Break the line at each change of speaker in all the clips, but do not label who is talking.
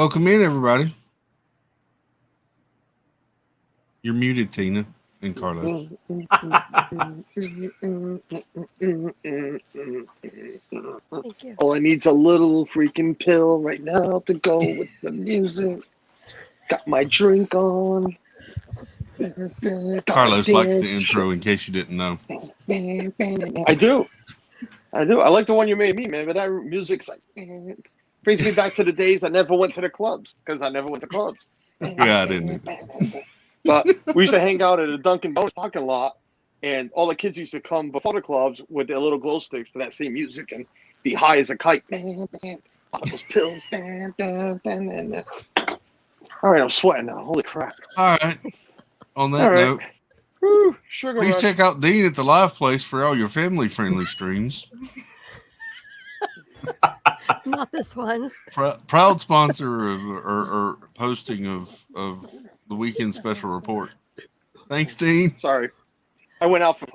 Welcome in, everybody. You're muted, Tina and Carlos.
All I need's a little freaking pill right now to go with the music. Got my drink on.
Carlos likes the intro, in case you didn't know.
I do. I like the one you made me, man. But that music's like brings me back to the days I never went to the clubs because I never went to clubs.
Yeah, I didn't.
But we used to hang out at a Dunkin' Donuts parking lot, and all the kids used to come before the clubs with their little glow sticks to that same music and be high as a kite. All those pills. All right, I'm sweating now. Holy crap.
All right. On that note,
woo, sugar
please
rush.
check out Dean at the Live Place for all your family-friendly streams.
Not this one.
Proud sponsor of or posting of the weekend special report. Thanks, Dean.
Sorry, I went out for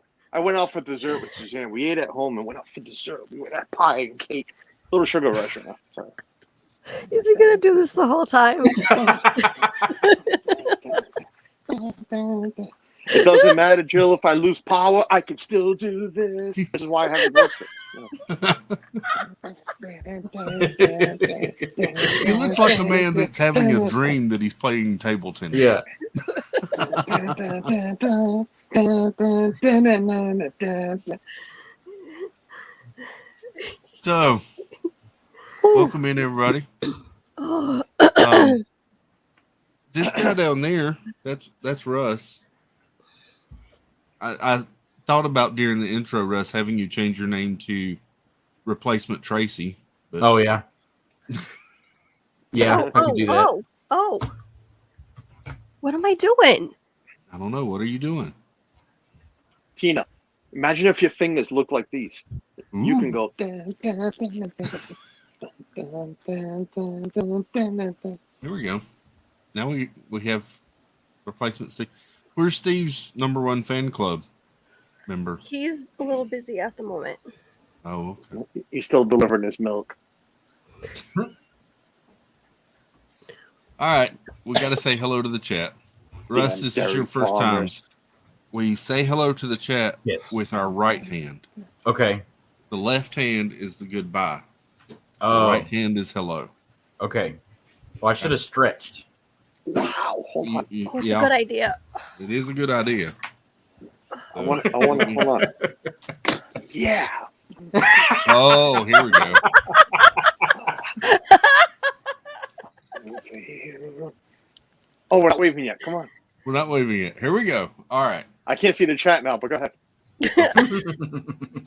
dessert with Suzanne. We ate at home and went out for dessert. We went at pie and cake. Little sugar rush right now. Sorry.
Is he gonna do this the whole time?
It doesn't matter, Jill. If I lose power, I can still do this. This is why I have a glow stick.
He looks like a man that's having a dream that he's playing table tennis.
Yeah.
So, welcome in, everybody. This guy down there, that's Russ. I thought about during the intro, Russ, having you change your name to Replacement Tracy. But
Oh, yeah. Yeah, I can do that.
Oh. What am I doing?
I don't know. What are you doing?
Tina, imagine if your fingers look like these.
Ooh.
You can go.
Here we go. Now we have Replacement Steve. Where's Steve's #1 fan club member?
He's a little busy at the moment.
Oh, okay.
He's still delivering his milk.
All right. We got to say hello to the chat. Russ, this is your first time. We say hello to the chat with our right hand.
Okay.
The left hand is the goodbye.
Oh.
The right hand is hello.
Okay. Well, I should have stretched.
Wow. Hold on.
It's a good idea.
It is a good idea.
I want to hold on. Yeah.
Oh, here we go.
Let's see here. Oh, we're not waving yet. Come on.
We're not waving it. Here we go. All right.
I can't see the chat now, but go ahead.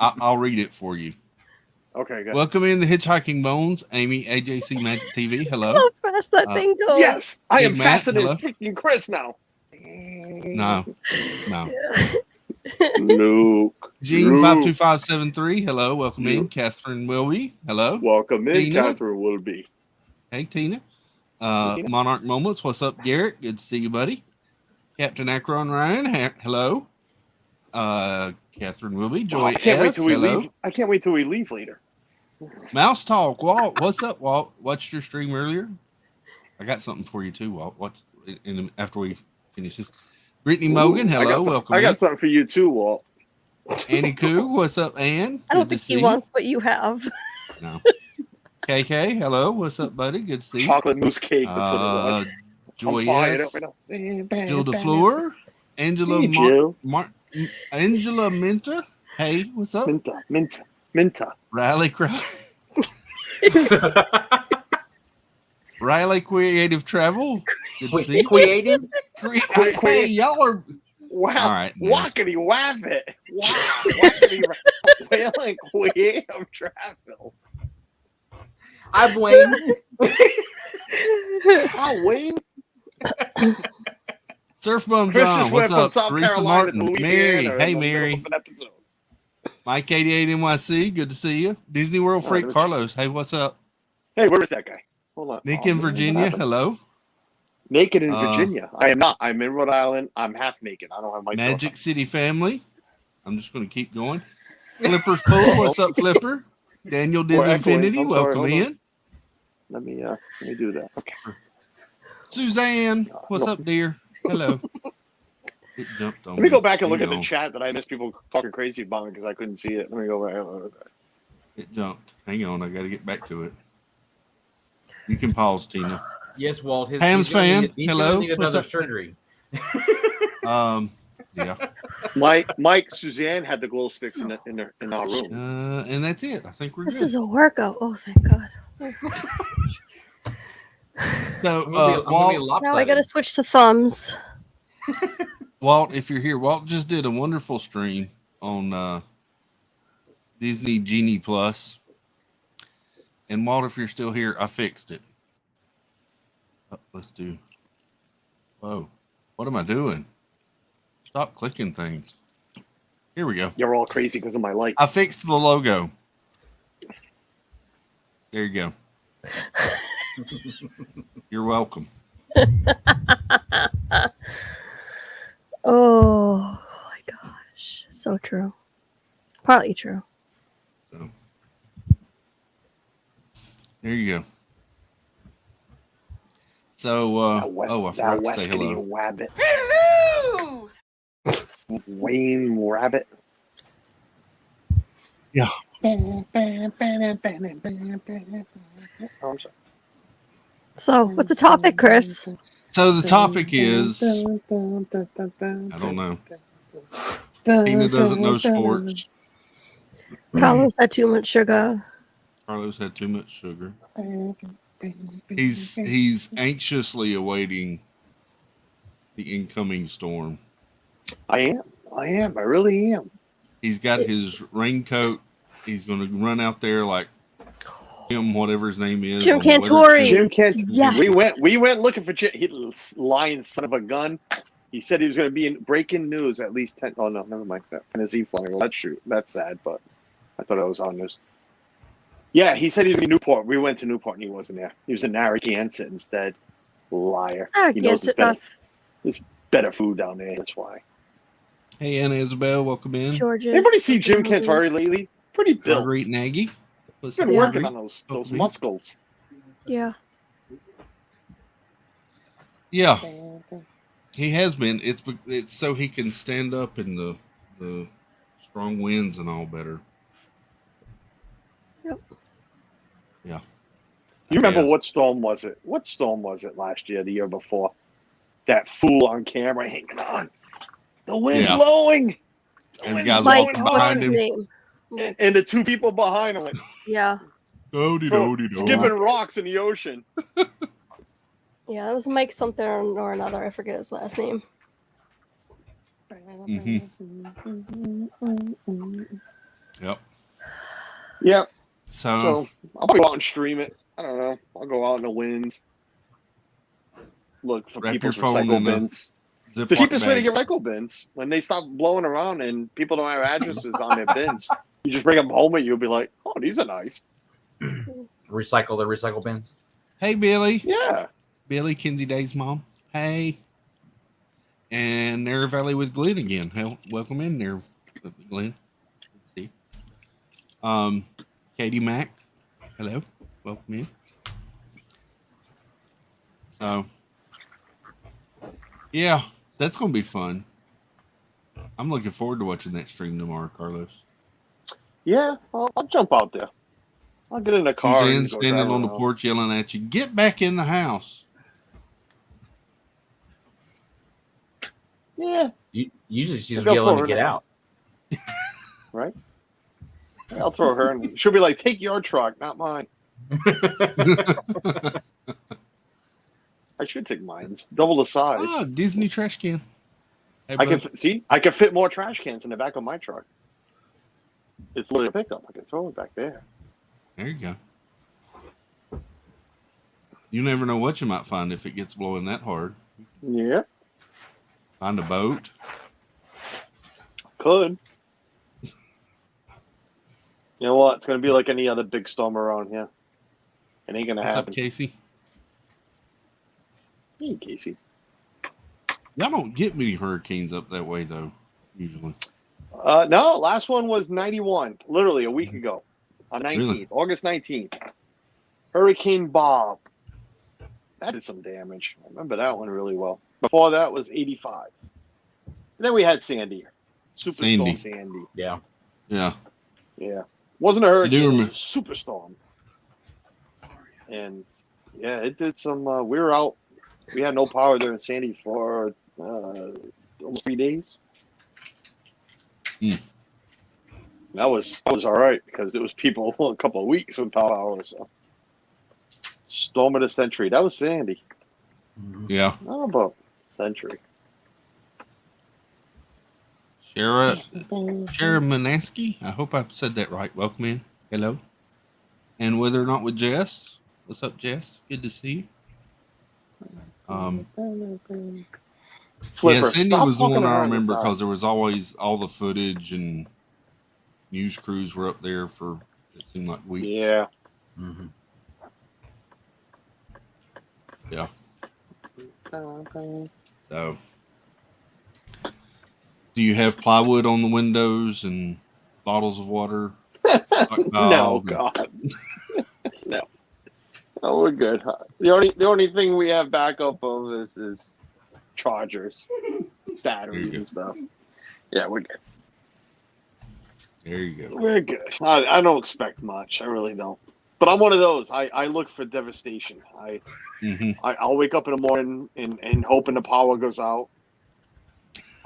I'll read it for you.
Okay, good.
Welcome in the Hitchhiking Bones, Amy, AJC Magic TV. Hello.
How fast that thing goes.
Yes, I am
Big Matt,
faster than
hello.
freaking Chris now.
No.
Luke.
Gene 52573. Hello. Welcome in. Catherine Wilby. Hello.
Welcome in,
Tina.
Catherine Wilby.
Hey, Tina. Monarch Moments. What's up, Garrett? Good to see you, buddy. Captain Akron Ryan. Hello. Catherine Wilby. Joy
I can't wait till we
hello.
leave. I can't wait till we leave later.
Mouse Talk. Walt. What's up, Walt? Watched your stream earlier. I got something for you too, Walt. What's after we finish this? Brittany Mogan. Hello. Welcome.
I got something for you too, Walt.
Annie Koo. What's up, Ann?
I don't
Good to
think he
see
wants what you have.
you. No. KK. Hello. What's up, buddy? Good to see you.
Chocolate mousse cake. That's what it was.
Joy
I'm fired
S.
up right now.
Jill DeFleur. Angela
Hey, Jill.
Angela Minta. Hey, what's up?
Minta.
Riley Riley Creative Travel. Good to see you.
Creative?
Hey, y'all are.
Wow.
All right.
Wackety wabbit. Wow. Wackety whaling creative travel.
I'm Wayne.
Hi, Wayne.
Surf Bum
Chris
John.
just
What's
went from
up?
South
Teresa
Carolina to
Martin. Mary.
Louisiana
Hey,
in the middle
Mary.
of an episode.
Mike 88 NYC. Good to see you. Disney World Freak
there's-
Carlos. Hey, what's up?
Hey, where is that guy? Hold on.
Nick
Oh,
in
man, what
Virginia.
happened?
Hello.
Naked in Virginia. I am not. I'm in Rhode Island. I'm half naked. I don't have my
Magic City Family. I'm just going to keep going. Flipper's Pool. What's up, Flipper? Daniel Diz
We're echoing.
Infinity.
I'm sorry,
Welcome
hold on.
in.
Let me do that. Okay.
Suzanne, what's up, dear? Hello. It jumped on
Let me go back and
Hang
look at the
on.
chat that I missed people talking crazy about because I couldn't see it. Let me go back.
It jumped. Hang on, I got to get back to it. You can pause, Tina.
Yes, Walt.
Ham's fan,
He's
hello.
gonna need
What's
another
up?
surgery.
Yeah.
Mike, Suzanne had the glow sticks in our room.
And that's it. I think we're
This
good.
is a workout. Oh, thank God.
So,
I'm gonna be
Walt,
lopsided.
Now I gotta switch to thumbs.
Walt, if you're here, Walt just did a wonderful stream on Disney Genie Plus. And Walt, if you're still here, I fixed it. Let's do. Whoa, what am I doing? Stop clicking things. Here we go.
You're all crazy because of my light.
I fixed the logo. There you go. You're welcome.
Oh my gosh. So true. Partly true.
So there you go. So I forgot to say hello.
Rabbit. Wayne Rabbit.
Yeah.
Oh, I'm sorry.
So, what's the topic, Chris?
So the topic is, I don't know. Tina doesn't know sports.
Carlos had too much sugar.
Carlos had too much sugar. He's anxiously awaiting the incoming storm.
I am. I really am.
He's got his raincoat. He's going to run out there like him, whatever his name is.
Jim Cantori.
Jim Cantori.
Yes.
We went looking for Jim. He lying son of a gun. He said he was going to be in breaking news at least 10. Oh no, never mind that. Tennessee flying. Well, that's sad, but I thought it was on news. Yeah, he said he was in Newport. We went to Newport and he wasn't there. He was in Narragansett instead. Liar. He knows there's better food down there. That's why.
Hey, Anna Isabel, welcome in.
George's.
Everybody see Jim Cantori lately? Pretty built.
Marguerite Nagy.
He's been working on those muscles.
Yeah.
Yeah, he has been. It's so he can stand up in the strong winds and all better.
Yep.
Yeah.
You remember what storm was it? What storm was it last year, the year before? That fool on camera hanging on. The wind's blowing.
And the guys
Mike,
walking
what's
behind
his
him.
name?
And the two people behind him
Yeah.
skipping rocks in the ocean.
Yeah, that was Mike something or another. I forget his last name.
Yep.
Yep.
So
I'll go out and stream it. I don't know. I'll go out in the winds. Look for people's recycle bins. It's the cheapest way to get recycle bins. When they stop blowing around and people don't have addresses on their bins, you just bring them home and you'll be like, oh, these are nice.
Recycle the recycle bins.
Hey, Billy.
Yeah.
Billy, Kinsey Day's mom. Hey. And Narrow Valley with Glenn again. Welcome in there, Glenn. Let's see. Katie Mack. Hello. Welcome in. So, yeah, that's going to be fun. I'm looking forward to watching that stream tomorrow, Carlos.
Yeah, I'll jump out there. I'll get in the car.
Suzanne standing on the porch yelling at you, get back in the house.
Yeah.
Usually she's yelling to get out.
Right? I'll throw her in. She'll be like, take your truck, not mine. I should take mine. It's double the size.
Ah, Disney trash can. Hey,
I can fit more trash cans in the back of my truck. It's literally a pickup. I can throw it back there.
There you go. You never know what you might find if it gets blowing that hard.
Yeah.
Find a boat.
Could. You know what? It's going to be like any other big storm around here. It ain't going to happen.
What's up, Casey?
Hey, Casey.
Y'all don't get many hurricanes up that way, though, usually.
No, last one was 91, literally a week ago on 19th,
Really?
August 19th. Hurricane Bob. That did some damage. I remember that one really well. Before that was 85. And then we had Sandy. Superstorm Sandy.
Yeah.
Yeah.
Yeah. Wasn't a hurricane, it was
remember.
a superstorm. And yeah, it did some we were out. We had no power during Sandy for almost 3 days.
Mm.
That was all right because it was people a couple of weeks without power. So storm of the century. That was Sandy.
Yeah.
How about century?
Shara Manaski. I hope I said that right. Welcome in. Hello. And whether or not with Jess. What's up, Jess? Good to see you.
Flipper,
yeah, Cindy
stop
was the
walking
one I
around
remember
inside.
because there was always all the footage and news crews were up there for it seemed like weeks.
Yeah.
Mm-hmm.
Yeah. So, do you have plywood on the windows and bottles of water?
No, God. No. Oh, we're good. The only thing we have backup of is chargers, batteries, and stuff. Yeah, we're good.
There you go.
We're good. I don't expect much. I really don't. But I'm one of those. I look for devastation. I'll wake up in the morning and hoping the power goes out.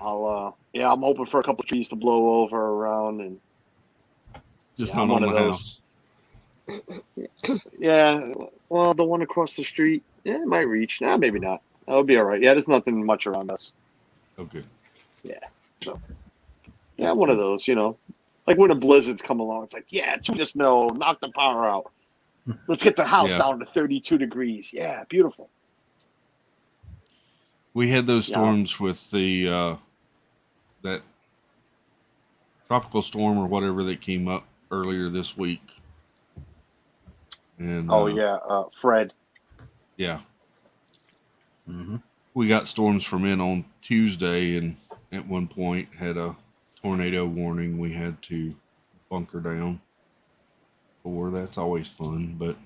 I'm hoping for a couple of trees to blow over around and
just not on my house.
Yeah, well, the one across the street, yeah, it might reach. Nah, maybe not. That'll be all right. Yeah, there's nothing much around us.
Oh, good.
Yeah. So, yeah, one of those, like when the blizzards come along, it's like, yeah, just snow, knock the power out. Let's get the house down to 32 degrees. Yeah, beautiful.
We had those storms with the that tropical storm or whatever that came up earlier this week. And
Fred.
Yeah.
Mm-hmm.
We got storms from in on Tuesday, and at one point had a tornado warning we had to bunker down for. That's always fun, but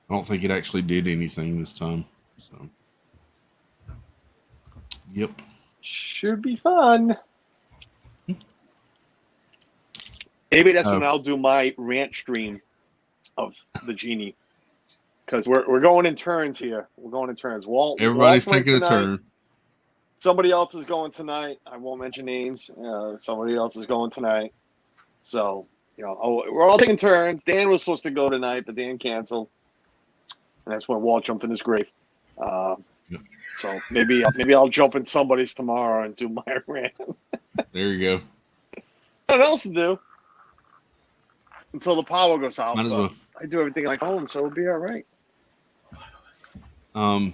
I don't think it actually did anything this time. So, yep.
Should be fun. Maybe that's when I'll do my rant stream of the Genie. Because we're going in turns here. We're going in turns.
Everybody's taking a turn.
Somebody else is going tonight. I won't mention names. Somebody else is going tonight. So, we're all taking turns. Dan was supposed to go tonight, but Dan canceled. And that's when Walt jumped in his grave. So maybe I'll jump in somebody's tomorrow and do my rant.
There you go.
Nothing else to do until the power goes out.
Might as well.
I do everything on my phone, so it'll be all right.
I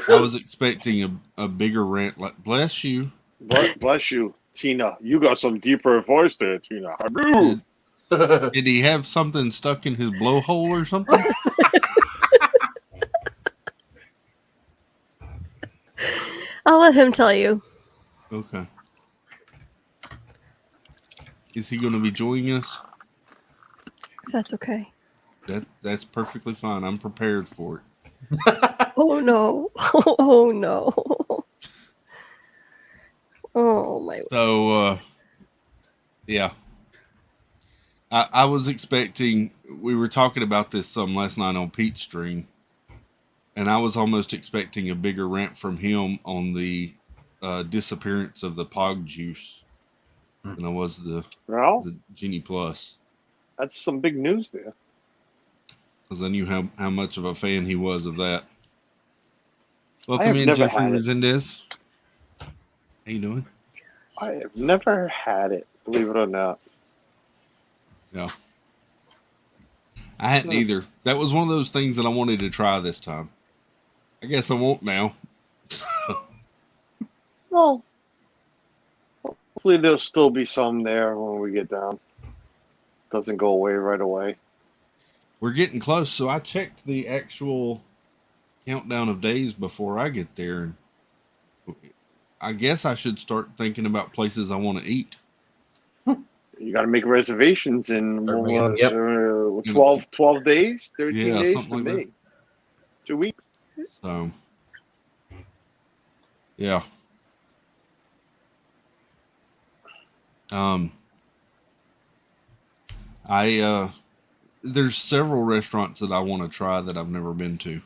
was expecting a bigger rant. Like, bless you.
Bless you, Tina. You got some deeper voice there, Tina.
Did he have something stuck in his blowhole or something?
I'll let him tell you.
Okay. Is he going to be joining us?
If that's okay.
That's perfectly fine. I'm prepared for it.
Oh no! Oh no! Oh my!
So, yeah. I was expecting. We were talking about this some last night on Pete's stream, and I was almost expecting a bigger rant from him on the disappearance of the Pog juice than I was the Genie Plus.
That's some big news there.
Because I knew how much of a fan he was of that. Welcome in, Jeffrey Resendez. How you doing?
I have never had it, believe it or not.
Yeah. I hadn't either. That was one of those things that I wanted to try this time. I guess I won't now.
Well, hopefully there'll still be some there when we get down. Doesn't go away right away.
We're getting close, so I checked the actual countdown of days before I get there. And I guess I should start thinking about places I want to eat.
You got to make reservations in 12 days, 13
Yeah,
days
something
for
like
me.
that.
2 weeks.
So, yeah. I there's several restaurants that I want to try that I've never been to.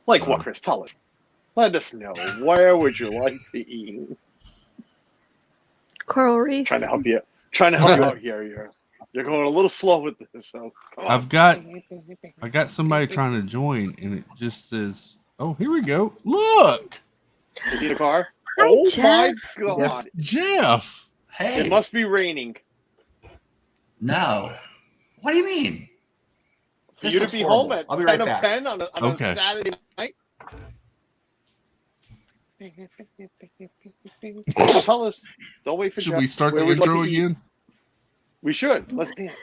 Like what, Chris? Tell us. Let us know. Where would you like to eat?
Coral Reef.
Trying to help you. Trying to help you out here. You're going a little slow with this, so come on.
I got somebody trying to join, and it just says, "Oh, here we go. Look,
Is he in the car?
Hi,
Oh my
Jeff.
God!
Jeff."
Hey.
It must be raining
No. What do you mean?
for
This
you to
looks
be
horrible.
home at
I'll be
10
right
of
back.
10 on a
Okay.
Saturday night. So tell us. Don't wait for
Should
Jeff.
we start
Where
the
would you like
intro
to eat?
again?
We should. Let's dance.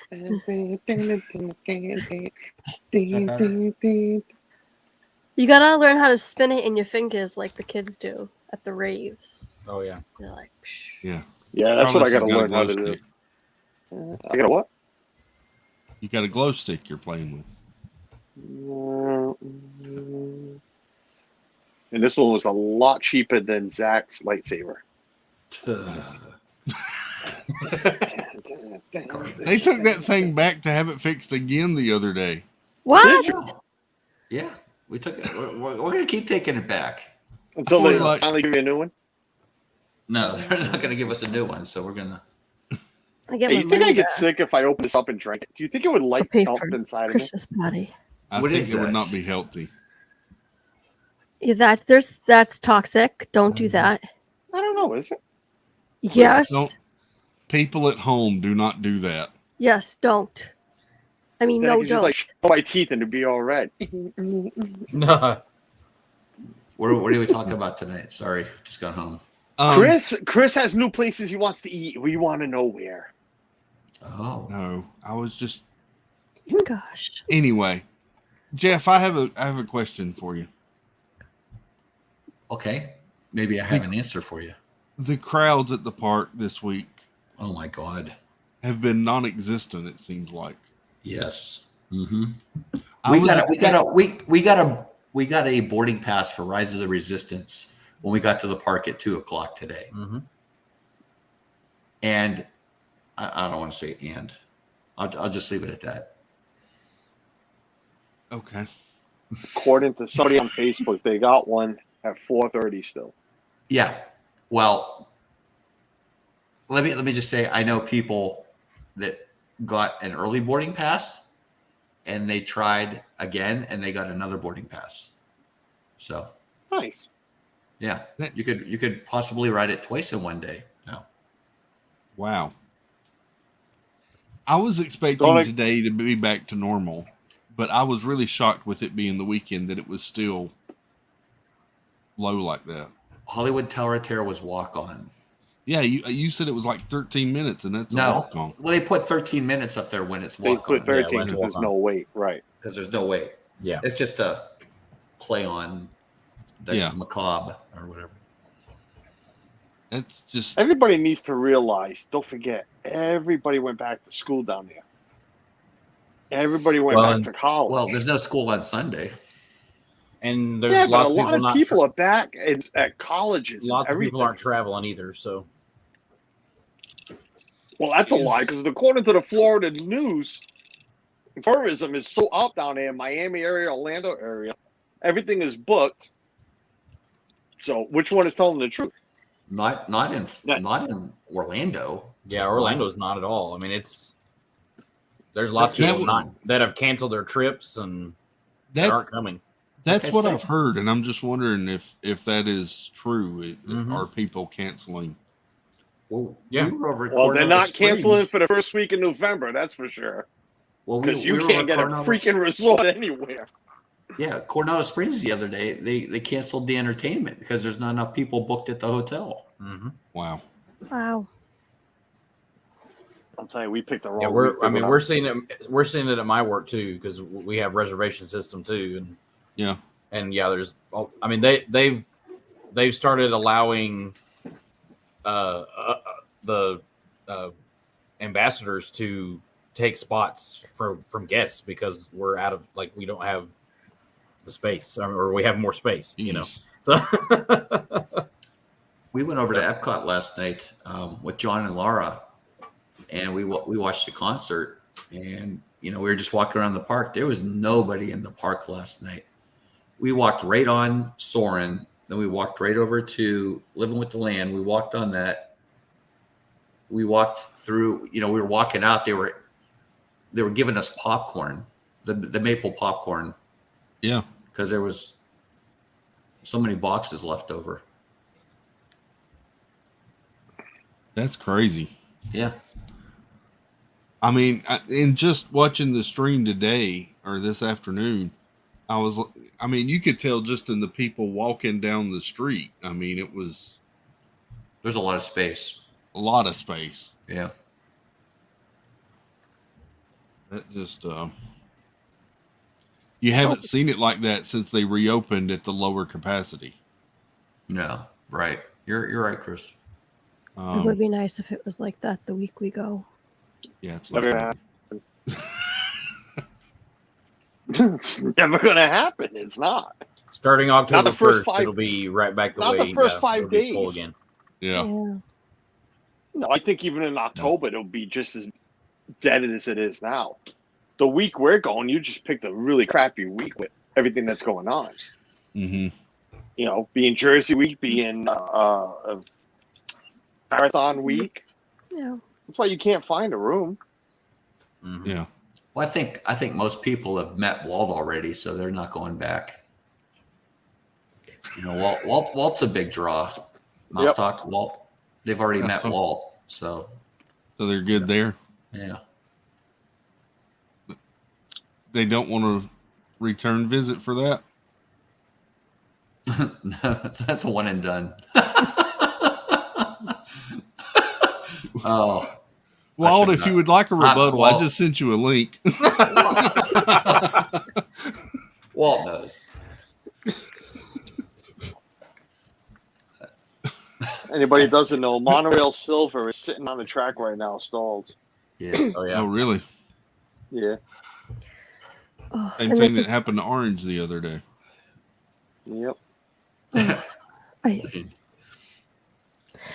You gotta learn how to spin it in your fingers like the kids do at the raves.
Oh yeah.
They're like, psh.
Yeah.
Yeah, that's what I
Carlos
got to
has got a
learn how
glow
to do.
stick.
I got a what?
You got a glow stick you're playing with.
And this one was a lot cheaper than Zach's lightsaber.
They took that thing back to have it fixed again the other day.
What?
Did you?
Yeah, we took it. We're going to keep taking it back.
Until
Well,
they
like-
finally give you a new one?
No, they're not going to give us a new one, so we're going to.
I get
Hey,
my
you think
money
I get
back.
sick if I open this up and drink it? Do you think it would
I'll
light
pay
up
for
inside of me?
Christmas party.
I
What
think
is
it would
that?
not be healthy.
Yeah, that's toxic. Don't do that.
I don't know, is it?
Yes.
Don't. People at home, do not do that.
Yes, don't. I mean,
Then I
no,
could
don't.
just like show my teeth and it'd be all red.
No.
What are we talking about tonight? Sorry, just got home.
Chris has new places he wants to eat. We want to know where.
Oh.
No, I was just
Gosh.
anyway. Jeff, I have a question for you.
Okay. Maybe I have an answer for you.
The crowds at the park this week
Oh my God.
have been non-existent. It seems like.
Yes. Mm-hmm.
I
We
was
got a boarding pass for Rise of the Resistance when we got to the park at 2:00 today.
Mm-hmm.
And I don't want to say and. I'll just leave it at that.
Okay.
According to somebody on Facebook, they got one at 4:30 still.
Yeah. Well, let me just say I know people that got an early boarding pass and they tried again and they got another boarding pass. So
Nice.
yeah, you could possibly ride it twice in one day. No.
Wow. I was expecting today to be back to normal, but I was really shocked with it being the weekend that it was still low like that.
Hollywood Tower Terror was walk on.
Yeah, you said it was like 13 minutes, and that's a
No.
walk on.
Well, they put 13 minutes up there when it's
They
walk
put
on
13
when it's
because there's
walk-on.
no wait. Right.
because there's no wait.
Yeah.
It's just a play on the
Yeah.
macabre or whatever.
It's just
Everybody needs to realize, don't forget, everybody went back to school down there. Everybody went
Well,
back
and-
to college.
Well, there's no school on Sunday.
And there's
yeah, but
lots
a
of
lot
people
of
not
people are back at colleges. and
lots of people aren't
everything.
traveling either. So
Well, that's a lie because according to the Florida news, tourism is so up down there in Miami area, Orlando area. Everything is booked. So, which one is telling the truth?
Not in Orlando.
yeah,
It's
Orlando's not at all. I mean, there's lots of people
Canceling.
that have canceled their trips and that
that.
aren't coming.
That's
Like I
what
said.
I've heard, and I'm just wondering if that is true.
Mhm.
Are people canceling?
Well,
Yeah.
we were over at
Well, they're
Coronado
not canceling
Springs.
for the first week in November, that's for sure.
Well,
Because
we
you
were
can't
over
get a
Coronado-
freaking resort anywhere.
Yeah, Coronado Springs the other day. They canceled the entertainment because there's not enough people booked at the hotel.
Mm-hmm.
Wow.
Wow.
I'm telling you, we picked the wrong.
Yeah,
week to go
we're
down.
seeing it. We're seeing it at my work too because we have reservation system too,
Yeah.
and yeah, there's. I mean, they've started allowing the ambassadors to take spots from guests because we're out of we don't have the space, or we have more space,
Jeez.
So
We went over to Epcot last night with John and Laura, and we watched the concert. And we were just walking around the park. There was nobody in the park last night. We walked right on Soarin', then we walked right over to Living with the Land. We walked on that. We walked through. We were walking out. They were giving us popcorn, the maple popcorn.
Yeah.
Because there was so many boxes left over.
That's crazy.
Yeah.
I mean, in just watching the stream today or this afternoon, you could tell just in the people walking down the street. I mean,
There's a lot of space.
a lot of space.
Yeah.
That just, you haven't seen it like that since they reopened at the lower capacity.
No. Right. You're right, Chris.
It would be nice if it was like that the week we go.
Yeah, it's
Never
like,
gonna happen. It's never gonna happen. It's not.
starting October
the first
1st, it'll be right back the
not
way
the first 5
it'll be full
days.
again.
yeah.
No, I think even in October it'll be just as dead as it is now. The week we're going, you just picked a really crappy week with everything that's going on.
Mm-hmm.
Being Jersey week, being marathon week.
Yeah.
That's why you can't find a room.
Mhm.
Yeah.
Well, I think most people have met Walt already, so they're not going back. Walt's a big draw. Mouse
Yep.
Talk, Walt. They've already met Walt, so
So they're good there.
yeah.
They don't want to return visit for that.
That's a one and done. Oh,
Walt, if you would like a rebuttal, I
Walt.
just sent you a link.
Walt knows.
Anybody who doesn't know, Monorail Silver is sitting on the track right now, stalled.
Yeah.
Oh yeah.
Oh, really?
Yeah.
Oh,
Same
and
thing
this
that
is,
happened to Orange the other day.
Yep.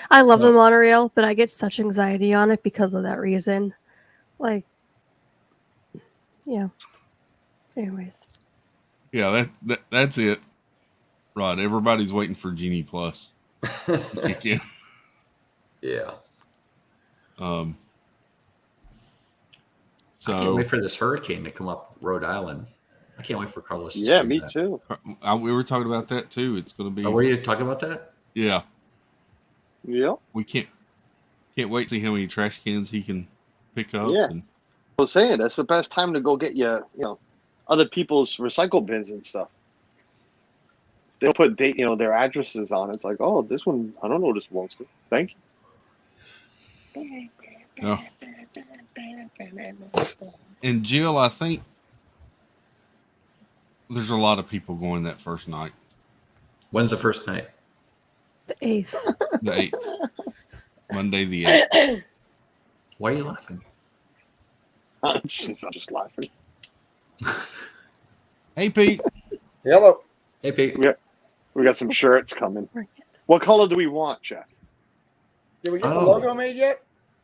I love the monorail, but I get such anxiety on it because of that reason. Yeah. Anyways.
Yeah, that's it. Right. Everybody's waiting for Genie Plus. to kick in.
Yeah.
So
I can't wait for this hurricane to come up Rhode Island. I can't wait for Carlos. To
Yeah,
stream
me
that.
too.
we were talking about that too. It's going to be.
Oh, were you talking about that?
Yeah.
Yep.
We can't wait to see how many trash cans he can pick up.
Yeah.
And,
I was saying that's the best time to go get other people's recycle bins and stuff. They'll put their addresses on it. It's like, oh, this one, I don't know this belongs to. Thank you.
oh. And Jill, I think there's a lot of people going that first night,
When's the first night?
The 8th.
the 8th, Monday the 8th.
Why are you laughing?
I'm just laughing.
Hey, Pete.
Hello.
Hey, Pete.
We got some shirts coming.
Right.
What color do we want, Jeff?
Did we get
Oh.
the logo made yet?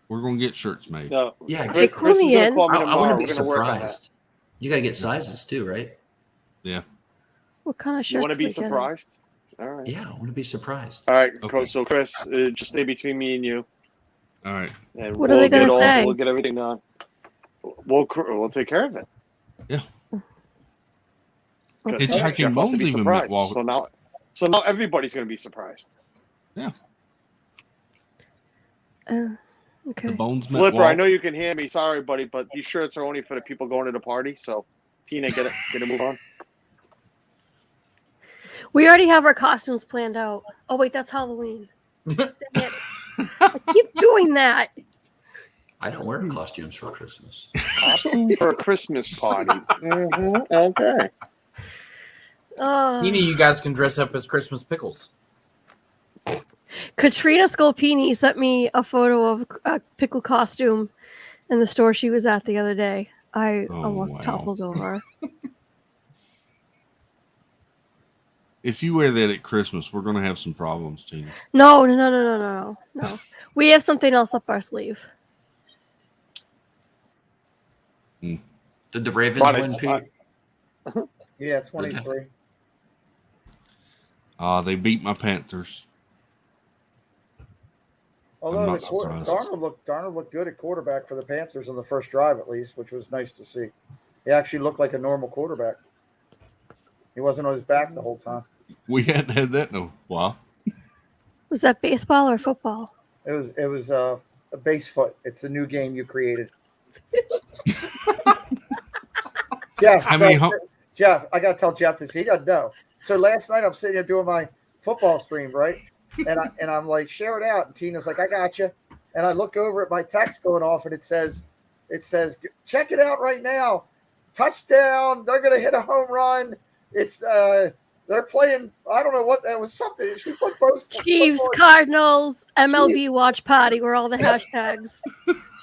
We're going to get shirts made.
No.
Yeah,
Hey,
Chris is
clue me
gonna
in.
call me
I
tomorrow.
want to be
We're gonna work on that.
surprised. You got to get sizes too, right?
Yeah.
What kind of
You
shirts
want to be
we getting?
surprised? All right.
Yeah, I want to be surprised.
All right.
Okay.
So Chris, just stay between me and you,
All right.
and
What are they gonna say?
We'll get everything done. We'll take care of it.
Yeah.
'Cause
Hitchhiking
Jeff wants to
Bones
be
even
surprised.
walk-
So now everybody's going to be surprised.
The
Okay.
Bones met
Flipper, I
Walt.
know you can hear me. Sorry, buddy, but these shirts are only for the people going to the party. So, Tina, get a move on.
We already have our costumes planned out. Oh wait, that's Halloween. Dang it. I keep doing that.
I don't wear costumes for Christmas.
For a Christmas party. Okay.
Genie, you guys can dress up as Christmas pickles.
Katrina Scolpini sent me a photo of a pickle costume in the store she was at the other day. I
Oh,
almost
wow.
toppled over.
If you wear that at Christmas, we're gonna have some problems, Tina.
No. We have something else up our sleeve.
Did the Ravens
Right,
win, Pete?
Yeah, 23.
They beat my Panthers.
Although
not
the
surprised.
Darnold looked good at quarterback for the Panthers on the first drive, at least, which was nice to see. He actually looked like a normal quarterback. He wasn't on his back the whole time.
We hadn't had that in a while.
Was that baseball or football?
It was a base foot. It's a new game you created. Jeff, Jeff, I gotta tell Jeff this. He doesn't know. So last night I'm sitting here doing my football stream, right? And I'm like, share it out. And Tina's like, I got you. And I look over at my text going off, and it says, check it out right now. Touchdown! They're gonna hit a home run. It's they're playing. I don't know what that was. Something she put both
Chiefs, Cardinals, MLB watch party were all the hashtags.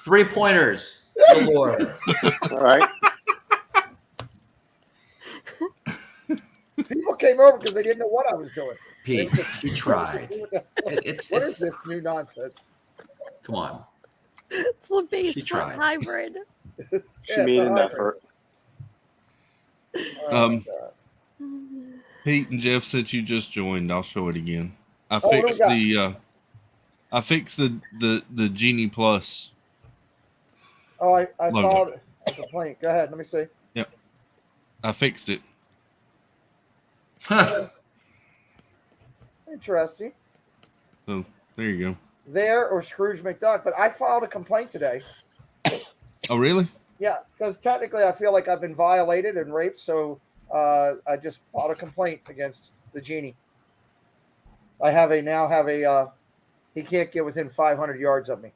3-pointers. Galore.
All right.
People came over because they didn't know what I was doing.
Pete, he tried.
What is this new nonsense?
Come on.
It's the
She
baseball
tried.
hybrid.
She made an effort.
Oh, my God.
Pete and Jeff, since you just joined, I'll show it again. I
what do we
fixed the Genie Plus.
Oh, I
Logo.
filed a complaint. Go ahead. Let me see.
Yep. I fixed it.
Interesting.
So there you go.
There or Scrooge McDuck. But I filed a complaint today.
Oh, really?
Yeah, because technically I feel like I've been violated and raped. So I just filed a complaint against the Genie. I now have a he can't get within 500 yards of me.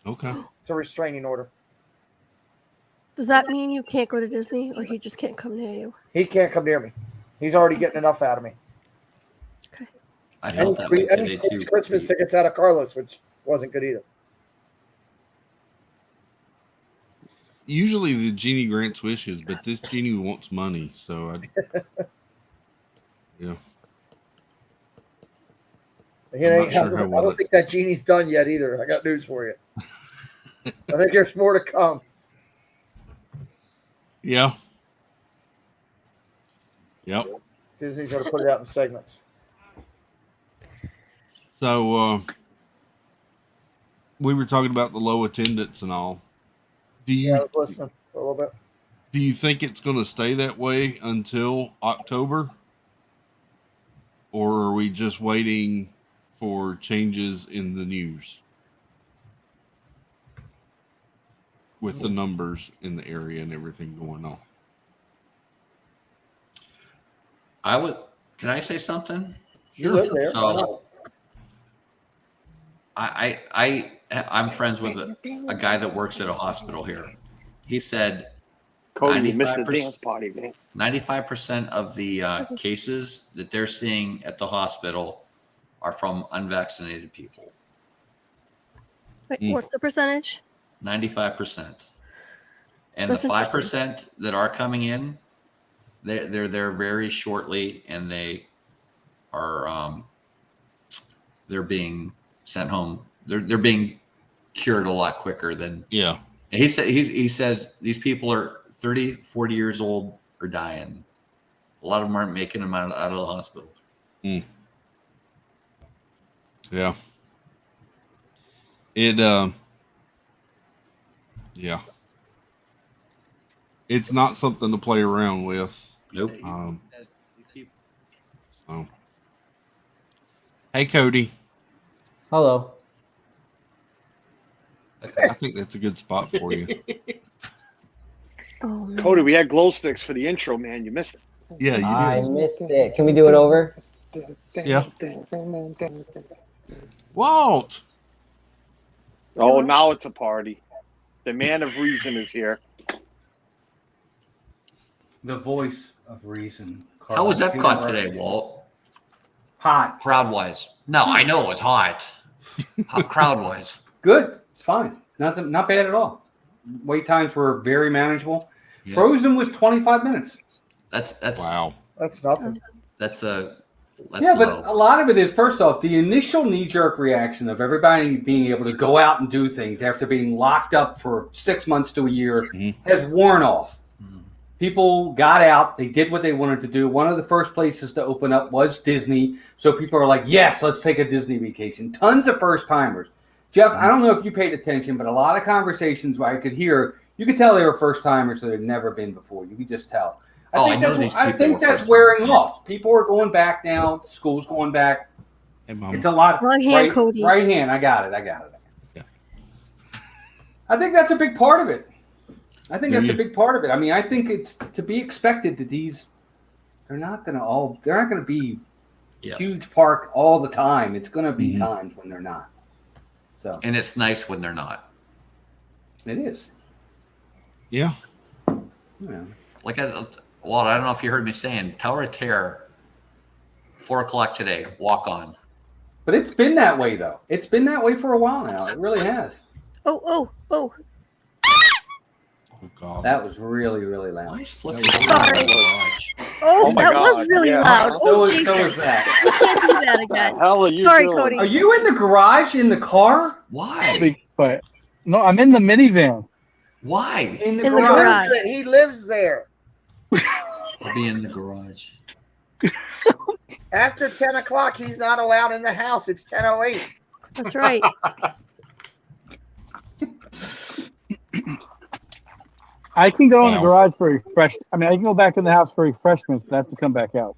Okay.
It's a restraining order.
Does that mean you can't go to Disney, or he just can't come near you?
He can't come near me. He's already getting enough out of me.
I
And
felt that way
he
today
takes
too.
Christmas tickets out of Carlos, which wasn't good either.
Usually the Genie grants wishes, but this Genie wants money, so yeah.
I
sure how well
don't think that Genie's done yet either. I got news for you. I think there's more to come.
Yeah. Yep.
Disney's going to put it out in segments.
So we were talking about the low attendance and all.
Yeah, I was listening for a little bit.
Do you think it's going to stay that way until October? Or are we just waiting for changes in the news with the numbers in the area and everything going on?
Can I say something?
You live there.
So I'm friends with a guy that works at a hospital here. He said
Cody, you missed the
95%
dance party, man.
95% of the cases that they're seeing at the hospital are from unvaccinated people.
Wait, what's the percentage?
95%. And
That's
the
interesting.
5% that are coming in, they're there very shortly, and they are they're being sent home. They're being cured a lot quicker than.
Yeah.
And he says these people are 30, 40 years old or dying. A lot of them aren't making them out of the hospital.
Yeah. Yeah. It's not something to play around with.
Nope.
So. Hey, Cody.
Hello.
I think that's a good spot for you.
Oh, man.
Cody, we had glow sticks for the intro, man. You missed it.
Yeah, you
I
did.
missed it. Can we do it over?
Yeah. Walt.
Oh, now it's a party. The man of reason is here.
The voice of reason.
How was Epcot today, Walt?
Hot.
Crowd wise. No, I know it was hot. How crowd wise?
Good. It's fun. Not bad at all. Wait times were very manageable.
Yeah.
Frozen was 25 minutes.
That's
Wow.
That's nothing.
That's a
Yeah, but a lot of it is, first off, the initial knee-jerk reaction of everybody being able to go out and do things after being locked up for 6 months to a year has worn off. People got out. They did what they wanted to do. One of the first places to open up was Disney. So people are like, yes, let's take a Disney vacation. Tons of first-timers. Jeff, I don't know if you paid attention, but a lot of conversations where I could hear, you could tell they were first-timers that had never been before. You could just tell. I think that's wearing off. People are going back now. School's going back.
Hey, Mama.
It's a lot. Wrong hand, Cody.
Right hand. I got it.
Yeah.
I think that's a big part of it. I mean, I think it's to be expected that they're not going to be huge park all the time. It's going to be times when they're not. So,
and it's nice when they're not.
It is.
Yeah.
Yeah.
Like I don't know if you heard me saying Tower of Terror, 4:00 today. Walk on.
But it's been that way though. It's been that way for a while now. It really has.
Oh.
Oh God.
That was really, really loud.
Nice flip.
Sorry.
Oh my
that
God.
was really
Yeah.
loud.
So
Jason.
is that.
You can't do that again.
Hell are you
Sorry,
doing?
Cody.
Are you in the garage in the car?
Why?
But no, I'm in the minivan.
Why?
In the
In the
garage.
garage.
He lives there.
I'll be in the garage.
After 10 o'clock, he's not allowed in the house. It's 10:08.
That's right.
I can go in the
Wow.
garage for refreshment. I mean, I can go back in the house for refreshments, but I have to come back out.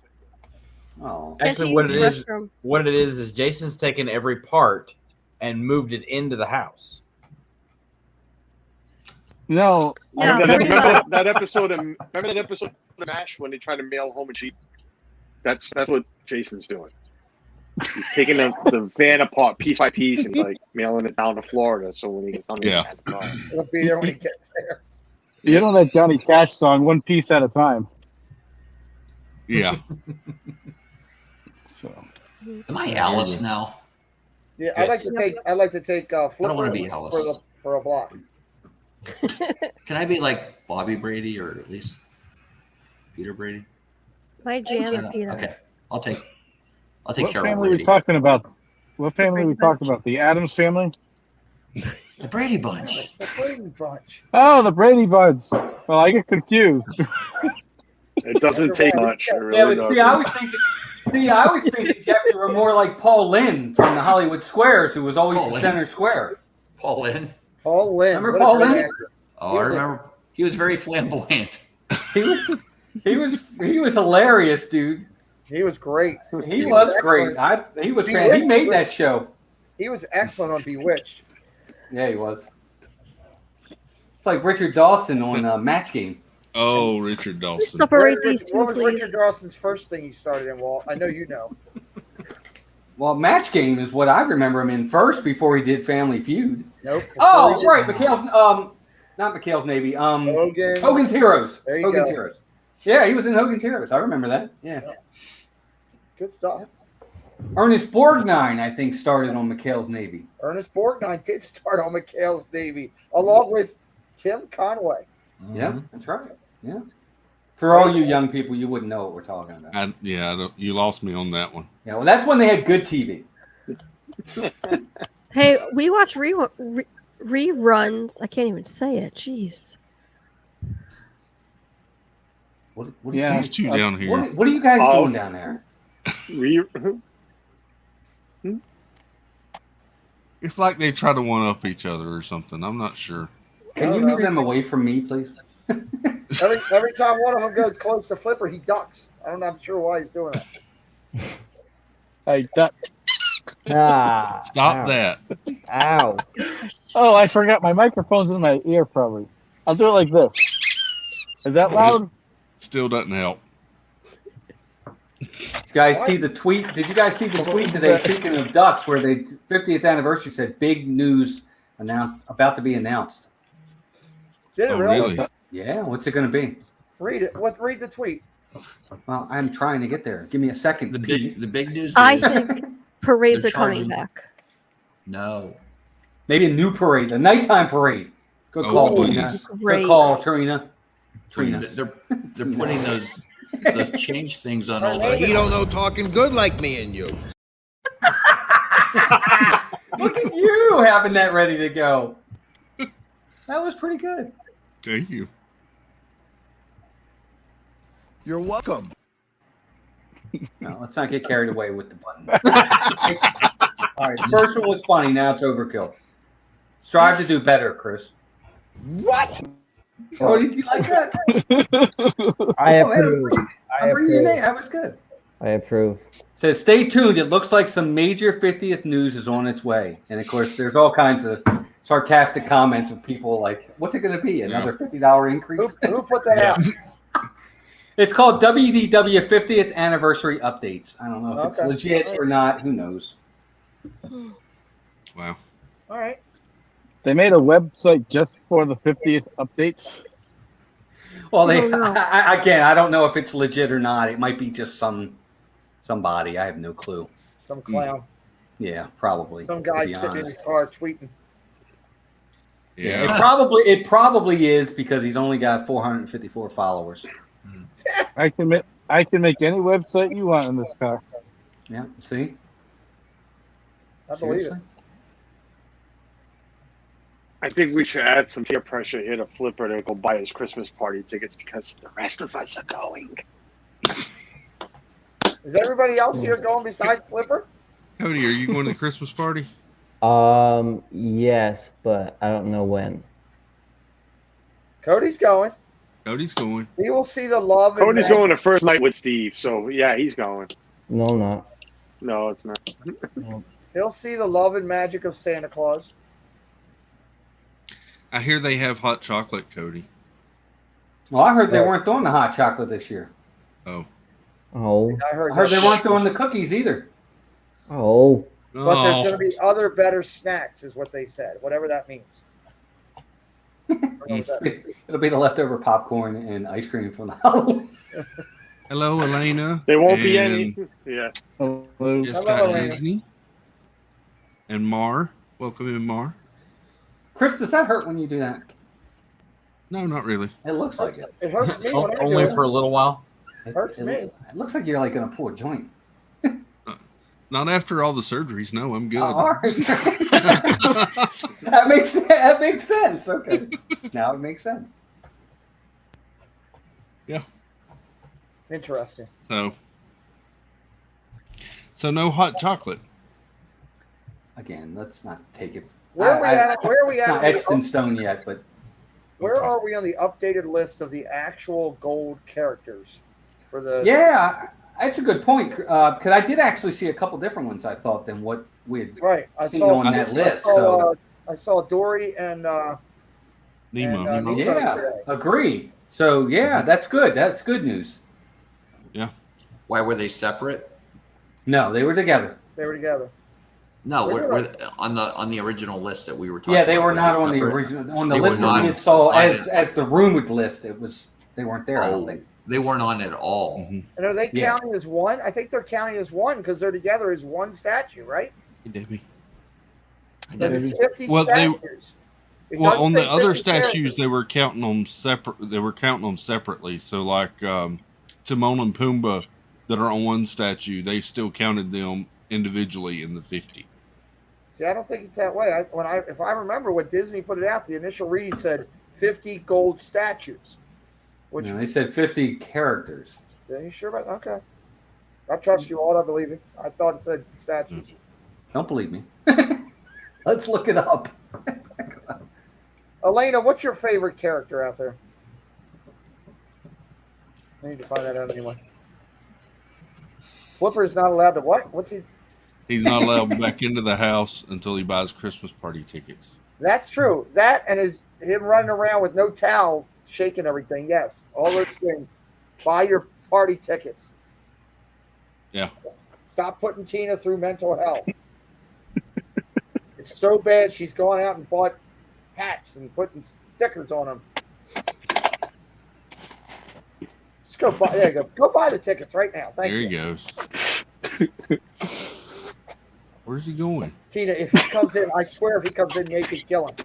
Oh.
Actually, what it is Jason's taken every part and moved it into the house.
No,
Yeah,
Remember
pretty much.
that episode of MASH when they try to mail home a sheet? That's what Jason's doing. He's taking the van apart piece by piece and like mailing it down to Florida. So when he gets on the
It'll be there when he gets there.
you know that Johnny Cash song, "One Piece at a Time."
Yeah.
So
Am I Alice now?
Yeah, I'd like to take
don't wanna be Alice.
for a block.
Can I be like Bobby Brady or at least Peter Brady?
My jam or Peter.
Okay, I'll take
what
Carol
family are
Brady.
we talking about? What family are we talking about? The Addams family?
The Brady Bunch.
The Brady Bunch.
Oh, the Brady Bunch. Well, I get confused.
It doesn't take much. It really
Yeah, but
doesn't.
see, I always think that Jeff, you were more like Paul Lynn from the Hollywood Squares, who was always
Paul
the
Lynn.
center square.
Paul Lynn.
Paul Lynn.
Remember
What a
Paul
great
Lynn?
actor.
Oh, I remember. He was very flamboyant.
He was hilarious, dude.
He was great.
He was great. He was fan. He made that show.
He was excellent on Bewitched.
Yeah, he was. It's like Richard Dawson on Match Game.
Oh, Richard
Please
Dawson.
separate these two,
What was
please.
Richard Dawson's first thing he started in, Walt? I know you know.
Well, Match Game is what I remember him in first before he did Family Feud.
Nope.
Oh, right, not McHale's Navy.
Hogan.
Hogan's Heroes.
There you
Hogan's
go.
Heroes. Yeah, he was in Hogan's Heroes. I remember that. Yeah.
Good stuff.
Ernest Borgnine, I think, started on McHale's Navy.
Ernest Borgnine did start on McHale's Navy, along with Tim Conway.
Yeah, that's right. Yeah. For all you young people, you wouldn't know what we're talking about.
You lost me on that one.
Yeah, well, that's when they had good TV.
Hey, we watch reruns. I can't even say it. Jeez.
What
Yeah.
These two down here.
What are you guys doing down there?
It's like they try to one up each other or something. I'm not sure.
Can you move them away from me, please?
Every time one of them goes close to Flipper, he ducks. I'm not sure why he's doing that.
Like that.
Stop
Ow.
that.
Ow.
Oh, I forgot my microphone's in my ear. Probably. I'll do it like this. Is that loud?
Still doesn't help.
Did you guys see the tweet? Did you guys see the tweet today? Speaking of ducks, where they 50th anniversary said big news about to be announced.
Did it
Oh,
really?
really?
Yeah, what's it going to be?
Read it. Read the tweet.
Well, I'm trying to get there. Give me a second.
The big news.
I
is
think parades
they're
are coming
charging-
back.
no.
Maybe a new parade, a nighttime parade. Good
Oh,
call,
please.
Trina.
Great.
Good call, Trina. Trina.
They're putting those change things on all
He
the.
don't know talking good like me and you.
Look at you having that ready to go. That was pretty good.
Thank you.
You're welcome.
No, let's not get carried away with the buttons. All right, the first one was funny. Now it's overkill. Strive to do better, Chris.
What?
Oh, did you like that?
I
Oh, man,
approve. I
I'm bringing your name.
approve.
That was good.
I approve.
Says, stay tuned. It looks like some major 50th news is on its way. And of course, there's all kinds of sarcastic comments of people like, what's it going to be? Another $50 increase?
Who put that out?
It's called WDW 50th Anniversary Updates. I don't know if it's
Okay.
legit or not. Who knows?
Wow.
All right.
They made a website just for the 50th updates.
Well,
I don't know.
I don't know if it's legit or not. It might be just somebody. I have no clue.
Some clown.
Yeah, probably.
Some
to
guy
be
sitting in
honest.
his car tweeting.
It
Yeah.
probably is because he's only got 454 followers.
I can make any website you want in this car.
Yeah, see?
I believe it.
Seriously?
I think we should add some peer pressure here to Flipper to go buy his Christmas party tickets because the rest of us are going.
Is everybody else here going besides Flipper?
Cody, are you going to the Christmas party?
Yes, but I don't know when.
Cody's going.
Cody's going.
He will see the love. and
Cody's
magic-
going the first night with Steve, so yeah, he's going.
No, I'm not.
No, it's not.
He'll see the love and magic of Santa Claus.
I hear they have hot chocolate, Cody.
Well, I heard they weren't doing the hot chocolate this year.
Oh.
Oh.
I heard,
I heard they
that.
weren't doing the cookies either.
Oh.
But there's
Oh.
going to be other better snacks, is what they said. Whatever that means. I don't know what that means.
It'll be the leftover popcorn and ice cream from the Halloween.
Hello, Elena.
There won't be
And
any. Yeah.
Hello.
Just
Hello,
got
Elena.
Disney. And Mar. Welcome in, Mar.
Chris, does that hurt when you do that?
No, not really.
It looks like it.
It hurts me when I do
Only
it.
for a little while.
It hurts me.
It looks like you're like going to pull a joint.
Not after all the surgeries. No, I'm good.
All right. that makes sense. Okay. Now it makes sense.
Yeah.
Interesting.
So no hot chocolate.
Again, let's not take it.
Where are we at? Where are we
It's
at?
not etched in stone yet, but
Where are we on the updated list of the actual gold characters for the?
yeah, that's a good point. Because I did actually see a couple different ones. I thought than what we had
Right. I
seen
saw
on that list.
I saw Dory and
Nemo.
Nemo.
Yeah,
today.
agree. So yeah, that's good. That's good news.
Why were they separate?
No, they were together.
They were together.
No,
Were
we're on the original list that we were talking
Yeah, they
about.
were not on the
separate?
original. On the
They were
list that
not
we had saw
on
as the rumored list, they weren't there. I don't
Oh,
think.
they weren't on at all.
Mhm.
And are they
Yeah.
counting as one? I think they're counting as one because they're together as one statue, right?
Hey, Debbie.
But it's 50
Well,
statues. It
Well,
doesn't
on
say
the other
50
statues,
characters.
they were counting them separate. They were counting them separately. So, like Timon and Pumbaa, that are on one statue, they still counted them individually in the 50.
See, I don't think it's that way. If I remember when Disney put it out, the initial reading said 50 gold statues. Which
No, they said 50 characters.
are you sure about? Okay, I trust you all. I believe it. I thought it said statues.
Don't believe me. Let's look it up.
Elena, what's your favorite character out there? I need to find that out anyway. Flipper's not allowed to what? What's he?
He's not allowed back into the house until he buys Christmas party tickets.
That's true. That and him running around with no towel, shaking everything. Yes, all those things. Buy your party tickets.
Yeah.
Stop putting Tina through mental hell. It's so bad she's gone out and bought hats and putting stickers on them. Just go buy. There you go. Go buy the tickets right now. Thank
There
you.
he goes. Where's he going?
Tina, if he comes in, I swear if he comes in naked, kill him.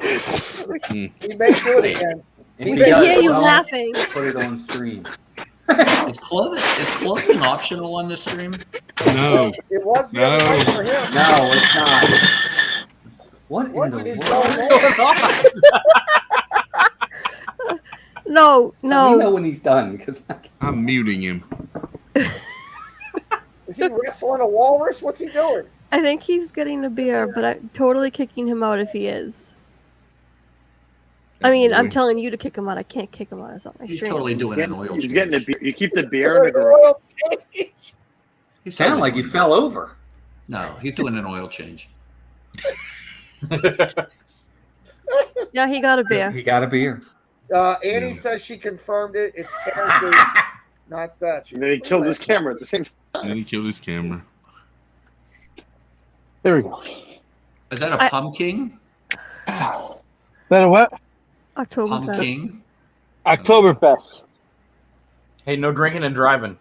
He may do it again.
If
We
he
can
does,
hear you
don't
laughing.
Put it on stream.
Is clothing optional on this stream?
No.
It was the other night for him.
No, it's not. What
is
world?
going on?
No,
Let me know
no.
when he's done, because
I'm muting him.
Is he wrestling a walrus? What's he doing?
I think he's getting a beer, but I'm totally kicking him out if he is. I mean, I'm telling you to kick him out. I can't kick him out. It's not my
He's
stream.
totally doing an oil
He's
change.
getting a beer. You keep the beer in the garage.
he sounded like he fell over.
No, he's doing an oil change.
Yeah, he got a beer.
He got a beer.
Annie says she confirmed it. It's character, not statue.
And then he killed his camera at the same time.
And he killed his camera.
There we go.
Is that a pumpkin?
Is that a what?
Oktoberfest.
Pumpkin?
Oktoberfest.
Hey, no drinking and driving.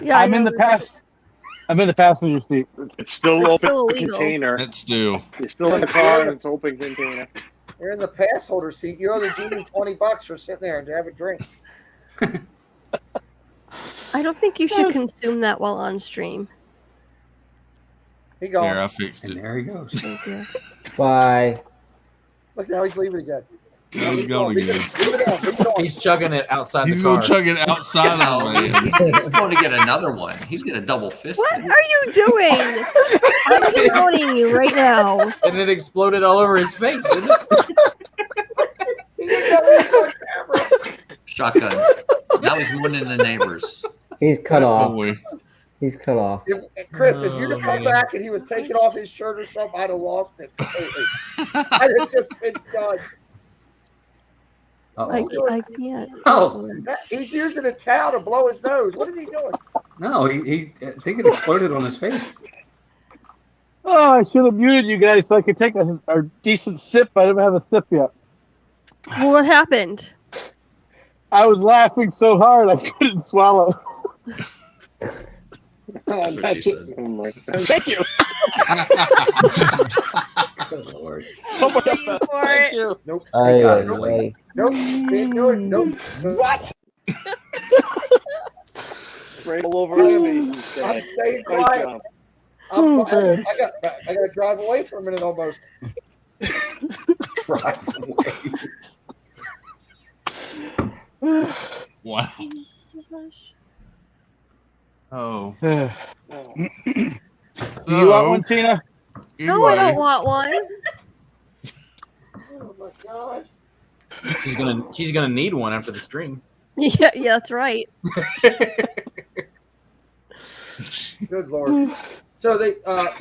Yeah,
I'm in the past. I'm in the passenger seat.
It's still
It's
open
still illegal.
container.
That's still.
You're still in the car and it's open container.
You're in the pass holder seat. You owe the genie $20 for sitting there and to have a drink.
I don't think you should consume that while on stream.
He gone.
There, I fixed
And
it.
there he goes.
Thank you.
Bye.
Look now he's leaving again.
Now he's gone again.
Leave it on. Leave it on.
He's chugging it outside
He's
the
going
car.
to chug it outside
No,
of the
he's going to get another one. He's going to double fist
What
it.
are you doing? I'm demoting you right now.
And it exploded all over his face, didn't it?
He didn't know he was on camera.
Shotgun. Now he's winning the neighbors.
He's cut
Oh,
off.
boy.
He's cut off.
Chris, if you'd have
Oh,
come
man.
back and he was taking off his shirt or something, I'd have lost it completely. I'd have just been done.
I can't.
Oh.
He's using a towel to blow his nose. What is he doing?
No, I think it exploded on his face.
Oh, I should have muted you guys so I could take a decent sip. I didn't have a sip yet.
Well, what happened?
I was laughing so hard I couldn't swallow.
That's what she said.
Oh my. Thank you.
Good Lord.
Someone else.
Waiting for
Thank
it.
you.
Nope.
Ay,
got
ay,
it.
ay.
Nope. Can't do it. Nope. What?
Sprayed all over his face instead.
I'm staying
Great
quiet.
job.
I got to drive away for a minute almost.
Drive away.
Wow.
Gosh.
Oh.
Do you want one, Tina?
No, I don't want one.
Oh my god.
She's gonna need one after the stream.
Yeah, that's right.
Good lord. So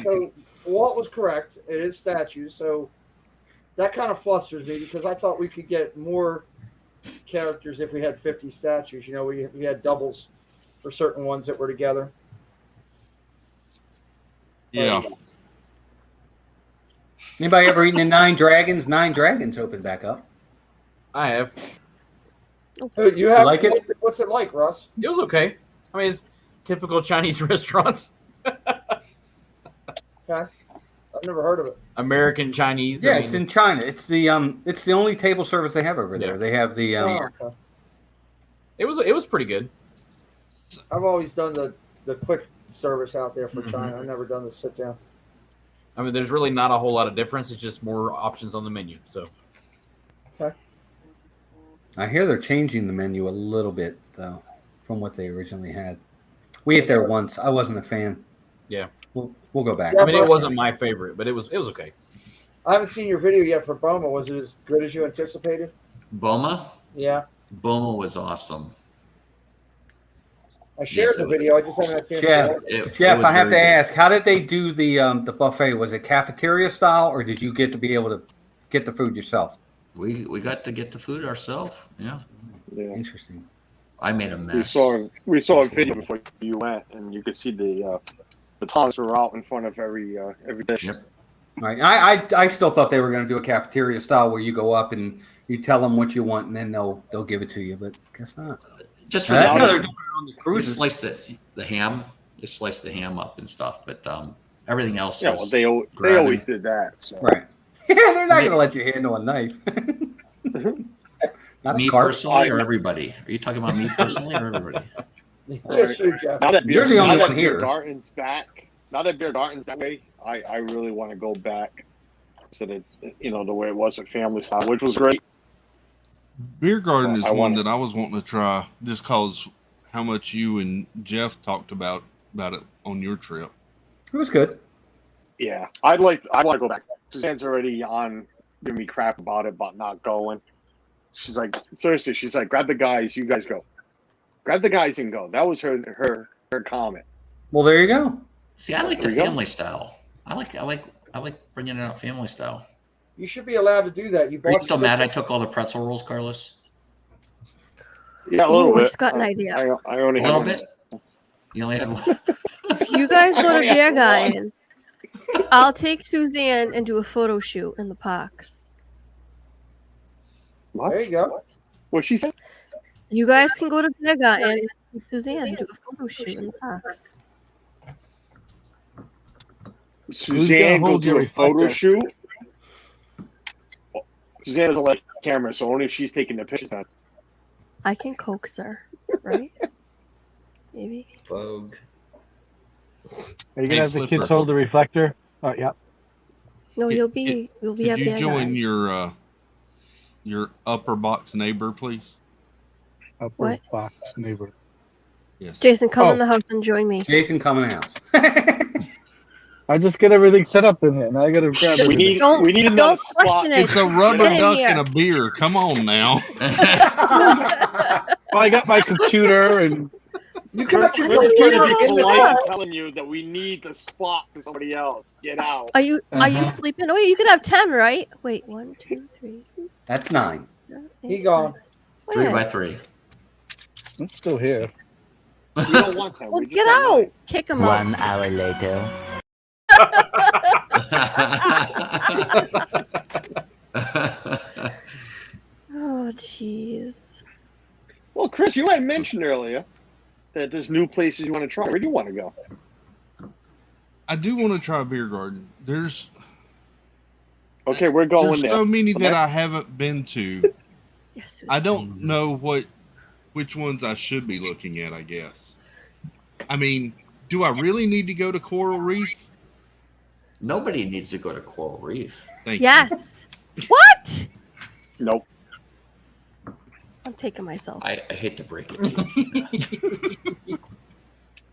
so Walt was correct. It is statues. So that kind of flusters me because I thought we could get more characters if we had 50 statues. You know, we had doubles for certain ones that were together.
Yeah.
Anybody ever eaten the Nine Dragons? Nine Dragons opened back up.
I have.
Dude, you have
like it?
What's it like, Russ?
It was okay. I mean, it's typical Chinese restaurants.
Okay. I've never heard of it.
American Chinese.
Yeah,
I mean,
it's in China. It's the only table service they have over there.
Yeah.
They have the
Oh, okay.
It was pretty good.
I've always done the quick service out there for China. I've never done the sit down.
I mean, there's really not a whole lot of difference. It's just more options on the menu. So
I hear they're changing the menu a little bit though from what they originally had. We ate there once. I wasn't a fan.
yeah,
We'll go back.
I mean, it wasn't my favorite, but it was okay.
I haven't seen your video yet for Boma. Was it as good as you anticipated?
Boma?
Yeah.
Boma was awesome.
I shared
Yes,
the
it was.
video. I just haven't had a chance
Jeff,
to watch it.
It
Jeff,
was
I have to
very good.
ask, how did they do the buffet? Was it cafeteria style, or did you get to be able to get the food yourself?
We got to get the food ourselves. Yeah.
Yeah.
Interesting.
I made a mess.
We saw a video before you went, and you could see the tongs were out in front of every dish.
Yep.
Right. I still thought they were going to do a cafeteria style where you go up and you tell them what you want, and then they'll give it to you. But guess not.
Just for
That's
the
how
food.
they're doing it on the
We
cruises.
sliced the ham, just slice the ham up and stuff. But everything else,
Yeah, well,
was
they
grabbing.
always did that. So.
Right. Yeah, they're not going to let you handle a knife. Not
Me
a cart.
personally or everybody? Are you talking about me personally or everybody?
Just you, Jeff.
Now that
You're the only one
Beer
here.
Garden's back. Now that Beer Garden's that way, I really want to go back to the the way it was with Family Style, which was great.
Beer Garden is
I
one
want
that I was wanting to try just cause how much you and Jeff talked about it on your trip.
It was good.
Yeah, I want to go back. Suzanne's already on giving me crap about not going. She's like, seriously, she's like, grab the guys, you guys go. Grab the guys and go. That was her comment.
Well, there you go.
See, I like
There
the
you go.
family style. I like bringing it out family style.
You should be allowed to do that. You
Are you
bought
still mad I took all the pretzel rolls, Carlos?
Yeah, a little
Ooh, I
bit.
just got an idea.
I only
A
had
little
one.
bit? You only had one?
If you guys go to
only have
Beer
one.
Garden, I'll take Suzanne and do a photo shoot in the parks.
What?
There you go.
What she said?
You guys can go to Beer Garden and take Suzanne and do a photo shoot in the parks.
Suzanne go
hold
do
your
a photo
reflector?
shoot. Suzanne doesn't like camera, so only if she's taking the pictures. Then.
I can coax her, right? Maybe.
Vogue.
Are you
Hey,
gonna have the
Flipper.
kids hold the reflector? Oh, yeah.
No,
Could-
you'll be
Could
at
you
Beer
join
Garden.
your upper box neighbor, please?
Upper
What?
box neighbor.
Yes.
Jason, come
Oh.
in the house and join me.
Jason coming out.
I just get everything set up in here, and I gotta grab
We
everything.
need
Don't-
we need another
don't
spot.
question it.
It's a rubber
Get in
duck
here.
and a beer. Come on now.
Well, I got my computer and
You can
Chris
actually
is
go
trying to
in
be
the
polite and
house.
telling you that we need the spot for somebody else. Get out.
Are you sleeping? Oh, you could have 10, right? Wait, 1, 2, 3.
That's 9.
7,
He
8,
gone.
3
Where?
by 3.
I'm still here.
We don't want that.
Well,
We just
get
want
out. Kick him out.
1 hour later.
Oh, jeez.
Well, Chris, you had mentioned earlier that there's new places you want to try. Where do you want to go?
I do want to try Beer Garden. There's
Okay, we're going
there's
there.
so many
Okay.
that I haven't been to.
Yes,
I don't know which ones I should be looking at, I guess. I mean, do I really need to go to Coral Reef?
Nobody needs to go to Coral Reef.
Thank you.
Yes. What?
Nope.
I'm taking myself.
I hate to break it to you.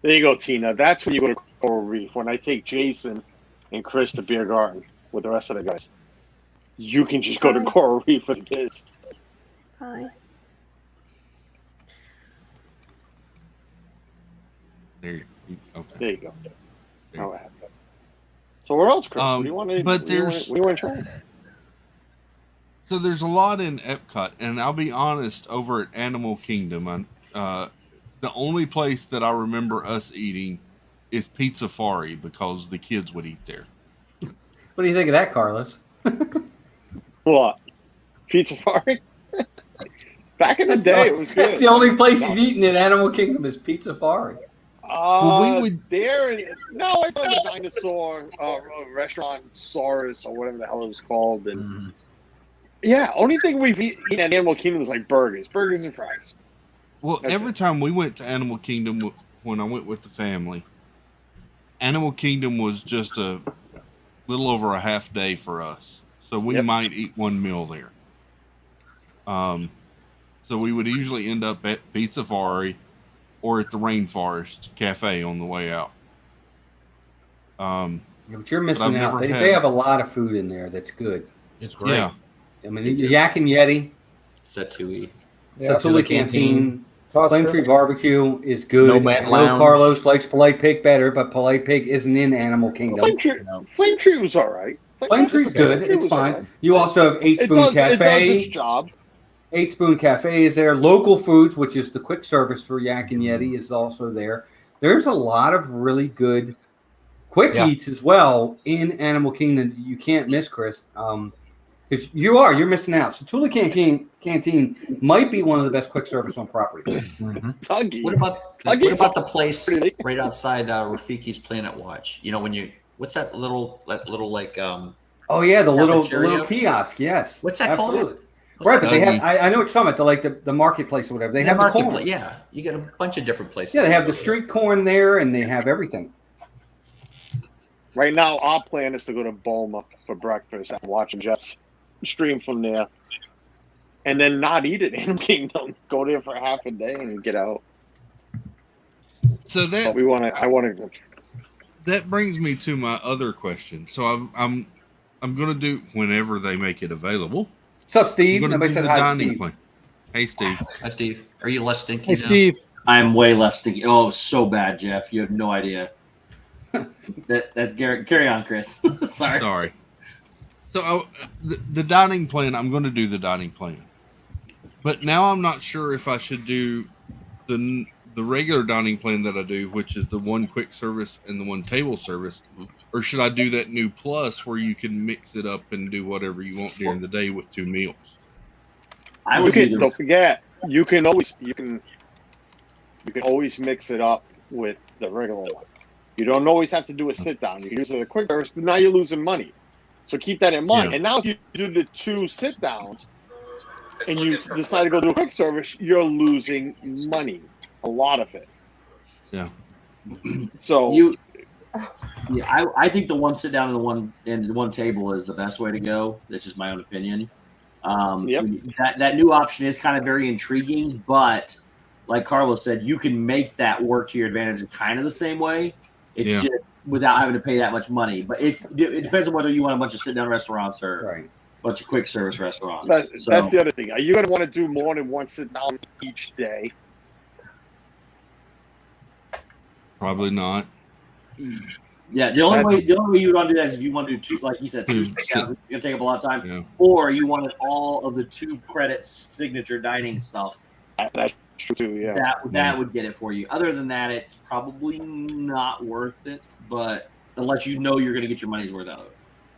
There you go, Tina. That's when you go to Coral Reef. When I take Jason and Chris to Beer Garden with the rest of the guys, you can just go to
Fine.
Coral Reef with the kids.
Fine.
There you okay.
There you go.
There.
All right. So where else, Chris? What do you want to?
but
what do you
there's-
want to try?
So there's a lot in Epcot, and I'll be honest, over at Animal Kingdom, the only place that I remember us eating is Pizzafari because the kids would eat there.
What do you think of that, Carlos?
What? Pizza Fari? Back in the day, it was
That's
good.
the only place he's eating in Animal Kingdom is Pizza Fari.
Well, we would-
No, I thought the dinosaur restaurant, Saurus, or whatever the hell it was called. And yeah, only thing we've eaten at Animal Kingdom was like burgers and fries.
Well,
That's
every time we went to Animal Kingdom, when I went with the family, Animal Kingdom was just a little over a half day for us. So we
Yep.
might eat one meal there. So we would usually end up at Pizzafari or at the Rainforest Cafe on the way out.
Yeah, but you're
I've
missing out.
never
They
had-
have a lot of food in there that's good.
It's great.
Yeah.
I mean, the Yak and Yeti,
Satui.
Yeah.
Satuli Canteen,
Toss
Flame
her.
Tree Barbecue is good.
Nomad
I know
Lounge.
Carlos likes Polite Pig better, but Polite Pig isn't in Animal Kingdom.
Flame Tree was all right.
Flame Tree's good. It's fine. You also have Eight
It
Spoon
does its
Cafe.
job.
8 Spoon Cafe is there. Local Foods, which is the quick service for Yak and Yeti, is also there. There's a lot of really good quick
Yeah.
eats as well in Animal Kingdom that you can't miss, Chris. Because you're missing out. So Tula Canteen might be one of the best quick service on property.
Tuggy.
What about the place right outside Rafiki's Planet Watch? You know, what's that little like
Oh yeah, the little
cafeteria?
kiosk. Yes.
What's that
Absolutely.
called?
Right, but they have. I know what you're talking about. Like the marketplace or whatever. They have the corn.
Yeah, you get a bunch of different places.
Yeah, they have the street corn there, and they have everything.
Right now, our plan is to go to Bulma for breakfast and watch Jeff's stream from there, and then not eat at Animal Kingdom. Go there for half a day and get out.
So that that brings me to my other question. So I'm going to do whenever they make it available.
What's up, Steve?
Nobody
said hi to Steve.
Hey, Steve.
Hi, Steve. Are you less stinky
Hey,
now?
Steve.
I'm way less stinky. Oh, so bad, Jeff. You have no idea. That's Garrett. Carry on, Chris. Sorry.
So the dining plan, I'm going to do the dining plan. But now I'm not sure if I should do the regular dining plan that I do, which is the one quick service and the one table service, or should I do that new plus where you can mix it up and do whatever you want during the day with 2 meals?
Don't forget, you can always mix it up with the regular one. You don't always have to do a sit down. You can use it a quick service, but now you're losing money. So keep that in mind.
Yeah.
And now if you do the 2 sit downs and you decide to go do a quick service, you're losing money. A lot of it.
Yeah.
So
I think the one sit down and the one table is the best way to go. That's just my own opinion. That new option is kind of very intriguing, but like Carlos said, you can make that work to your advantage in kind of the same way. It's just without having to pay that much money. But it depends on whether you want a bunch of sit down restaurants or a bunch of quick service restaurants.
That's the other thing. Are you going to want to do more than one sit down each day?
Probably not.
Yeah, the only way you would want to do that is if you want to do 2, like he said, 2 sit downs. It's going to take up a lot of time.
Yeah.
Or you wanted all of the 2 credit signature dining stuff.
That's true too, yeah.
That would get it for you. Other than that, it's probably not worth it. But unless you know you're going to get your money's worth out of it.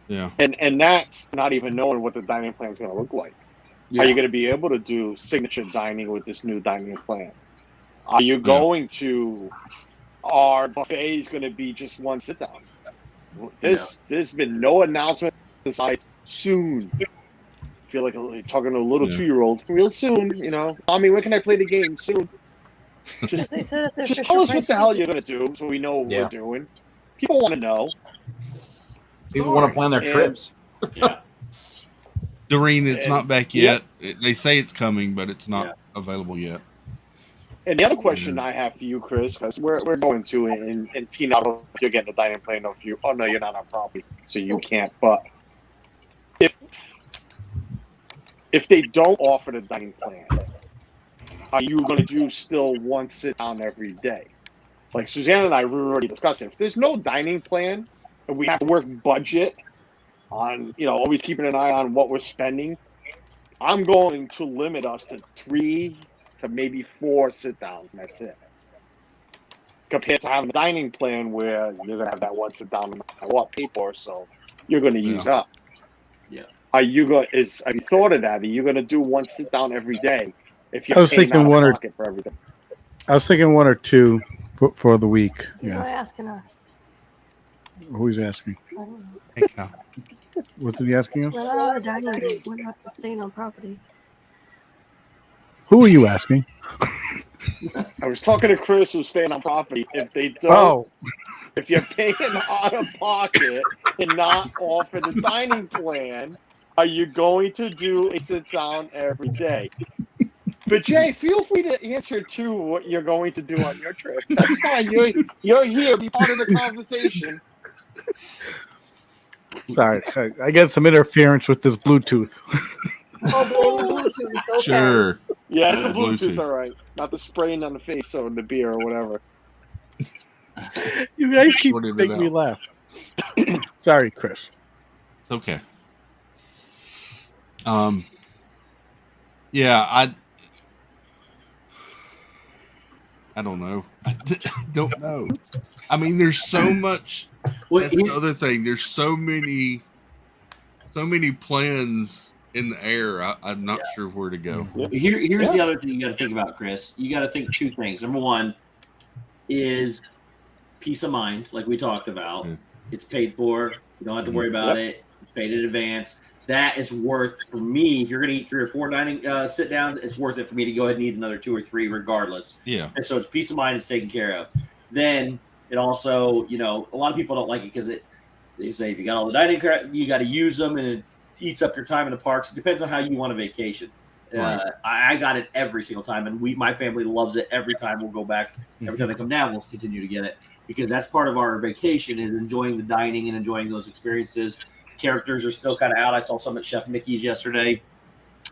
Yeah.
And that's not even knowing what the dining plan is going to look like.
Yeah.
Are you going to be able to do signature dining with this new dining plan? Are you going to? Our buffet is going to be just one sit down. There's been no announcement besides soon. I feel like you're talking to a little 2-year-old. Real soon, you know. Mommy, when can I play the game? Soon. Just tell us what the hell you're going to do so we know what we're doing. People want to know.
People want to plan their trips.
Doreen, it's not back yet. They say it's coming, but it's not available yet.
And the other question I have for you, Chris, because we're going to, and Tina, I don't know if you're getting the dining plan, or if you, oh no, you're not on property, so you can't. But if they don't offer the dining plan, are you going to do still one sit down every day? Like Suzanne and I were already discussing, if there's no dining plan and we have to work budget on, always keeping an eye on what we're spending, I'm going to limit us to 3 to maybe 4 sit downs, and that's it. Compared to having a dining plan where you're gonna have that one sit down no matter what pay for, so you're gonna use up.
Yeah.
Have you thought of that? Are you gonna do one sit down every day if you're
I was
paying
thinking
out of
one
pocket for everything?
I was thinking 1 or 2 for the week.
You're asking us.
Who's asking?
I don't know.
Hey, Cal.
What's he asking us?
We're not on a dining room. We're not staying on property.
Who are you asking?
I was talking to Chris, who's staying on property. If they don't, if you're paying out of pocket and not offer the dining plan, are you going to do a sit down every day? But Jay, feel free to answer too what you're going to do on your trip. That's fine. You're here. Be part of the conversation.
Sorry, I got some interference with this Bluetooth.
Oh, Bluetooth. Okay.
Sure.
Yeah, it's the Bluetooth, all right. Not the spraying on the face or the beer or whatever.
You guys keep making me laugh. Sorry, Chris.
It's okay. Yeah, I don't know. I don't know. I mean, there's so much. That's the other thing. There's so many so many plans in the air. I'm not sure where to go.
Here's the other thing you got to think about, Chris. You got to think two things. Number one is peace of mind, like we talked about. It's paid for. You don't have to worry about it. It's paid in advance. That is worth, for me, if you're going to eat 3 or 4 dining sit downs, it's worth it for me to go ahead and eat another 2 or 3 regardless.
Yeah.
And so it's peace of mind is taken care of. Then it also, a lot of people don't like it because they say if you got all the dining, you got to use them, and it eats up your time in the parks. It depends on how you want a vacation. Right. I got it every single time, and my family loves it every time. We'll go back. Every time they come down, we'll continue to get it because that's part of our vacation is enjoying the dining and enjoying those experiences. Characters are still kind of out. I saw some at Chef Mickey's yesterday.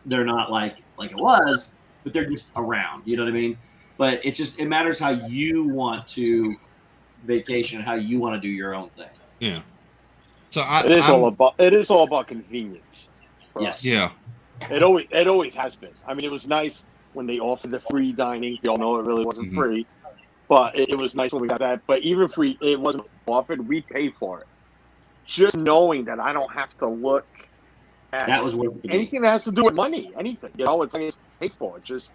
They're not like it was, but they're just around. You know what I mean? But it matters how you want to vacation and how you want to do your own thing.
Yeah. So
it is all about convenience.
Yes.
Yeah.
It always has been. I mean, it was nice when they offered the free dining. You all know it really wasn't free, but it was nice when we got that. But even if it wasn't offered, we paid for it. Just knowing that I don't have to look at anything that has to do with money, anything. It's paid for. Just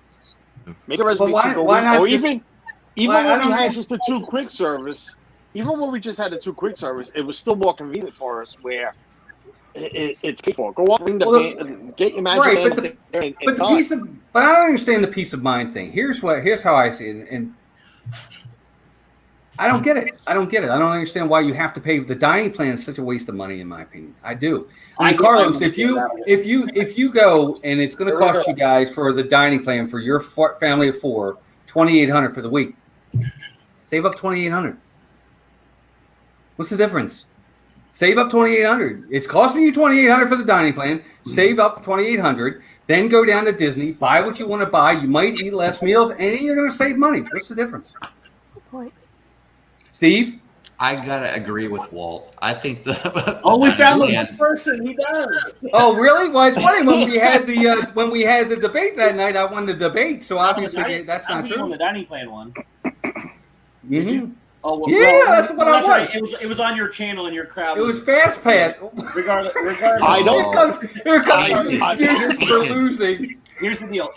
make a reservation. Even when we had just the 2 quick service, even when we just had the 2 quick service, it was still more convenient for us where it's paid for. Go up, ring the band, get your magic
but I don't understand the peace of mind thing. Here's how I see it, and I don't get it. I don't understand why you have to pay. The dining plan is such a waste of money, in my opinion. I do. Carlos, if you go and it's going to cost you guys for the dining plan for your family of 4, $2,800 for the week, save up $2,800. What's the difference? Save up $2,800. It's costing you $2,800 for the dining plan. Save up $2,800. Then go down to Disney, buy what you want to buy. You might eat less meals, and you're going to save money. What's the difference?
Good point.
Steve? I gotta agree with Walt. I think
we found the person. He does.
Oh, really? Well, it's funny when we had the debate that night. I won the debate, so obviously that's not true.
On the dining plan one.
Mm-hmm.
Oh, well,
that's what I want.
Right. It was on your channel and your crowd.
It was Fast Pass.
Regardless.
I don't. Here comes excuses for losing.
Here's the deal.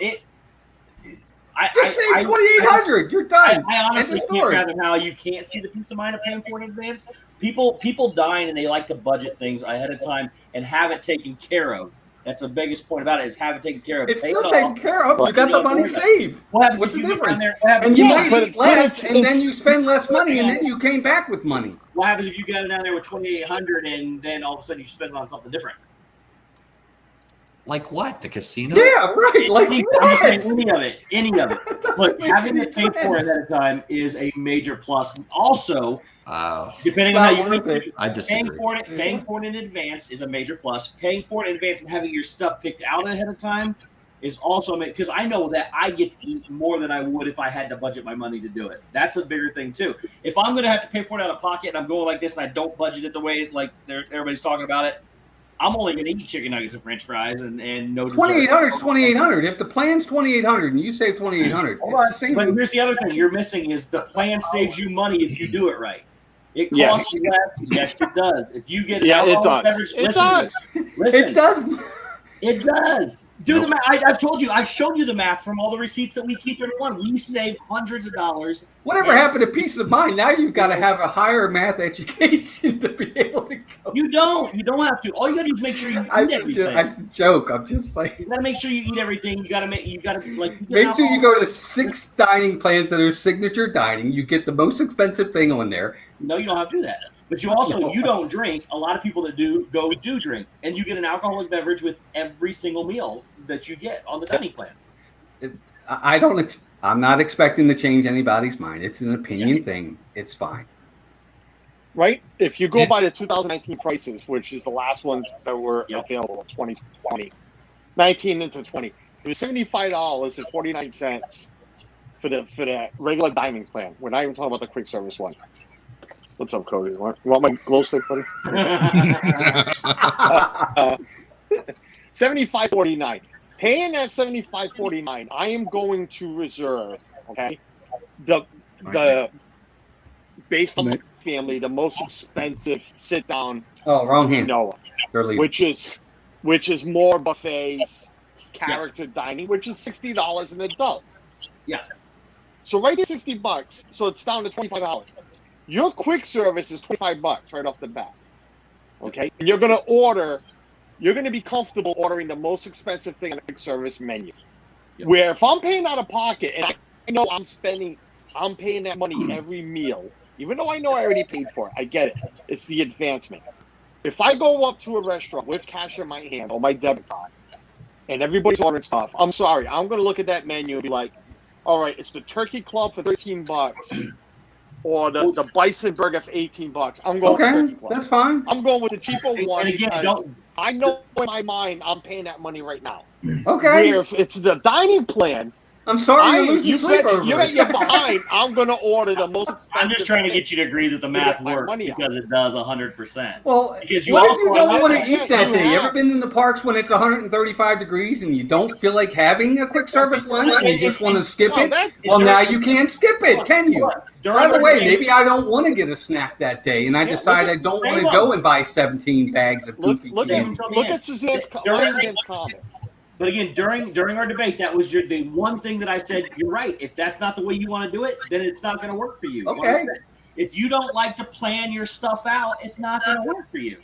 Just say $2,800. You're done.
I honestly can't fathom how you can't see the peace of mind of paying for it in advance. People dine and they like to budget things ahead of time and have it taken care of. That's the biggest point about it is have it taken care of.
It's still taken care of. You got the money saved. What's the difference? And you might eat less, and then you spend less money, and then you came back with money.
What happens if you go down there with $2,800 and then all of a sudden you spend it on something different?
Like what? The casino?
Yeah, right. Like
any of it. But having it paid for ahead of time is a major plus. Also, depending on how you look,
I disagree.
Paying for it in advance is a major plus. Paying for it in advance and having your stuff picked out ahead of time is also because I know that I get to eat more than I would if I had to budget my money to do it. That's a bigger thing too. If I'm going to have to pay for it out of pocket and I'm going like this and I don't budget it the way like everybody's talking about it, I'm only going to eat chicken nuggets and French fries and no.
$2,800 is $2,800. If the plan's $2,800 and you save $2,800,
but here's the other thing you're missing is the plan saves you money if you do it right. It costs you less. Yes, it does. If you get beverage, listen,
it does.
It does. Do the math. I've told you. I've shown you the math from all the receipts that we keep in one. We save hundreds of dollars.
Whatever happened to peace of mind? Now you've got to have a higher math education to be able to go.
You don't. You don't have to. All you got to do is make sure you eat everything.
It's a joke. I'm just like.
You got to make sure you eat everything. You got to make
sure you go to 6 dining plans that are signature dining. You get the most expensive thing on there.
No, you don't have to do that. But you also you don't drink. A lot of people that do drink, and you get an alcoholic beverage with every single meal that you get on the dining plan.
I'm not expecting to change anybody's mind. It's an opinion thing. It's fine.
Right? If you go by the 2019 prices, which is the last ones that were available in 2020, 19 into 20, it was $75.49 for the regular dining plan. We're not even talking about the quick service one. What's up, Cody? You want my glow stick, buddy? $75.49. Paying that $75.49, I am going to reserve, the based on my family, the most expensive sit down.
Oh, wrong hand.
No, which is more buffets, character dining, which is $60 an adult.
Yeah.
So right there, $60. So it's down to $25. Your quick service is $25 right off the bat. Okay, and you're gonna be comfortable ordering the most expensive thing on the quick service menu. Yep. Where if I'm paying out of pocket and I know I'm paying that money every meal, even though I know I already paid for it, I get it. It's the advancement. If I go up to a restaurant with cash in my hand or my debit card, and everybody's ordering stuff, I'm sorry, I'm gonna look at that menu and be like, all right, it's the turkey club for $13. Or the bison burger for $18. I'm going with 30 plus.
That's fine.
I'm going with the cheaper one
and again,
because I know in my mind I'm paying that money right now.
Okay.
Where if it's the dining plan,
I'm sorry you're losing sleep over it.
You're behind. I'm going to order the most expensive.
I'm just trying to get you to agree that the math works because it does 100%.
Well,
because
what if you don't want to eat that day? You ever been in the parks when it's 135 degrees and you don't feel like having a quick service lunch and you just want to skip it? Well, now you can't skip it, can you? By the way, maybe I don't want to get a snack that day, and I decide I don't want to go and buy 17 bags of goofy candy.
Look at Suzanne's comment.
But again, during our debate, that was the one thing that I said. You're right. If that's not the way you want to do it, then it's not going to work for you.
Okay.
If you don't like to plan your stuff out, it's not going to work for you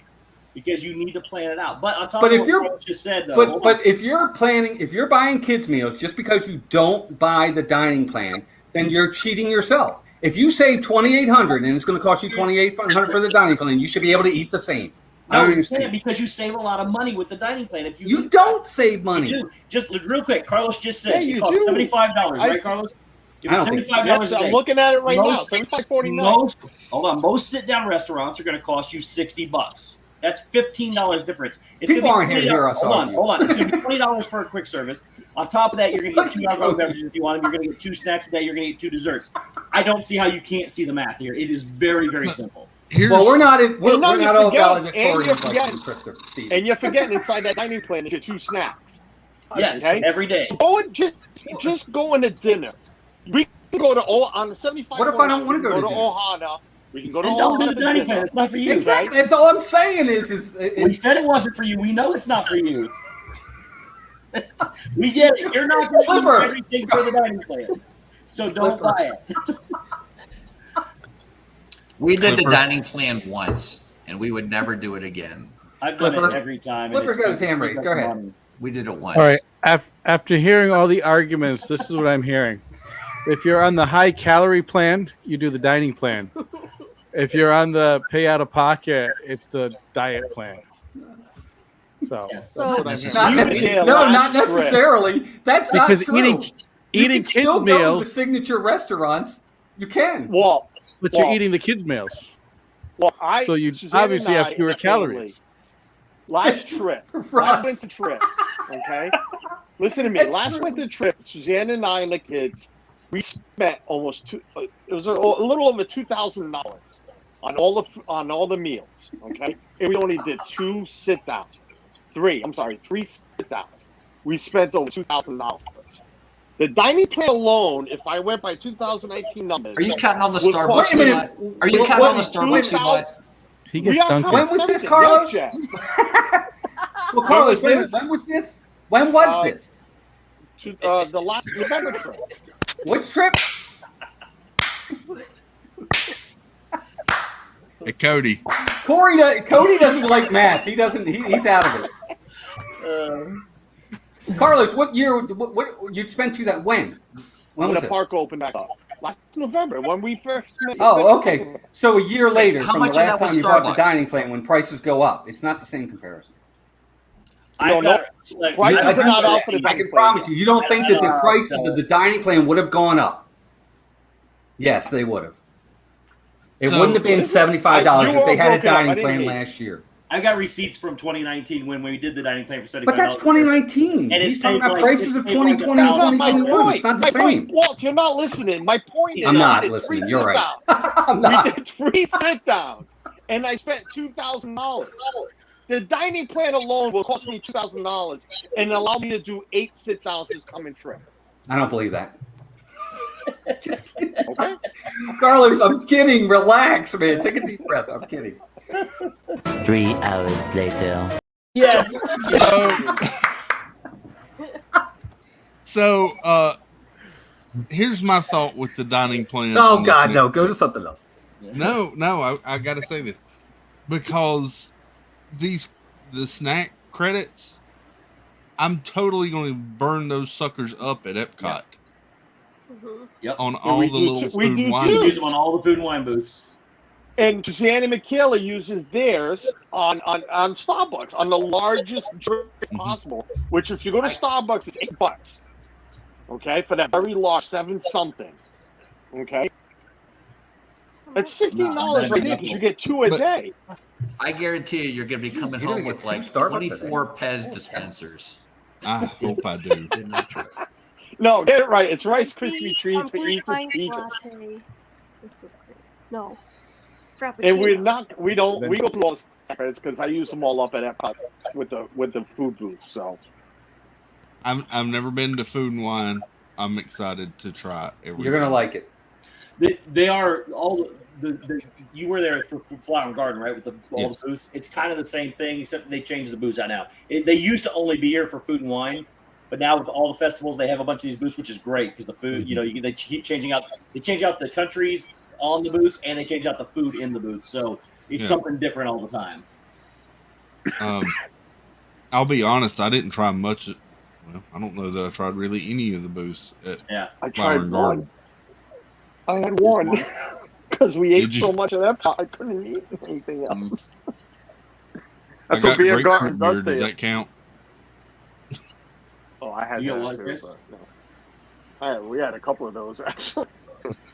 because you need to plan it out. But on top of what you just said, though,
but if you're buying kids meals just because you don't buy the dining plan, then you're cheating yourself. If you save $2,800 and it's going to cost you $2,800 for the dining plan, you should be able to eat the same.
No, you can't because you save a lot of money with the dining plan. If
you don't save money.
You do. Just real quick, Carlos just said it costs $75, right, Carlos? It was $75 a day.
I'm looking at it right now. $75.49.
Most sit-down restaurants are going to cost you $60. That's $15 difference.
People aren't here to hear us.
Hold on. It's going to be $20 for a quick service. On top of that, you're going to get 2 alcoholic beverages if you want them. You're going to get 2 snacks a day. You're going to get 2 desserts. I don't see how you can't see the math here. It is very, very simple.
We're not all valedictorians
like and you're forgetting inside that dining plan is your 2 snacks.
Yes, every day.
So just going to dinner. We can go to on the 75.
What if I don't want to go to
Ohana? We can go to
don't do the dining plan. It's not for you.
Exactly. That's all I'm saying is
we said it wasn't for you. We know it's not for you. We get it. You're not going to do everything for the dining plan. So don't buy it.
We did the dining plan once, and we would never do it again.
I've done it every time.
Flipper's got his hand raised. Go ahead.
We did it once.
All right. After hearing all the arguments, this is what I'm hearing. If you're on the high calorie plan, you do the dining plan. If you're on the pay out of pocket, it's the diet plan. So that's what I'm hearing.
not necessarily. That's
because
not true.
Eating kids
still
meals.
Go to the signature restaurants. You can.
But you're eating the kids' meals. So you obviously have fewer calories.
Last trip. Last winter trip. Okay? Listen to me. Last winter trip, Suzanne and I and the kids, we spent it was a little over $2,000 on all the meals. Okay? And we only did 2 sit-downs. 3 sit-downs. We spent over $2,000. The dining plan alone, if I went by 2019 numbers,
are you counting on the Starbucks? Are you counting on the Starbucks?
He gets dunked.
When was this, Carlos?
Yes,
well, Carlos, when was this? When was this?
The last November trip.
Which trip?
Hey, Cody.
Cody doesn't like math. He doesn't. He's out of it. Carlos, what year? What you spent through that? When was
the park opened back up? Last November, when we first met.
Oh, okay. So a year later from the last time you bought the
Starbucks?
dining plan, when prices go up, it's not the same comparison.
Prices are not up for the dining plan.
I can promise you, you don't think that the prices of the dining plan would have gone up. Yes, they would have. It wouldn't have been $75 if they had a dining plan last year.
I got receipts from 2019 when we did the dining plan for $75.
But that's 2019.
And
he's talking about prices of 2020 and 2021. It's not the same.
Walt, you're not listening. My point is,
I'm not listening. You're right. I'm not.
We did 3 sit-downs, and I spent $2,000. The dining plan alone will cost me $2,000 and allow me to do 8 sit-downs this coming trip.
I don't believe that.
Just kidding. Okay.
Carlos, I'm kidding. Relax, man. Take a deep breath. I'm kidding.
3 hours later.
Yes.
So, here's my thought with the dining plan.
Oh God, no! Go to something else.
No, I got to say this because the snack credits, I'm totally going to burn those suckers up at Epcot.
Yep.
On all the little food and wine
We
booths.
use them on all the food and wine booths.
And Susanna Michaela uses theirs on Starbucks on the largest drink possible. Which, if you go to Starbucks, is $8. Okay, for that very large 7-something. Okay, that's $16 right there because you get 2 a day.
I guarantee you're going to be coming home with like 24 Pez dispensers.
I hope I do.
No, get it right. It's Rice Krispie treats for each
latte. No.
And we go through all the credits because I use them all up at Epcot with the food booth. So
I've never been to Food and Wine. I'm excited to try everything.
You're gonna like it.
They are all the you were there for Flower and Garden, right? With all the booths. It's kind of the same thing, except they changed the booths out now. They used to only be here for Food and Wine, but now with all the festivals, they have a bunch of these booths, which is great because the food, they keep changing out. They change out the countries on the booths, and they change out the food in the booths. So it's something different all the time.
I'll be honest, I didn't try much. Well, I don't know that I tried really any of the booths at
I
Flower
tried
and Garden.
one. I had one because we ate so much of that. I couldn't eat anything else.
I got grapefruit beer. Does that count?
Oh, I had
You
that too. But, no. We had a couple of those actually.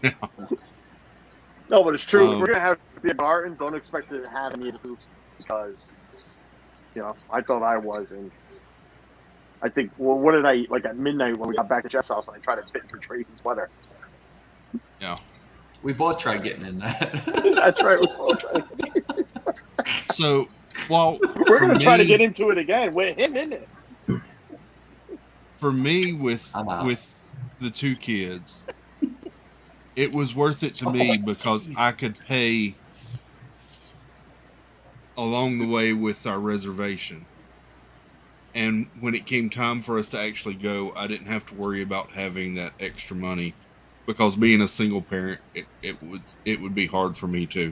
No, but it's true. We're gonna have beer garden. Don't expect to have any of the foods because, I thought I was, and I think. Well, what did I eat? Like at midnight when we got back to Jeff's house, and I tried to fit for Tracy's sweater.
Yeah, we both tried getting in that.
That's right. We both tried.
So, well,
we're gonna try to get into it again with him in it.
For me, with the 2 kids, it was worth it to me because I could pay along the way with our reservation. And when it came time for us to actually go, I didn't have to worry about having that extra money because being a single parent, it would be hard for me to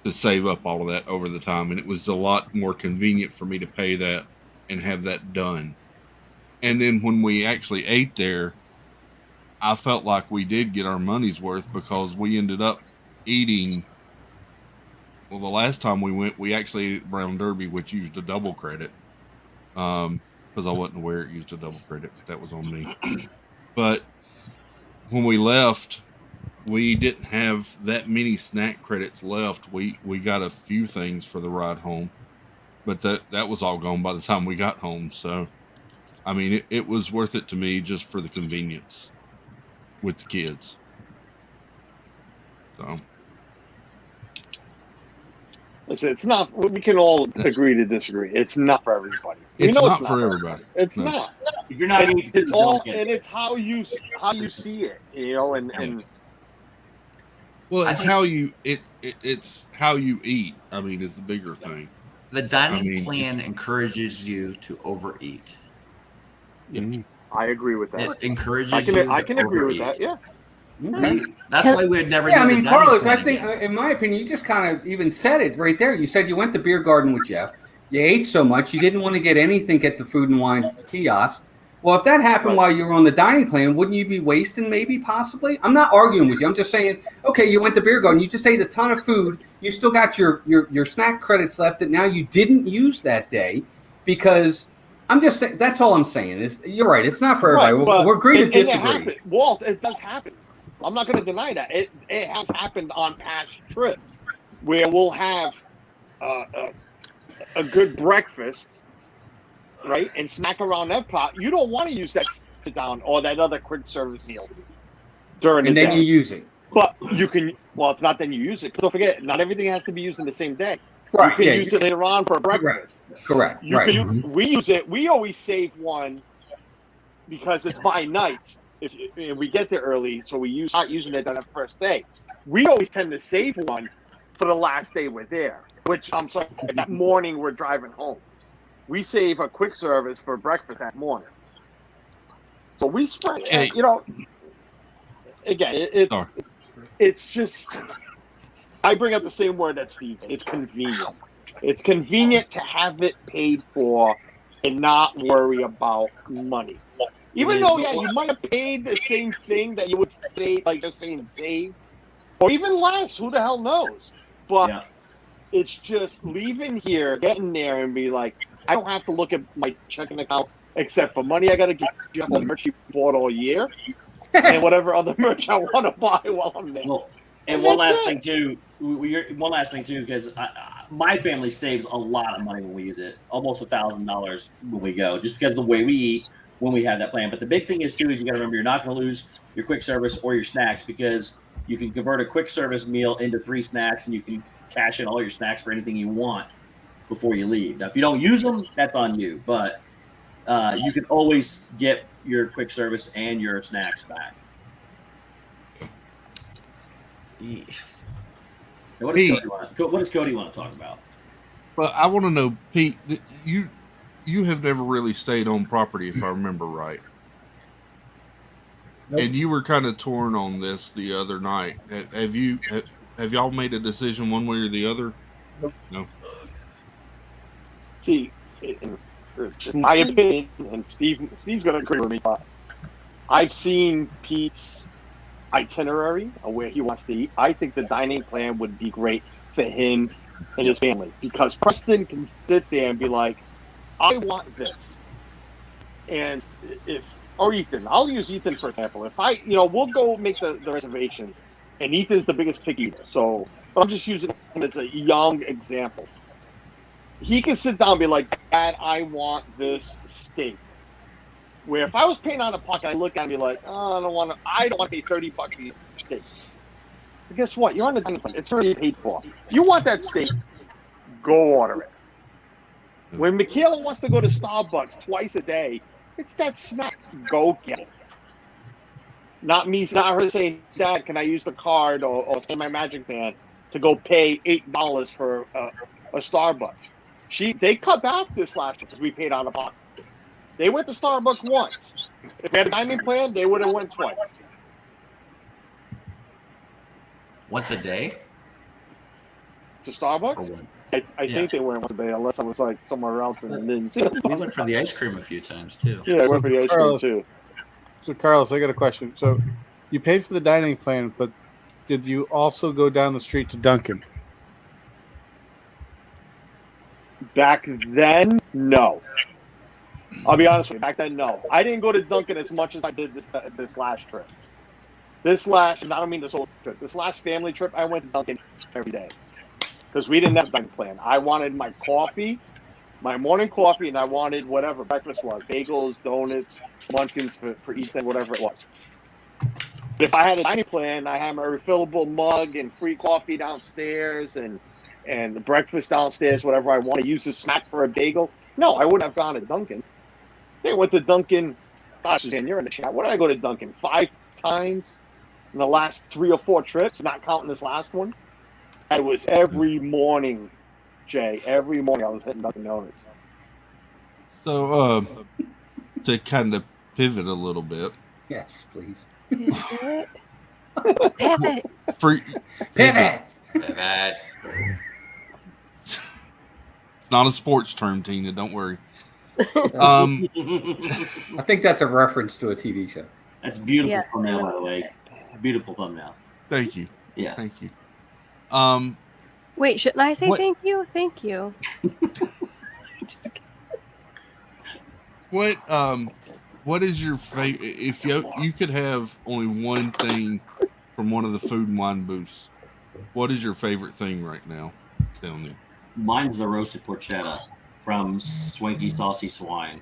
save up all of that over the time. And it was a lot more convenient for me to pay that and have that done. And then when we actually ate there, I felt like we did get our money's worth because we ended up eating. Well, the last time we went, we actually ate at Brown Derby, which used a double credit. Because I wasn't aware it used a double credit. That was on me. But when we left, we didn't have that many snack credits left. We got a few things for the ride home, but that was all gone by the time we got home. So, I mean, it was worth it to me just for the convenience with the kids. So.
Listen, it's not. We can all agree to disagree. It's not for everybody.
It's not for everybody.
It's
no.
not.
If you're not,
it's all, and it's how you see it, and.
Well, it's how you it's how you eat. I mean, is the bigger thing.
The dining plan encourages you to overeat.
I agree with that.
It encourages
I can agree with that. Yeah.
Okay.
That's why we'd never.
Yeah, I mean, Carlos, I think, in my opinion, you just kind of even said it right there. You said you went to Beer Garden with Jeff. You ate so much, you didn't want to get anything at the Food and Wine kiosk. Well, if that happened while you were on the dining plan, wouldn't you be wasting maybe, possibly? I'm not arguing with you. I'm just saying, okay, you went to Beer Garden. You just ate a ton of food. You still got your snack credits left that now you didn't use that day because I'm just saying, that's all I'm saying. Is you're right. It's not for everybody. We're agree to disagree.
Walt, it does happen. I'm not going to deny that. It has happened on past trips where we'll have a good breakfast, right, and snack around that pot. You don't want to use that sit down or that other quick service meal during the day.
And then you use it.
But you can. Well, it's not then you use it. Don't forget, not everything has to be used in the same day.
Right.
You can use it later on for breakfast.
Correct.
We use it. We always save one because it's by night. If we get there early, so start using it on the first day. We always tend to save one for the last day we're there. which I'm sorry, that morning we're driving home. We save a quick service for breakfast that morning. So we spread, you know, again, it's just, I bring up the same word that Steve did. It's convenient. It's convenient to have it paid for and not worry about money. Even though, yeah, you might have paid the same thing that you would say, like they're saying saved, or even less. Who the hell knows? But it's just leaving here, getting there, and be like, I don't have to look at my checking account except for money I got to give you for the merch you bought all year and whatever other merch I want to buy while I'm there.
Well, and one last thing too, because my family saves a lot of money when we use it, almost $1,000 when we go, just because of the way we eat when we have that plan. But the big thing is too is you got to remember you're not going to lose your quick service or your snacks, because you can convert a quick service meal into 3 snacks, and you can cash in all your snacks for anything you want before you leave. Now, if you don't use them, that's on you, but you can always get your quick service and your snacks back. Now, what does Cody want to talk about?
Well, I want to know, Pete, you have never really stayed on property, if I remember right. Nope. And you were kind of torn on this the other night. Have y'all made a decision one way or the other?
Nope.
No.
See, in my opinion, and Steve's going to agree with me, but I've seen Pete's itinerary of where he wants to eat. I think the dining plan would be great for him and his family, because Preston can sit there and be like, I want this. And or Ethan, I'll use Ethan for example. If we'll go make the reservations, and Ethan's the biggest picky eater, so I'm just using him as a young example. He can sit down and be like, Dad, I want this steak. Where if I was paying out of pocket, I look at him and be like, oh, I don't want to pay $30 for steak. But guess what? You're on the dining plan. It's already paid for. You want that steak, go order it. When Michaela wants to go to Starbucks twice a day, it's that snack. Go get it. Not her saying, Dad, can I use the card or say my Magic Band to go pay $8 for a Starbucks? They cut back this last year because we paid out of pocket. They went to Starbucks once. If they had a dining plan, they would have went twice.
Once a day?
To Starbucks? I think they went once a day, unless I was like somewhere else and didn't see them.
We went for the ice cream a few times too.
Yeah, I went for the ice cream too.
So, Carlos, I got a question. So, you paid for the dining plan, but did you also go down the street to Dunkin'?
Back then, no. I'll be honest with you. Back then, no. I didn't go to Dunkin' as much as I did this last trip. I don't mean this whole trip. This last family trip, I went to Dunkin' every day because we didn't have a dining plan. I wanted my coffee, my morning coffee, and I wanted whatever breakfast was: bagels, donuts, munchkins for Ethan, whatever it was. But if I had a dining plan, I had my refillable mug and free coffee downstairs and the breakfast downstairs, whatever I want to use a snack for a bagel. No, I wouldn't have gone to Dunkin'. They went to Dunkin'. Gosh, Suzanne, you're in the chat. What did I go to Dunkin'? 5 times in the last 3 or 4 trips, not counting this last one. It was every morning, Jay. Every morning I was hitting Dunkin' Donuts.
So, to kind of pivot a little bit.
Yes, please.
Pivot.
Pivot.
It's not a sports term, Tina. Don't worry.
I think that's a reference to a TV show.
That's beautiful thumbnail, by the way. Beautiful thumbnail.
Thank you.
Yeah.
Thank you.
Wait, shouldn't I say thank you? Thank you.
What is your favorite? If you could have only one thing from one of the food and wine booths, what is your favorite thing right now down there?
Mine's the roasted porchetta from Swanky Saucy Swine.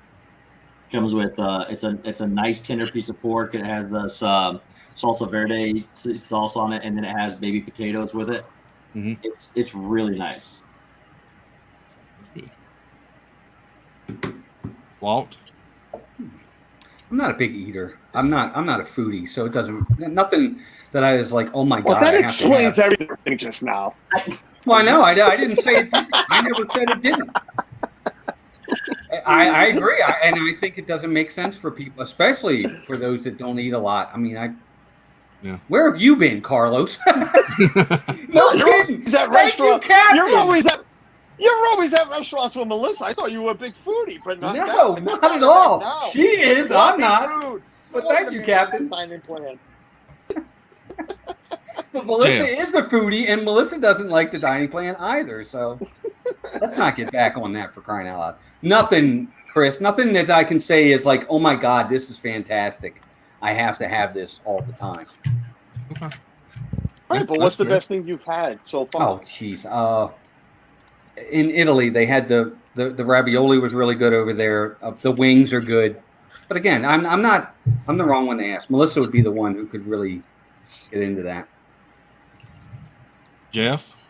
Comes with it's a nice tender piece of pork. It has this salsa verde sauce on it, and then it has baby potatoes with it.
Mm-hmm.
It's really nice.
Walt?
I'm not a big eater. I'm not a foodie, so it doesn't nothing that I was like, oh my god.
Well, that explains everything just now.
Well, I know. I didn't say it didn't. I never said it didn't. I agree. And I think it doesn't make sense for people, especially for those that don't eat a lot. I mean, where have you been, Carlos? No kidding.
That restaurant. You're always at restaurants with Melissa. I thought you were a big foodie, but not
No,
now.
not at all.
Now.
She is. I'm not.
Food.
But thank you, Captain.
Dining plan.
But Melissa is a foodie, and Melissa doesn't like the dining plan either. So let's not get back on that, for crying out loud. Nothing, Chris. Nothing that I can say is like, oh my God, this is fantastic. I have to have this all the time.
Okay. All right, but what's the best thing you've had so far?
Oh, jeez. In Italy, they had the ravioli was really good over there. The wings are good, but again, I'm the wrong one to ask. Melissa would be the one who could really get into that.
Jeff,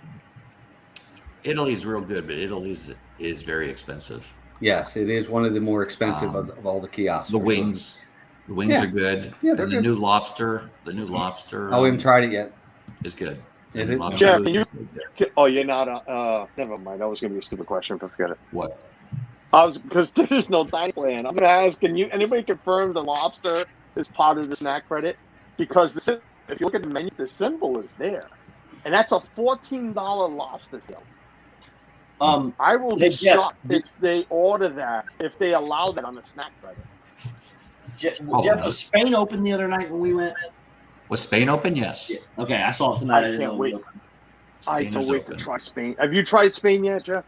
Italy's real good, but Italy is very expensive.
Yes, it is one of the more expensive of all the kiosks.
The wings are good.
Yeah,
and
they're
the
good.
new lobster.
I haven't tried it yet.
Is good.
Is it?
Jeff, you're not. Never mind. That was going to be a stupid question, but forget it.
What?
Because there's no dining plan. I'm going to ask, anybody confirm the lobster is part of the snack credit? Because if you look at the menu, the symbol is there. And that's a $14 lobster tail. I will be shocked if they order that, if they allow that on the snack credit.
Jeff, was Spain open the other night when we went?
Was Spain open? Yes.
Yeah. Okay, I saw it tonight.
I can't wait. I can't wait to try Spain. Have you tried Spain yet, Jeff?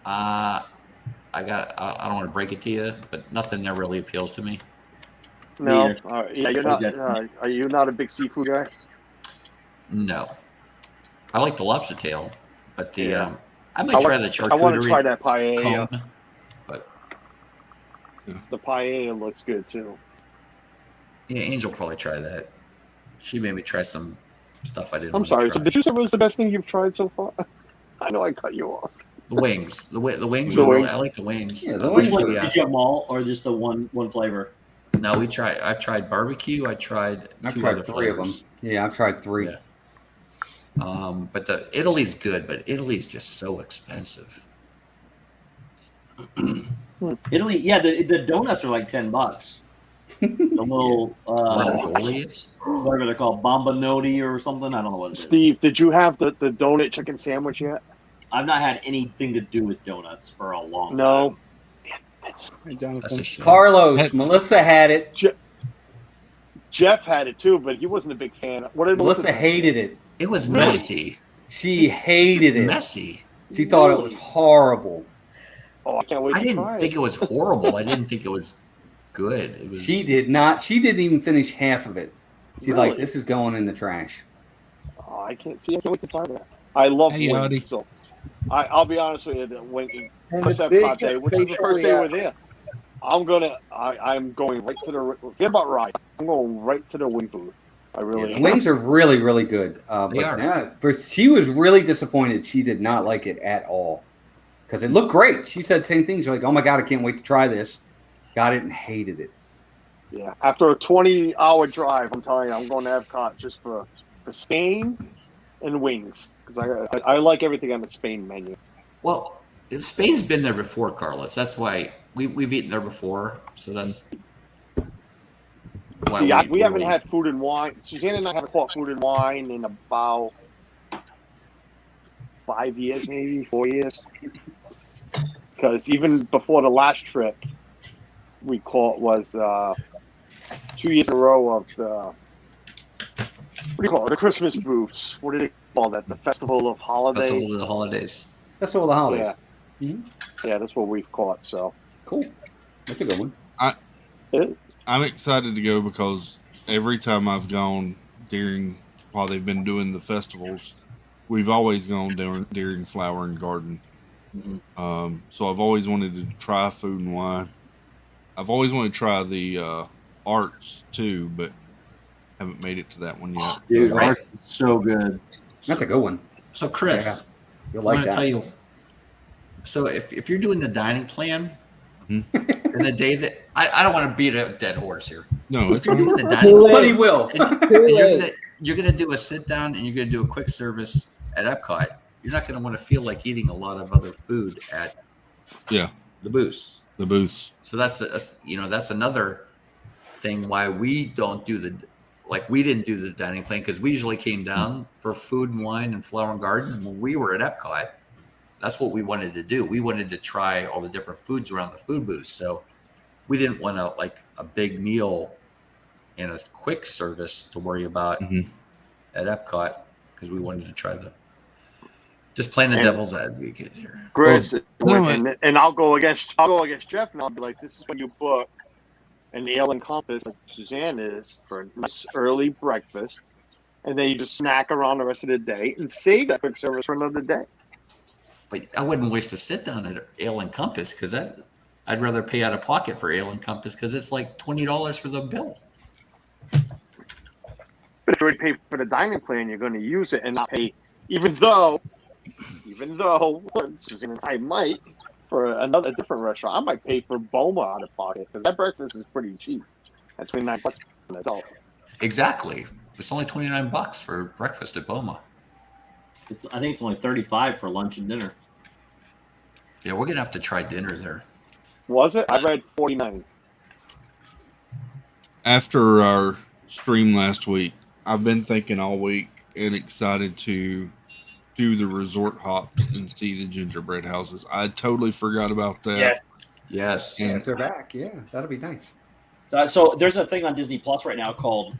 I don't want to break it to you, but nothing there really appeals to me.
No. You're not. Are you not a big seafood guy?
No. I like the lobster tail, but I might try the charcuterie.
I want to try that paella.
Cone, but
the paella looks good too.
Yeah, Angel probably try that. She made me try some stuff I didn't.
I'm sorry. So did you say it was the best thing you've tried so far? I know I cut you off.
The wings. The wings. I like the wings.
Yeah, the wings. Did you have them all, or just the one flavor?
No, I've tried barbecue. I've tried three
flavors. Of them. Yeah, I've tried 3.
Yeah. But Italy's good, but Italy's just so expensive.
Italy, yeah, the donuts are like $10. The little whatever they're called, bombanotti or something. I don't know what it is.
Steve, did you have the donut chicken sandwich yet?
I've not had anything to do with donuts for a long time.
No.
That's a shame.
Carlos, Melissa had it.
Jeff had it too, but he wasn't a big fan. What did
Melissa hated it.
It was messy.
She hated it.
Messy.
She thought it was horrible.
Oh, I can't wait.
I didn't think it was horrible. I didn't think it was good. It was.
She did not. She didn't even finish half of it. She's like, "This is going in the trash."
Oh, I can't wait to try that. I love wings. So I'll be honest with you. When first day, which is the first day we're there, I'm going right to the. Forget about ride. I'm going right to the wing booth. I really.
The wings are really, really good.
They are.
But she was really disappointed. She did not like it at all because it looked great. She said the same thing. She's like, "Oh my God, I can't wait to try this." Got it and hated it.
Yeah, after a 20-hour drive, I'm telling you, I'm going to Epcot just for Spain and wings because I like everything on the Spain menu.
Well, Spain's been there before, Carlos. That's why we've eaten there before. So that's why
we haven't had food and wine. Suzanne and I haven't bought food and wine in about 5 years, maybe 4 years. Because even before the last trip, we caught was 2 years in a row of the what do you call it? The Christmas booths. What do they call that? The Festival of Holidays.
Festival of the Holidays.
Festival of the Holidays.
Yeah, yeah, that's what we've caught. So
cool. That's a good one.
I'm excited to go because every time I've gone while they've been doing the festivals, we've always gone during Flower and Garden.
Mm-hmm.
So I've always wanted to try food and wine. I've always wanted to try the arts too, but haven't made it to that one yet.
Dude, art is so good.
That's a good one.
So Chris,
you'll like that.
Tell you. So if you're doing the dining plan, in the day that I don't want to beat a dead horse here.
No,
if you're doing the dining plan,
but he will.
You're gonna do a sit down and you're gonna do a quick service at Epcot, you're not going to want to feel like eating a lot of other food at the booths.
The booths.
So that's another thing why we don't do we didn't do the dining plan, because we usually came down for food and wine and flower and garden. When we were at Epcot, that's what we wanted to do. We wanted to try all the different foods around the food booths. So we didn't want a big meal and a quick service to worry about at Epcot, because we wanted to try just playing the devil's advocate here.
Chris, and I'll go against Jeff, and I'll be like, this is when you book an ale and compass, like Suzanne is, for a nice early breakfast, and then you just snack around the rest of the day and save that quick service for another day.
But I wouldn't waste a sit down at Ale and Compass, because I'd rather pay out of pocket for Ale and Compass, because it's like $20 for the bill.
But if you already pay for the dining plan, you're going to use it and not pay, even though Suzanne and I might, for a different restaurant, I might pay for Boma out of pocket, because that breakfast is pretty cheap. At $29 an adult.
Exactly. It's only $29 for breakfast at Boma.
I think it's only $35 for lunch and dinner.
Yeah, we're gonna have to try dinner there.
Was it? I read $49.
After our stream last week, I've been thinking all week and excited to do the resort hops and see the gingerbread houses. I totally forgot about that.
Yes.
If they're back, yeah, that'll be nice.
So there's a thing on Disney Plus right now called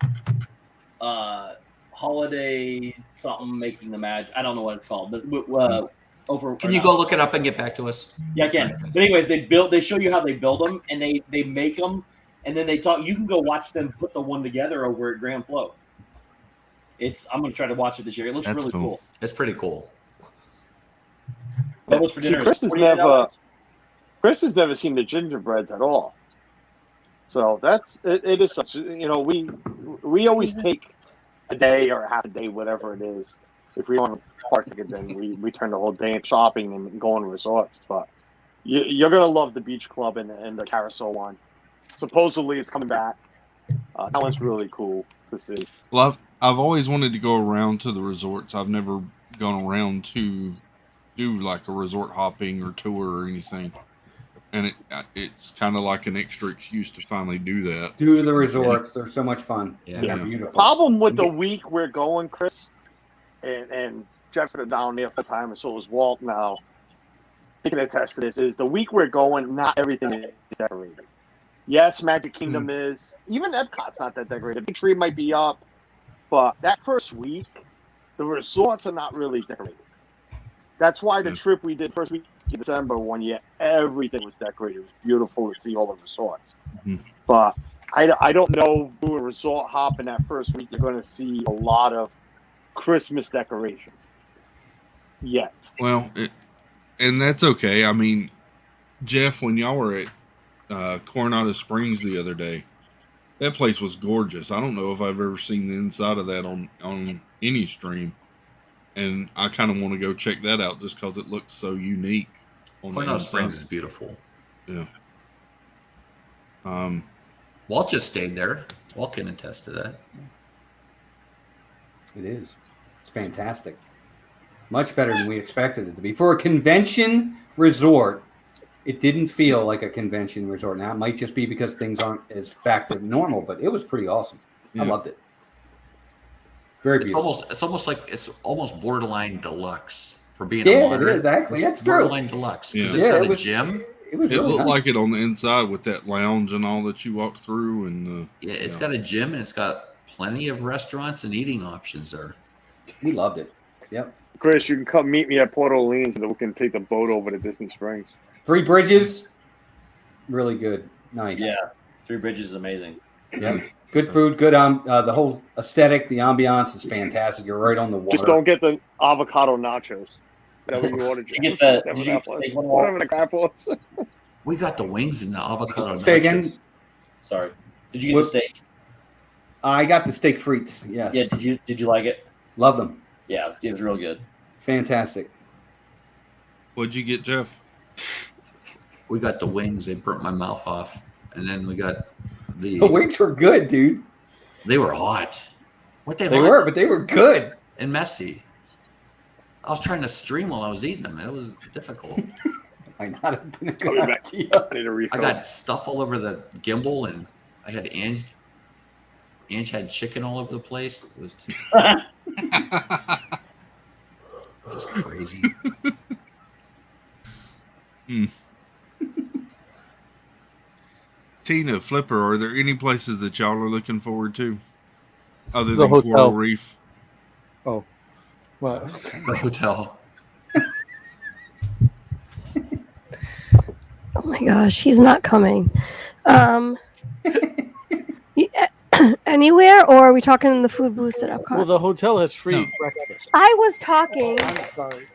Holiday something making the magic. I don't know what it's called, but
Can you go look it up and get back to us?
Yeah, I can. But anyways, they show you how they build them, and they make them, and then they talk. You can go watch them put the one together over at Grand Flow. I'm gonna try to watch it this year. It looks really cool.
It's pretty cool.
What was for dinner?
Chris has never seen the gingerbreads at all. So it is such, we always take a day or a half a day, whatever it is. If we want to partake it, then we turn the whole day in shopping and go on resorts. But you're gonna love the beach club and the carousel one. Supposedly it's coming back. That one's really cool to see.
Well, I've always wanted to go around to the resorts. I've never gone around to do like a resort hopping or tour or anything. And it's kind of like an extra excuse to finally do that.
Do the resorts. They're so much fun.
Yeah.
They're beautiful.
Problem with the week we're going, Chris, and Jeff's down there for time, and so is Walt now. He can attest to this, is the week we're going, not everything is decorated. Yes, Magic Kingdom is. Even Epcot's not that decorated. Big Tree might be up. But that first week, the resorts are not really decorated. That's why the trip we did first week in December one year, everything was decorated. It was beautiful to see all the resorts. But I don't know, doing a resort hop in that first week, you're going to see a lot of Christmas decorations yet.
Well, and that's okay. I mean, Jeff, when y'all were at Coronado Springs the other day, that place was gorgeous. I don't know if I've ever seen the inside of that on any stream. And I kind of want to go check that out just because it looks so unique.
Coronado Springs is beautiful.
Yeah.
Walt just stayed there. Walt can attest to that.
It is. It's fantastic. Much better than we expected it to be. For a convention resort, it didn't feel like a convention resort. Now, it might just be because things aren't as back to normal, but it was pretty awesome. I loved it. Very beautiful.
It's almost borderline deluxe for being
a
modern.
it is actually. That's true.
Borderline deluxe. Because it's got a gym.
It really
looked
nice.
like it on the inside with that lounge and all that you walked through. And
it's got a gym, and it's got plenty of restaurants and eating options there.
We loved it. Yep.
Chris, you can come meet me at Port Orleans, and then we can take the boat over to Disney Springs.
Three Bridges, really good. Nice.
Yeah, Three Bridges is amazing.
Yeah. Good food, good the whole aesthetic, the ambiance is fantastic. You're right on the water.
Just don't get the avocado nachos. Is that what you ordered?
You get the
whatever the crap was.
We got the wings and the avocado nachos.
Say again.
Sorry. Did you get the steak?
I got the steak frites. Yes.
Yeah. Did you like it?
Love them.
Yeah, it was real good.
Fantastic.
What'd you get, Jeff?
We got the wings. They burnt my mouth off. And then we got the
wings were good, dude.
They were hot.
They were, but they were good.
And messy. I was trying to stream while I was eating them. It was difficult.
Might not have been a
I'll
good
be back.
idea.
I need a refill.
I got stuff all over the gimbal, and I had Ange had chicken all over the place. It was just crazy.
Tina, Flipper, are there any places that y'all are looking forward to other
The
than
hotel.
Coral Reef?
Oh, what?
The hotel.
Oh my gosh, he's not coming. Anywhere, or are we talking in the food booths at Epcot?
Well, the hotel has free breakfast.
I was talking.
I'm sorry.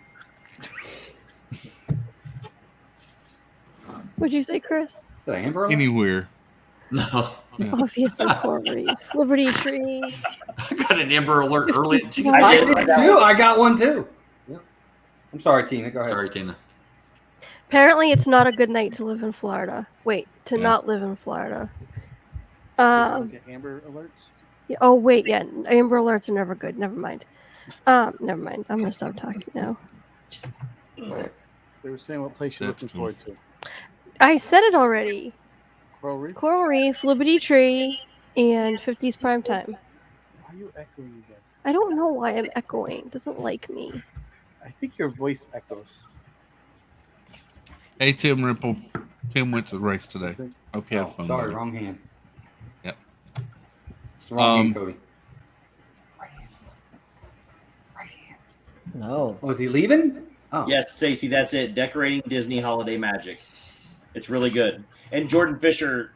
What'd you say, Chris?
Is that Amber?
Anywhere.
No.
Obviously, Coral Reef, Liberty Tree.
I got an Amber Alert early.
I did too. I got one too. Yep. I'm sorry, Tina. Go ahead.
Sorry, Tina.
Apparently, it's not a good night to live in Florida. Wait, to not live in Florida.
Get Amber alerts.
Yeah, oh wait, yeah, Amber Alerts are never good. Never mind. Never mind. I'm gonna stop talking now.
They were saying what place you're looking forward to.
I said it already.
Coral Reef.
Coral Reef, Liberty Tree, and 50s Primetime.
Why are you echoing again?
I don't know why I'm echoing. It doesn't like me.
I think your voice echoes.
Hey, Tim Ripple. Tim went to the race today. Hope you have fun.
Sorry,
buddy.
wrong hand.
Yep.
It's the wrong hand, Cody.
No.
Oh, is he leaving? Oh.
Yes, Stacy, that's it. Decorating Disney Holiday Magic. It's really good. And Jordan Fisher,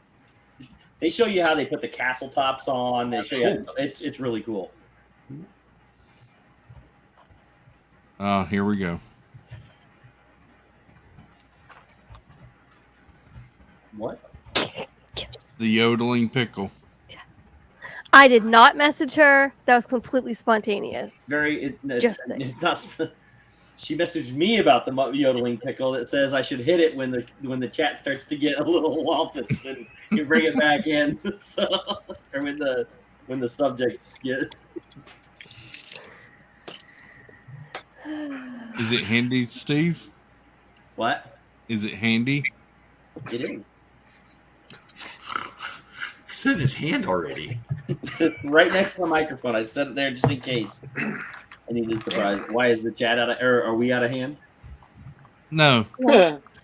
they show you how they put the castle tops on. They show you it's really cool.
Here we go.
What?
The yodeling pickle.
I did not message her. That was completely spontaneous.
It's not. She messaged me about the yodeling pickle that says I should hit it when the chat starts to get a little wampus and you bring it back in. So, or when the subjects get.
Is it handy, Steve?
What?
Is it handy?
It is.
It's in his hand already.
It's right next to the microphone. I set it there just in case. Any surprise? Why is the chat out of? Or are we out of hand?
No.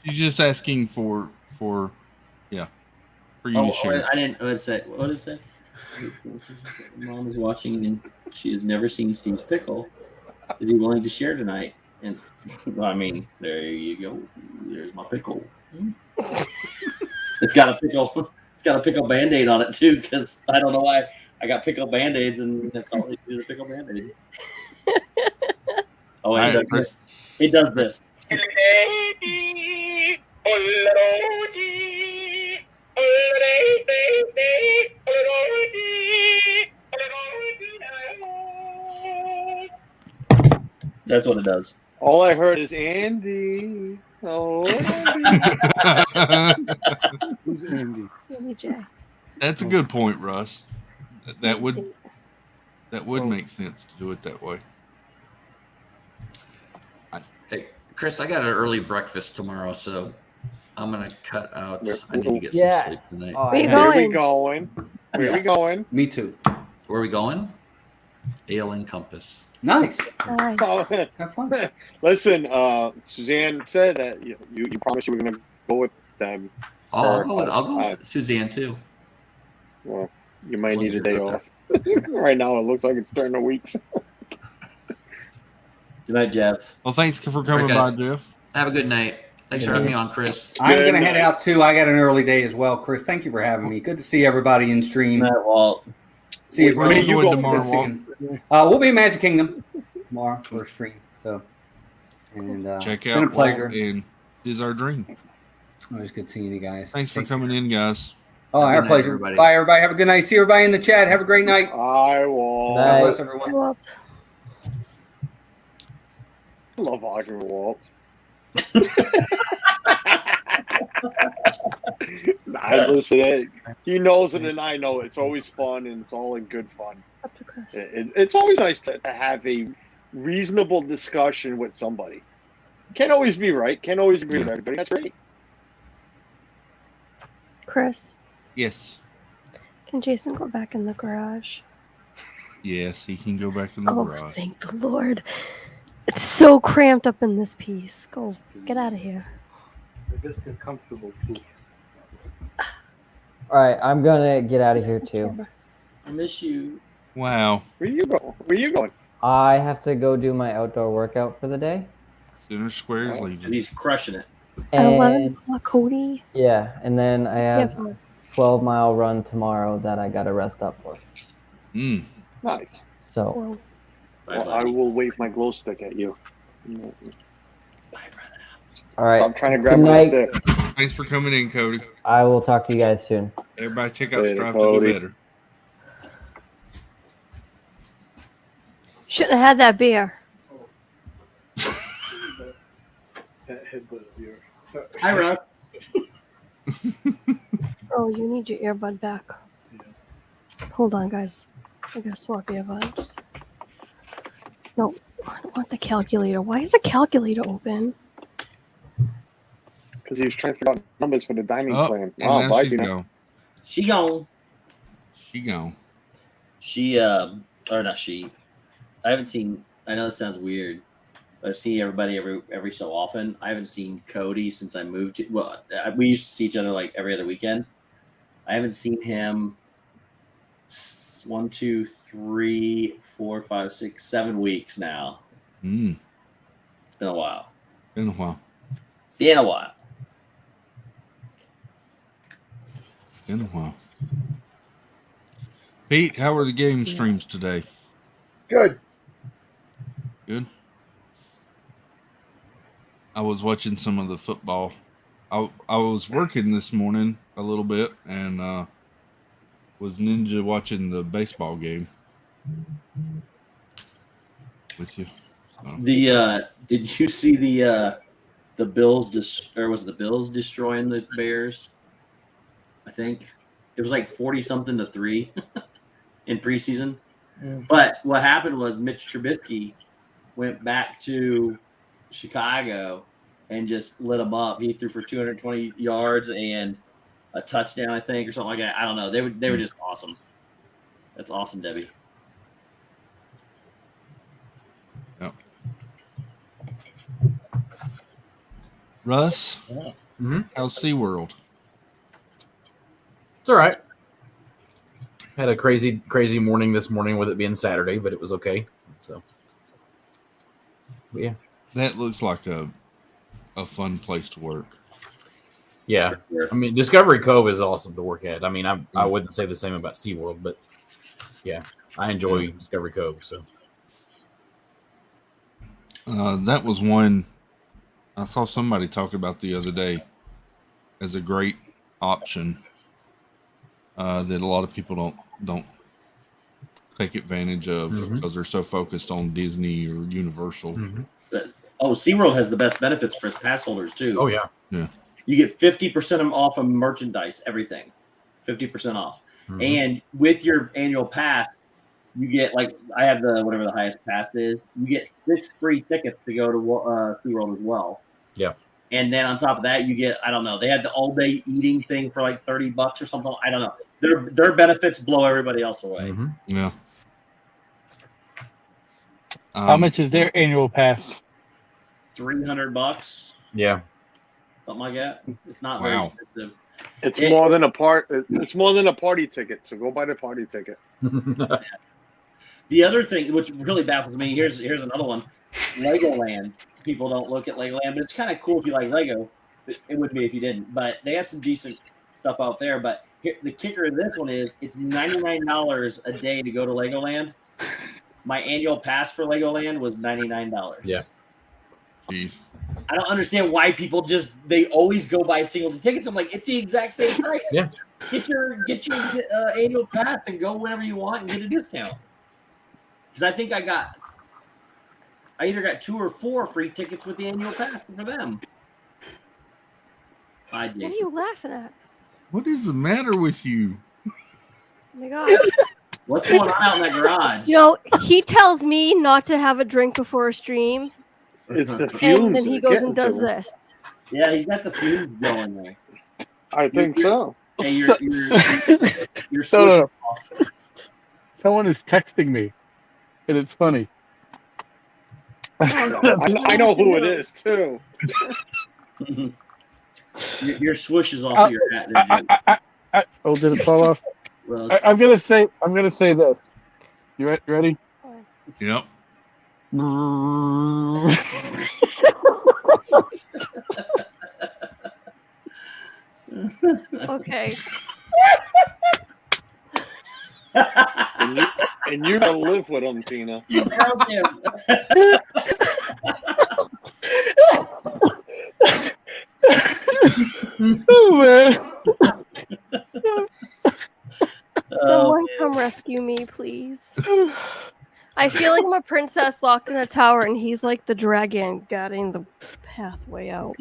She's just asking for you to share.
I didn't. What is that? What is that? Mom is watching and she has never seen Steve's pickle. Is he willing to share tonight? And I mean, there you go. There's my pickle. It's got a pickle. It's got a pickle Band-Aid on it too, because I don't know why I got pickle Band-Aids and that's all they do is a pickle Band-Aid. Oh, and it does this. That's what it does.
All I heard is Andy. Oh, Andy.
Who's Andy?
Andy J.
That's a good point, Russ. That would make sense to do it that way.
Hey, Chris, I got an early breakfast tomorrow, so I'm gonna cut out. I need to get some sleep tonight.
Where you going?
Where we going? Where we going?
Me too.
Where are we going? Ale and Compass.
Nice.
Oh,
have fun.
Listen, Suzanne said that you promised you were going to go with them.
I'll go with Suzanne too.
Well, you might need a day off. Right now, it looks like it's starting the weeks.
Good night, Jeff.
Well, thanks for coming by, Jeff.
Have a good night. Thanks for having me on, Chris.
I'm going to head out too. I got an early day as well. Chris, thank you for having me. Good to see everybody in stream.
Walt.
See you,
Where are you going tomorrow, Walt?
We'll be in Magic Kingdom tomorrow for a stream. So, and
check
it's been
out
a pleasure.
Walt and Is Our Dream.
Always good seeing you guys.
Thanks for coming in, guys.
Oh, our pleasure.
Everybody.
Bye, everybody. Have a good night. See everybody in the chat. Have a great night.
I will.
God bless everyone.
Walt.
I love arguing with Walt. Listen, he knows it and I know it. It's always fun and it's all in good fun. It's always nice to have a reasonable discussion with somebody. Can't always be right. Can't always agree with everybody. That's great.
Chris,
Yes.
can Jason go back in the garage?
Yes, he can go back in the
Oh,
garage.
thank the Lord. It's so cramped up in this piece. Go. Get out of here.
Just uncomfortable too.
All right, I'm gonna get out of here too.
I miss you.
Wow.
Where you going? Where you going?
I have to go do my outdoor workout for the day.
Center Square's leaving.
He's crushing it.
At 11
And
o'clock, Cody?
yeah, and then I have
Yeah.
12-mile run tomorrow that I gotta rest up for.
Nice.
So
Well, I will wave my glow stick at you.
all right.
Stop trying to grab
Good
my
night.
stick.
Thanks for coming in, Cody.
I will talk to you guys soon.
Everybody check out
Later,
Strive
Cody.
to Do Better.
Shouldn't have had that beer.
Hi, Rob.
Oh, you need your earbud back. Hold on, guys. I gotta swap earbuds. No, I don't want the calculator. Why is the calculator open?
Because he was trying to figure out numbers for the dining plan.
And
Wow,
now
bye,
she's
Gina.
gone.
She gone.
She gone.
She or not she. I haven't seen. I know this sounds weird. But I've seen everybody every so often. I haven't seen Cody since I moved. We used to see each other like every other weekend. I haven't seen him 1, 2, 3, 4, 5, 6, 7 weeks now. It's been a while.
Been a while.
Been a while.
Been a while. Pete, how were the game streams today?
Good.
Good. I was watching some of the football. I was working this morning a little bit and was ninja watching the baseball game with you. So.
Did you see the Bills or was it the Bills destroying the Bears? I think it was like 40-something to 3 in preseason. But what happened was Mitch Trubisky went back to Chicago and just lit them up. He threw for 220 yards and a touchdown, I think, or something like that. I don't know. They were just awesome. That's awesome, Debbie.
Yep. Russ, how's SeaWorld?
It's all right. Had a crazy morning this morning with it being Saturday, but it was okay. So, but yeah.
That looks like a fun place to work.
Yeah. I mean, Discovery Cove is awesome to work at. I mean, I wouldn't say the same about SeaWorld, but yeah, I enjoy Discovery Cove. So
that was one I saw somebody talk about the other day as a great option that a lot of people don't take advantage of because they're so focused on Disney or Universal.
SeaWorld has the best benefits for its pass holders too.
Oh yeah.
Yeah.
You get 50% off of merchandise, everything. 50% off. And with your annual pass, you get, like, I have whatever the highest pass is. You get 6 free tickets to go to SeaWorld as well.
Yeah.
And then on top of that, you get, I don't know, they had the all-day eating thing for like $30 or something. I don't know. Their benefits blow everybody else away.
Yeah.
How much is their annual pass?
$300.
Yeah.
Something like that. It's not very expensive.
It's more than a It's more than a party ticket. So go buy the party ticket.
The other thing, which really baffles me, here's another one. Legoland. People don't look at Legoland, but it's kind of cool if you like Lego. It would be if you didn't. But they have some decent stuff out there. But the kicker of this one is it's $99 a day to go to Legoland. My annual pass for Legoland was $99.
Yeah.
Jeez.
I don't understand why people they always go buy single tickets. I'm like, it's the exact same price.
Yeah.
Get your annual pass and go whenever you want and get a discount. Because I think I either got 2 or 4 free tickets with the annual pass for them. Hi, Jason.
What are you laughing at?
What is the matter with you?
Oh my gosh.
What's going on out in that garage?
You know, he tells me not to have a drink before a stream.
It's the fumes.
And then he
that
goes
get
and does
into him.
this.
Yeah, he's got the fumes going there.
I think so.
Hey, you're
No,
switching
no.
off.
Someone is texting me, and it's funny.
I know who it is too.
Your swoosh is off of your hat there, Jim.
Oh, did it fall off?
Well,
I'm gonna say this. You ready?
Yep.
Okay.
And you're gonna live with him, Tina.
You broke him.
Oh man.
Someone come rescue me, please. I feel like I'm a princess locked in a tower, and he's like the dragon guarding the pathway out.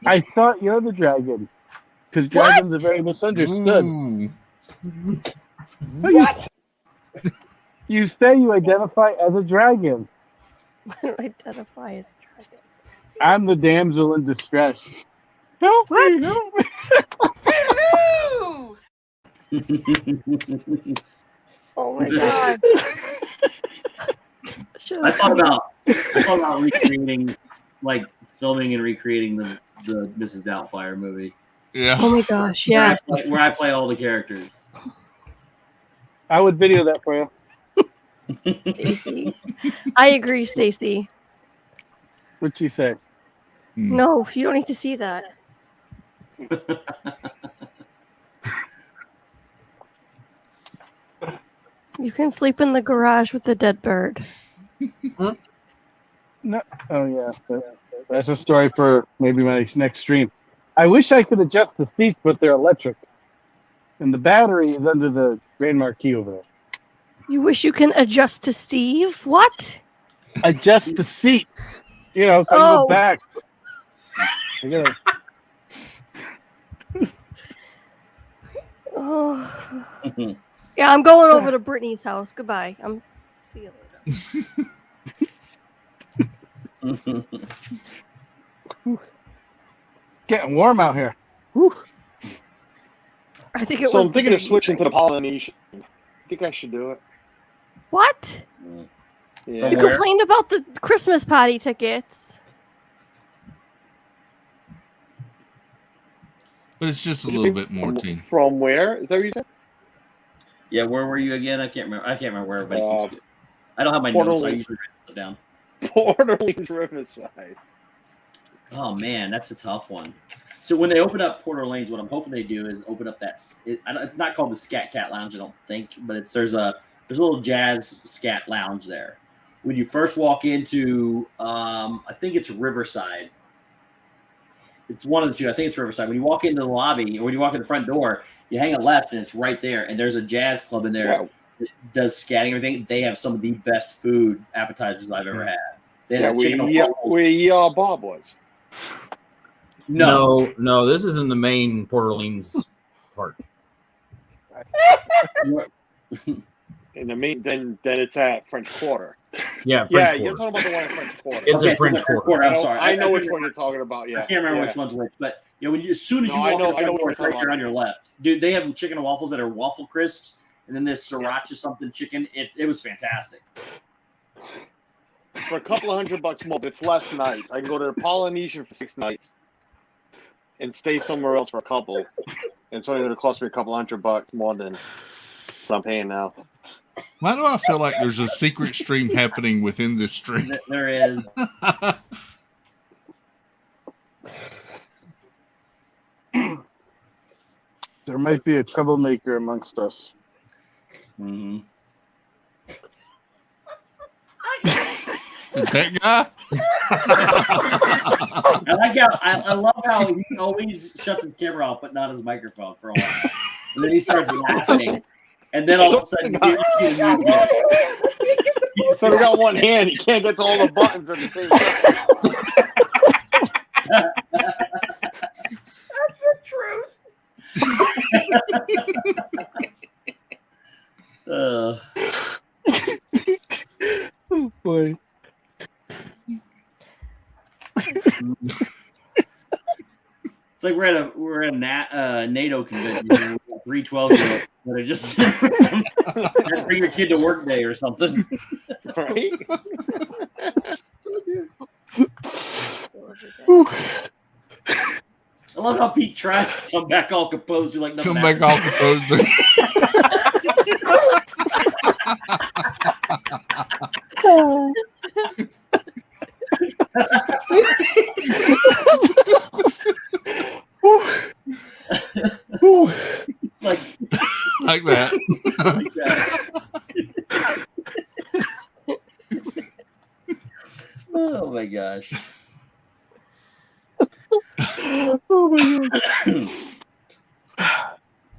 I thought you're the dragon, because dragons are very misunderstood.
Ooh.
What? You say you identify as a dragon.
I don't identify as a dragon.
I'm the damsel in distress. Help me! Help me!
Hello!
Oh my god.
I thought about recreating, like filming and recreating the Mrs. Doubtfire movie.
Yeah.
Oh my gosh, yeah.
Where I play all the characters.
I would video that for you.
Stacy. I agree, Stacy.
What'd she say?
No, you don't need to see that. You can sleep in the garage with the dead bird.
No. Oh yeah, that's a story for maybe my next stream. I wish I could adjust the seats, but they're electric, and the battery is under the Grand Marquee over there.
You wish you can adjust to Steve? What?
Adjust the seats. You know, so I go back. I gotta...
Oh. Yeah, I'm going over to Brittany's house. Goodbye. See you later.
Getting warm out here. Whew.
I think it
So
was.
I'm thinking of switching to the Polynesian. I think I should do it.
What?
Yeah.
You complained about the Christmas party tickets.
But it's just a little bit more, Teen.
From where? Is that what you said?
Yeah, where were you again? I can't remember where everybody keeps. I don't have my notes. I usually write it down.
Port Orleans Riverside.
Oh man, that's a tough one. So when they open up Port Orleans, what I'm hoping they do is open up that. It's not called the Scat Cat Lounge, I don't think, but there's a little jazz scat lounge there. When you first walk into, I think it's Riverside. It's one of the two. I think it's Riverside. When you walk into the lobby, or when you walk in the front door, you hang a left, and it's right there. And there's a jazz club in there that does scatting and everything. They have some of the best food appetizers I've ever had. They had
where Bob was.
No, this is in the main Port Orleans part.
In the main, then it's at French Quarter.
Yeah, French
you're
Quarter.
talking about the one at French Quarter.
It's a French Quarter.
I'm sorry.
I know which one you're talking about. Yeah,
I can't remember which one's which, but as soon as you walk in the door, it's right there on your left. Dude, they have chicken and waffles that are waffle crisps, and then this sriracha something chicken. It was fantastic.
For a couple of $100 more, but it's less nights. I can go to the Polynesian for 6 nights and stay somewhere else for a couple. And it's only going to cost me a couple $100 more than what I'm paying now.
Why do I feel like there's a secret stream happening within this stream?
There is.
There might be a troublemaker amongst us.
Mm-hmm.
That guy?
I love how he always shuts his camera off, but not his microphone for a while. And then he starts laughing. And then all of a sudden,
he's got one hand. He can't get to all the buttons at the same time.
That's the truth.
boy.
It's like we're at a NATO convention. We got 3 12-year-olds that are just bring your kid to work day or something.
Right?
I love how Pete tries to come back all composed. You're like, nothing
Come back all composed. like that.
Like that. Oh my gosh.
Oh my god.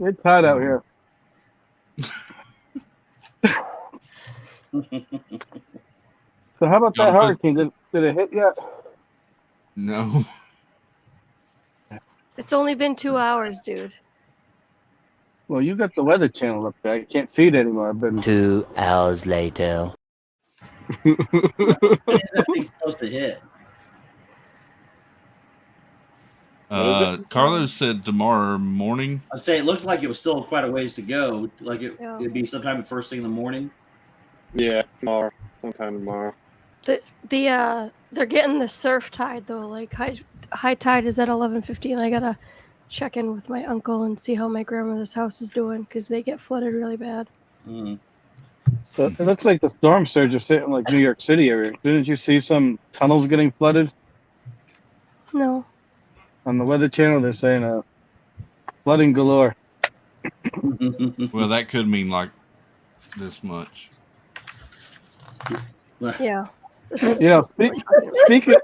It's hot out here. So how about that hurricane? Did it hit yet?
No.
It's only been 2 hours, dude.
Well, you got the Weather Channel up there. I can't see it anymore. I've been
2 hours later.
When is that thing supposed to hit?
Carlos said tomorrow morning.
I'd say it looked like it was still quite a ways to go. Like it'd be sometime first thing in the morning.
Yeah, tomorrow. Sometime tomorrow.
They're getting the surf tide though. Like high tide is at 11:15. I gotta check in with my uncle and see how my grandmother's house is doing because they get flooded really bad.
Mm.
So it looks like the storm surge is hitting like New York City area. Didn't you see some tunnels getting flooded?
No.
On the Weather Channel, they're saying flooding galore.
Well, that could mean like this much.
Yeah.
You know, speaking.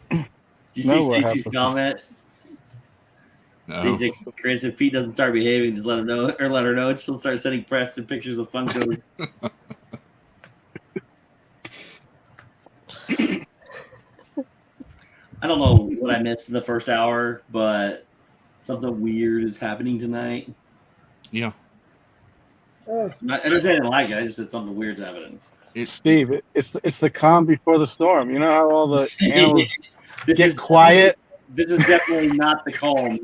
Did you see Stacey's comment?
No.
Stacey, Chris, if Pete doesn't start behaving, just let him know, or let her know. She'll start sending Preston pictures of Funkos. I don't know what I missed in the first hour, but something weird is happening tonight.
Yeah.
I didn't say I didn't like it. I just said something weird's happening.
Steve, it's the calm before the storm. You know how all the animals
This
get
is
quiet?
This is definitely not the calm.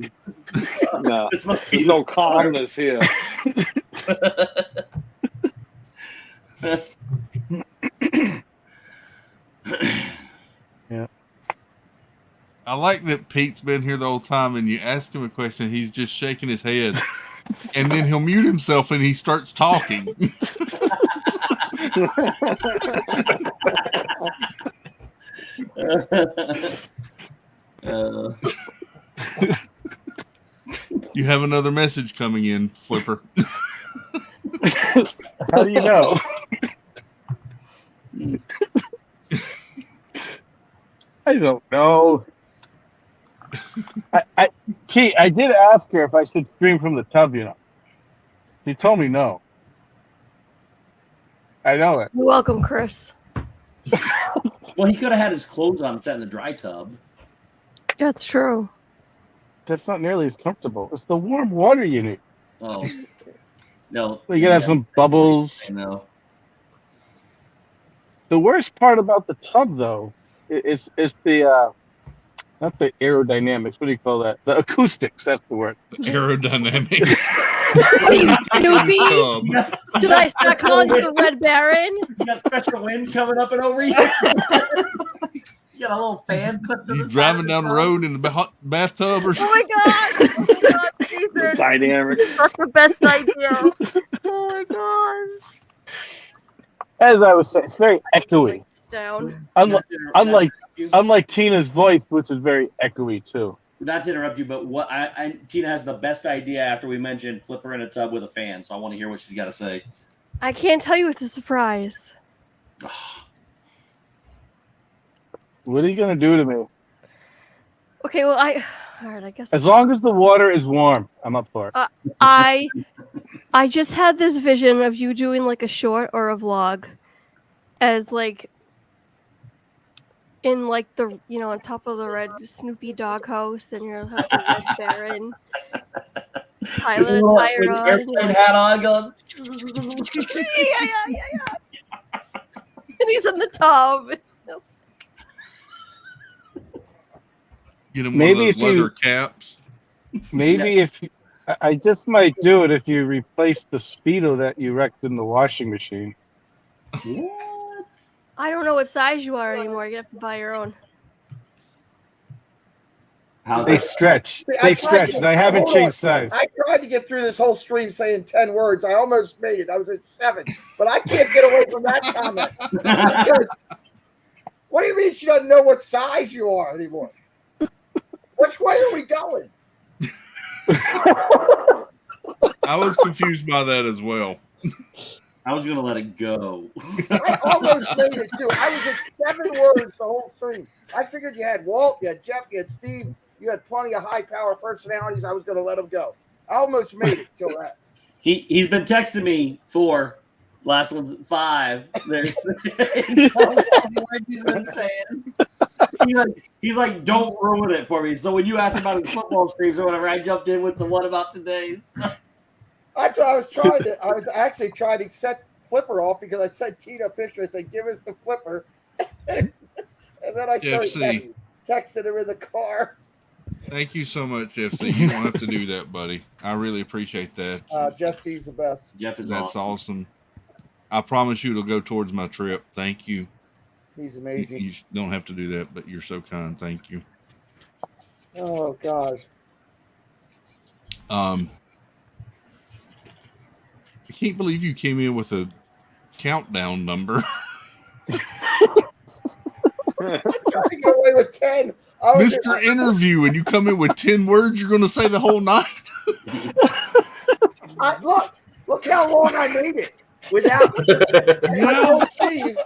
No,
This must be
there's no calmness here.
Yeah.
I like that Pete's been here the whole time, and you ask him a question, he's just shaking his head, and then he'll mute himself and he starts talking. You have another message coming in, Flipper.
How do you know? I don't know. Kate, I did ask her if I should stream from the tub, you know. She told me no. I know it.
You're welcome, Chris.
Well, he could have had his clothes on and sat in the dry tub.
That's true.
That's not nearly as comfortable. It's the warm water you need.
Oh. No.
You gotta have some bubbles.
I know.
The worst part about the tub, though, is the not the aerodynamics. What do you call that? The acoustics. That's the word.
Aerodynamics.
Snoopy? Did I start calling you the Red Baron?
You got special wind coming up and over you. You got a little fan clipped to the side
Driving
of
down the road in the bathtub or
Oh my god! Oh my god, Jesus.
Dynamic.
That's the best idea. Oh my god.
As I was saying, it's very echoey.
Down.
Unlike Tina's voice, which is very echoey too.
Not to interrupt you, but what Tina has the best idea after we mentioned Flipper in a tub with a fan, so I want to hear what she's got to say.
I can't tell you, it's a surprise.
What are you gonna do to me?
Okay, well, all right, I guess.
As long as the water is warm, I'm up for it.
I just had this vision of you doing like a short or a vlog as like in like the, you know, on top of the red Snoopy doghouse, and you're like the Red Baron pilot attire
with
on.
airplane hat on, going.
And he's in the tub.
Get him
Maybe
one of
if
those leather
you-
caps.
Maybe if I just might do it if you replace the Speedo that you wrecked in the washing machine.
What?
I don't know what size you are anymore. You have to buy your own.
How's
They
that?
stretch.
See,
They
tried
stretch.
to-
And I haven't
hold on.
changed size.
I tried to get through this whole stream saying 10 words. I almost made it. I was at 7, but I can't get away from that comment. Because, what do you mean she doesn't know what size you are anymore? Which way are we going?
I was confused by that as well.
I was gonna let it go.
I almost made it too. I was at 7 words the whole stream. I figured you had Walt, you had Jeff, you had Steve, you had plenty of high power personalities. I was going to let them go. I almost made it till that.
He's been texting me 4. Last one's 5. There's he's been saying. He's like, don't ruin it for me. So when you asked about his football streams or whatever, I jumped in with the one about today's.
That's what I was trying to. I was actually trying to set Flipper off because I sent Tina a picture. I said, "Give us the Flipper," and then I started texting him in the car.
Thank you so much, FC. You don't have to do that, buddy. I really appreciate that.
Jesse's the best.
Jeff is
That's awesome. I promise you it'll go towards my trip. Thank you.
He's amazing.
You don't have to do that, but you're so kind. Thank you.
Oh gosh.
I can't believe you came in with a countdown number.
I could get away with 10.
Mr. Interview, and you come in with 10 words, you're going to say the whole night?
Look how long I made it without. I told Steve,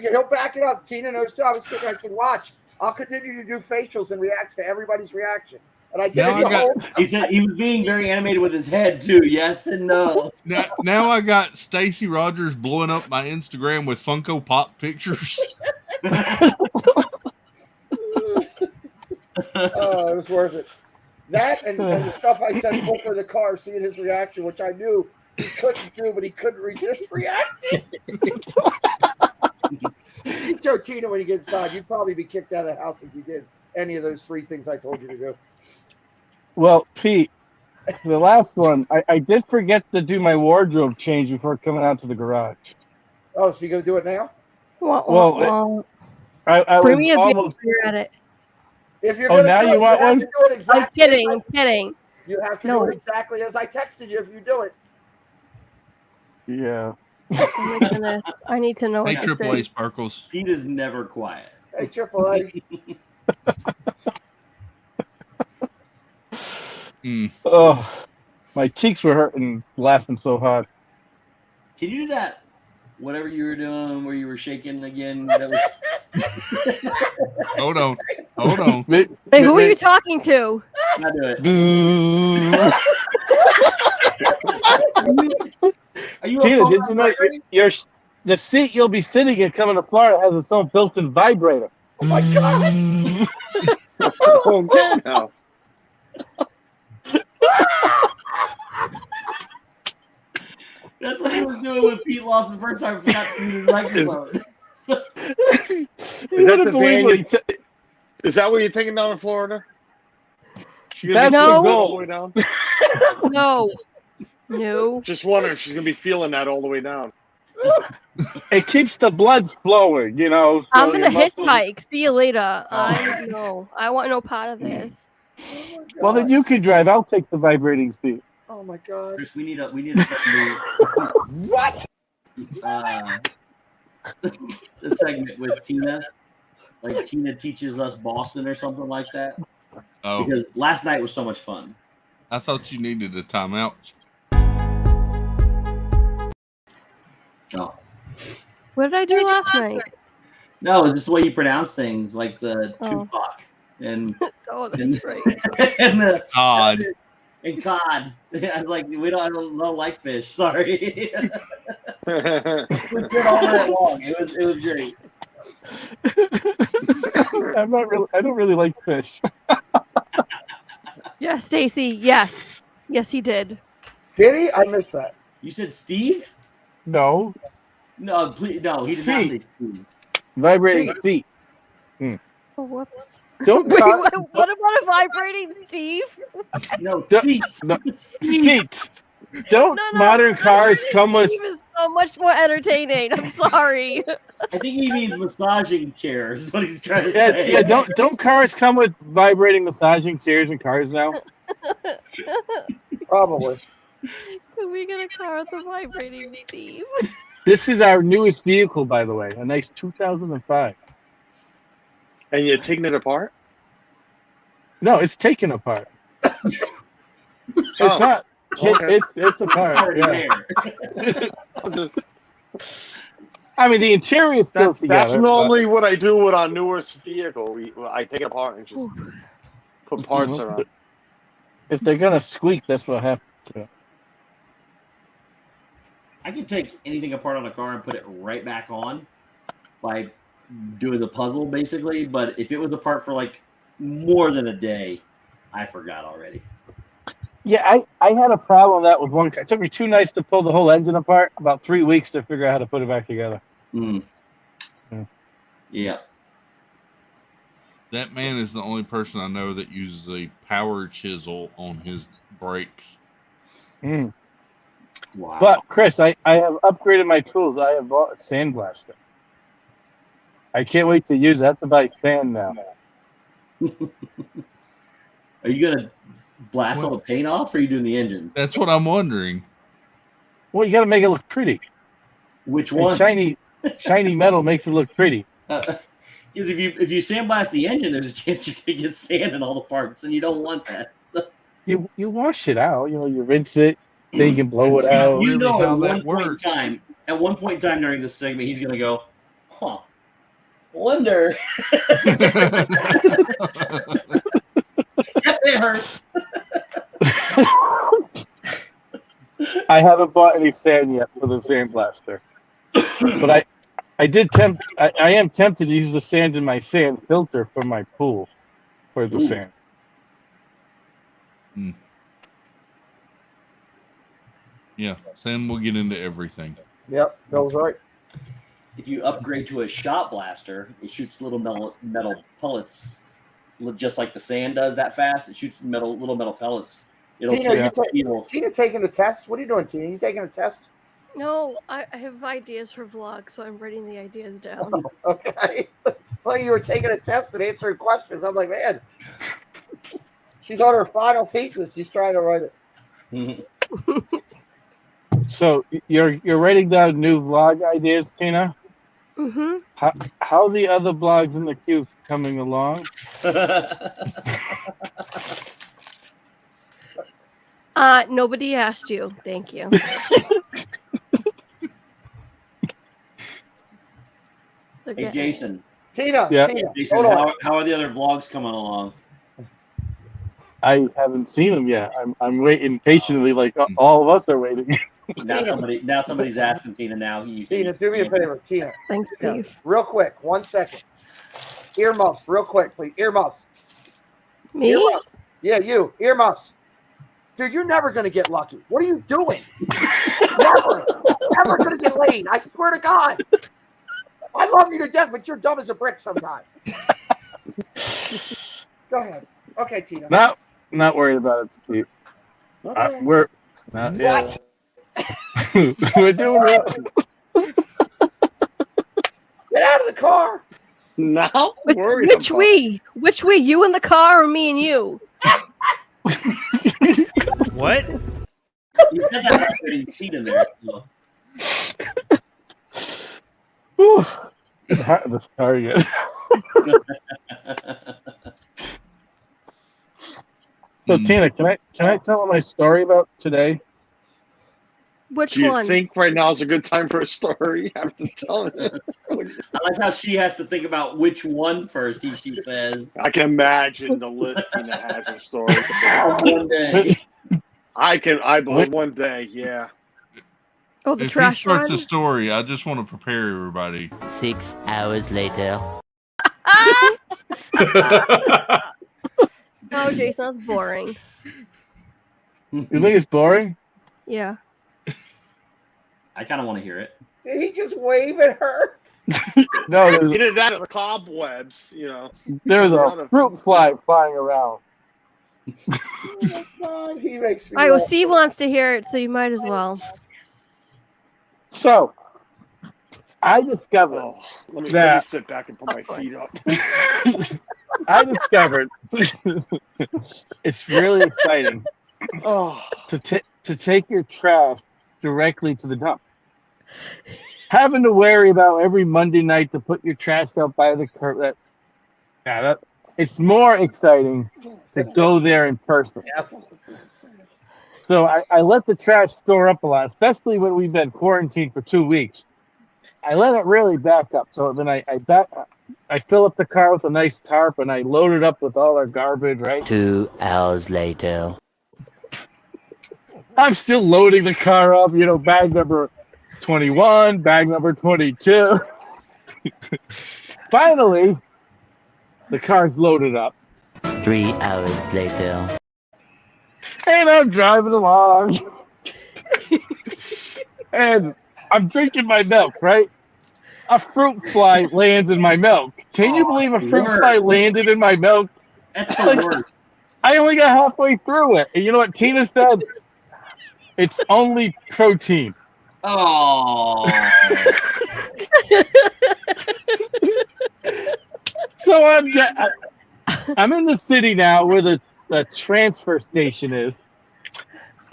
he'll back it up. Tina knows too. I was sitting there, I said, watch. I'll continue to do facials and reacts to everybody's reaction. And I did it the whole time.
He said he was being very animated with his head too. Yes and no.
Now I got Stacy Rogers blowing up my Instagram with Funko Pop pictures.
Oh, it was worth it. That and the stuff I sent Flipper the car, seeing his reaction, which I knew he couldn't do, but he couldn't resist reacting. Joe Tina, when you get inside, you'd probably be kicked out of the house if you did any of those 3 things I told you to do.
Well, Pete, the last one, I did forget to do my wardrobe change before coming out to the garage.
Oh, so you're going to do it now?
Well, I
bring
was
me a
almost.
beer at it.
If you're
Oh,
going
now
to
you want
have
one?
to do it exactly.
I'm kidding. I'm kidding.
You have to
No.
do it exactly as I texted you if you do it.
Yeah.
Oh my goodness. I need to know
Hey,
what this
AAA
is.
Sparkles.
Pete is never quiet.
Hey, AAA.
Oh, my cheeks were hurting laughing so hard.
Can you do that? Whatever you were doing, where you were shaking again. That was...
Hold on. Hold on.
Wait, who are you talking to?
I do it. Are you
Tina,
a
did you know the seat you'll be sitting in coming to Florida has its own built-in vibrator?
Oh my God!
Okay, now.
That's what he was doing when Pete lost the first time. I forgot to use his microphone.
Is that the van? Is that where you're taking down in Florida?
That's
No.
the
All the
goal.
way down?
No. No.
Just wondering if she's gonna be feeling that all the way down.
It keeps the blood flowing, you know. So
I'm gonna
your muscles-
hitchhike. See you later. I want no part of this.
Well, then you can drive. I'll take the vibrating seat.
Oh my God!
Chris, we need a
What?
the segment with Tina. Like Tina teaches us Boston or something like that.
Oh,
Because last night was so much fun.
I thought you needed a timeout.
Oh.
What did I do last night?
No, it's just the way you pronounce things, like the
Oh.
Tupac and
Oh, that's right.
and the
Cod.
and cod. I was like, I don't like fish. Sorry. It was good all night long. It was great.
I don't really like fish.
Yes, Stacy. Yes. Yes, he did.
Did he? I missed that.
You said Steve?
No.
No, please, no, he did not say Steve.
Vibrating seat.
Oh, whoops.
Don't
Wait,
car-
what about a vibrating Steve?
No,
Don't-
seats.
no, seats. Don't modern cars come with?
Steve is so much more entertaining. I'm sorry.
I think he means massaging chairs. Is what he's trying to say.
Yeah. Don't cars come with vibrating massaging chairs in cars now?
Probably.
Can we get a car with a vibrating Steve?
This is our newest vehicle, by the way. A nice 2005.
And you're taking it apart?
No, it's taken apart. It's not.
Okay.
It's apart.
Already
Yeah. I mean, the interior is still together.
That's normally what I do with our newest vehicle. I take it apart and just put parts around.
If they're gonna squeak, that's what happens.
I can take anything apart on a car and put it right back on by doing the puzzle, basically. But if it was apart for like more than a day, I forgot already.
Yeah, I had a problem with that with one car. It took me 2 nights to pull the whole engine apart. About 3 weeks to figure out how to put it back together.
Mm.
Yeah.
Yeah.
That man is the only person I know that uses a power chisel on his brakes.
Mm.
Wow.
But Chris, I have upgraded my tools. I have bought a sandblaster. I can't wait to use it. I have to buy sand now.
Are you gonna blast all the paint off, or are you doing the engine?
That's what I'm wondering.
Well, you got to make it look pretty.
Which
And
one?
shiny metal makes it look pretty.
Because if you sandblast the engine, there's a chance you're gonna get sand in all the parts, and you don't want that. So.
You wash it out. You rinse it. Then you can blow it out.
You know,
how
at
that
one point in time during this segment, he's gonna go, "Huh? Wonder." It hurts.
I haven't bought any sand yet for the sandblaster, but I am tempted to use the sand in my sand filter for my pool for the sand.
Yeah, sand will get into everything.
Yep, Bill's right.
If you upgrade to a shot blaster, it shoots little metal pellets, just like the sand does. That fast, it shoots little metal pellets.
Tina, Tina taking the test? What are you doing, Tina? You taking a test?
No, I have ideas for vlogs, so I'm writing the ideas down.
Oh, okay. Well, you were taking a test and answering questions. I'm like, man, she's on her final thesis. She's trying to write it.
So you're writing down new vlog ideas, Tina?
Mm-hmm.
How are the other blogs in the queue coming along?
Nobody asked you. Thank you.
Hey, Jason.
Tina.
Yeah.
Tina.
Jason,
Hold on.
how are the other vlogs coming along?
I haven't seen them yet. I'm waiting patiently, like all of us are waiting.
Now somebody's asking Tina now.
Tina, do me a favor. Tina.
Thanks, Steve.
Yeah. Real quick. 1 second. Earmuffs. Real quick, please. Earmuffs.
Me?
Earmuffs. Yeah, you. Earmuffs. Dude, you're never going to get lucky. What are you doing? Never going to get laid. I swear to God. I love you to death, but you're dumb as a brick sometimes. Go ahead. Okay, Tina.
Not worried about it, Steve.
Okay.
We're not.
What?
We're doing well.
Get out of the car.
Now?
Which we? You in the car or me and you?
What?
You said that after you feet in there. So.
This car again. So Tina, can I tell my story about today?
Which
Do you
one?
think right now is a good time for a story? You have to tell it.
I like how she has to think about which one first. She says,
I can imagine the list Tina has of stories.
One day.
I believe one day, yeah.
Oh, the
If he
trash
starts
one?
a story, I just want to prepare everybody.
6 hours later.
Oh, Jason, that's boring.
You think it's boring?
Yeah.
I kind of want to hear it.
Did he just wave at her?
No,
He did that at the cobwebs, you know.
there's
Lot
a
of-
fruit fly flying around.
Oh my God, he makes me.
All right, well,
laugh.
Steve wants to hear it, so you might as well.
So, I discovered
Oh, let me
that
sit back and put my feet up.
I discovered it's really exciting
Oh,
to take your trash directly to the dump. Having to worry about every Monday night to put your trash out by the curb. It's more exciting to go there in person. So I let the trash store up a lot, especially when we've been quarantined for 2 weeks. I let it really back up. So then I fill up the car with a nice tarp and I load it up with all our garbage, right?
2 hours later.
I'm still loading the car up, bag number 21, bag number 22. Finally, the car's loaded up.
3 hours later.
And I'm driving along. And I'm drinking my milk, right? A fruit fly lands in my milk. Can you believe a fruit fly landed in my milk?
That's the worst.
I only got halfway through it. And you know what Tina said? It's only protein.
Oh.
So I'm in the city now where the transfer station is.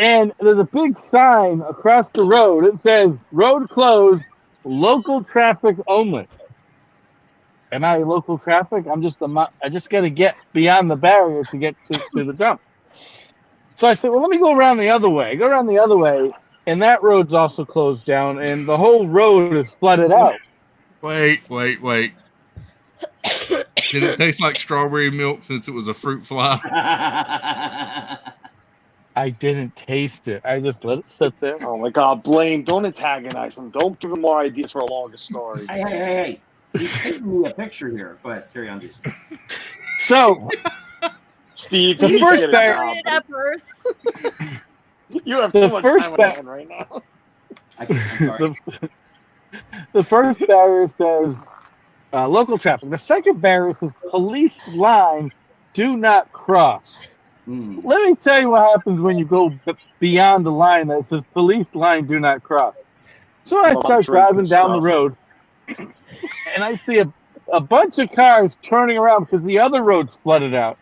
And there's a big sign across the road. It says, road closed, local traffic only. Am I local traffic? I just got to get beyond the barrier to get to the dump. So I said, well, let me go around the other way. Go around the other way, and that road's also closed down, and the whole road is flooded out.
Wait. Did it taste like strawberry milk since it was a fruit fly?
I didn't taste it. I just let it sit there.
Oh my God, Blaine! Don't antagonize him. Don't give him more ideas for a longer story.
Hey! He's taking me a picture here. Go ahead, carry on, Jason.
So,
Steve,
the
you
first
get a
barrier.
job.
At birth.
You have
The
too much
first
time on
ba-
your hand right now.
I'm sorry.
The first barrier says local traffic. The second barrier says police line, do not cross. Let me tell you what happens when you go beyond the line that says police line, do not cross. So I start driving down the road, and I see a bunch of cars turning around because the other road's flooded out.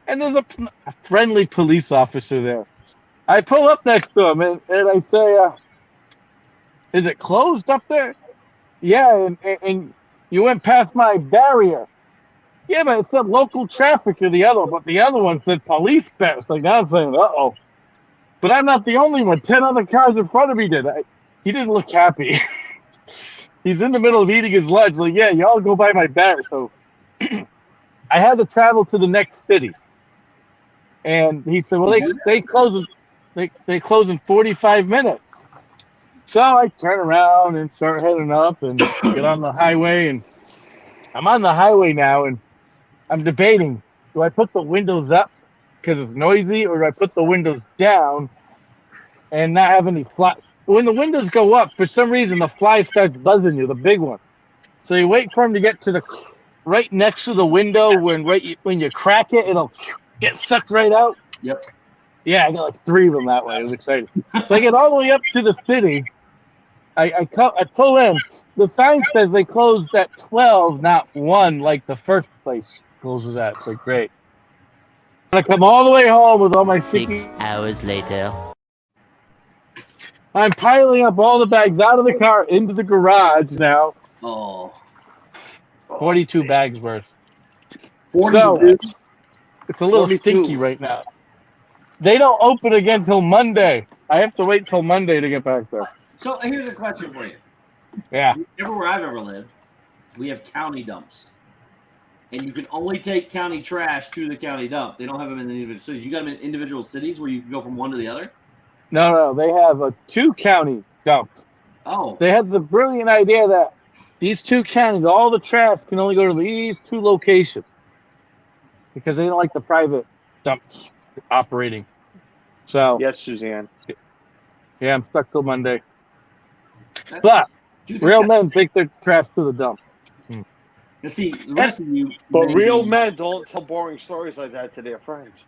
And there's a friendly police officer there. I pull up next to him, and I say, is it closed up there? Yeah, and you went past my barrier. Yeah, but it said local traffic or the other one, but the other one said police barrier. It's like, now I'm saying, uh-oh. But I'm not the only one. 10 other cars in front of me did. He didn't look happy. He's in the middle of eating his lunch. Like, yeah, y'all go by my barrier. So I had to travel to the next city. And he said, well, they close in 45 minutes. So I turn around and start heading up and get on the highway. And I'm on the highway now, and I'm debating, do I put the windows up because it's noisy, or do I put the windows down and not have any fly? When the windows go up, for some reason, the fly starts buzzing you, the big one. So you wait for him to get to the right next to the window. When you crack it, it'll get sucked right out.
Yep.
Yeah, I got like 3 of them that way. It was exciting. So I get all the way up to the city. I pull in. The sign says they closed at 12, not 1, like the first place closes at. It's like, great. I come all the way home with all my
6 hours later.
I'm piling up all the bags out of the car into the garage now.
Oh.
42 bags worth.
40
So,
bags.
it's a little
42.
stinky right now. They don't open again till Monday. I have to wait till Monday to get back there.
So here's a question for you.
Yeah.
Everywhere I've ever lived, we have county dumps. And you can only take county trash to the county dump. They don't have them in the individual cities. You got them in individual cities where you can go from one to the other?
No, they have 2 county dumps.
Oh.
They had the brilliant idea that these 2 counties, all the trash can only go to these 2 locations because they don't like the private dumps operating. So
yes, Suzanne.
Yeah, I'm stuck till Monday. But Real men take their trash to the dump.
You see, the rest of you.
But
maybe-
real men don't tell boring stories like that to their friends.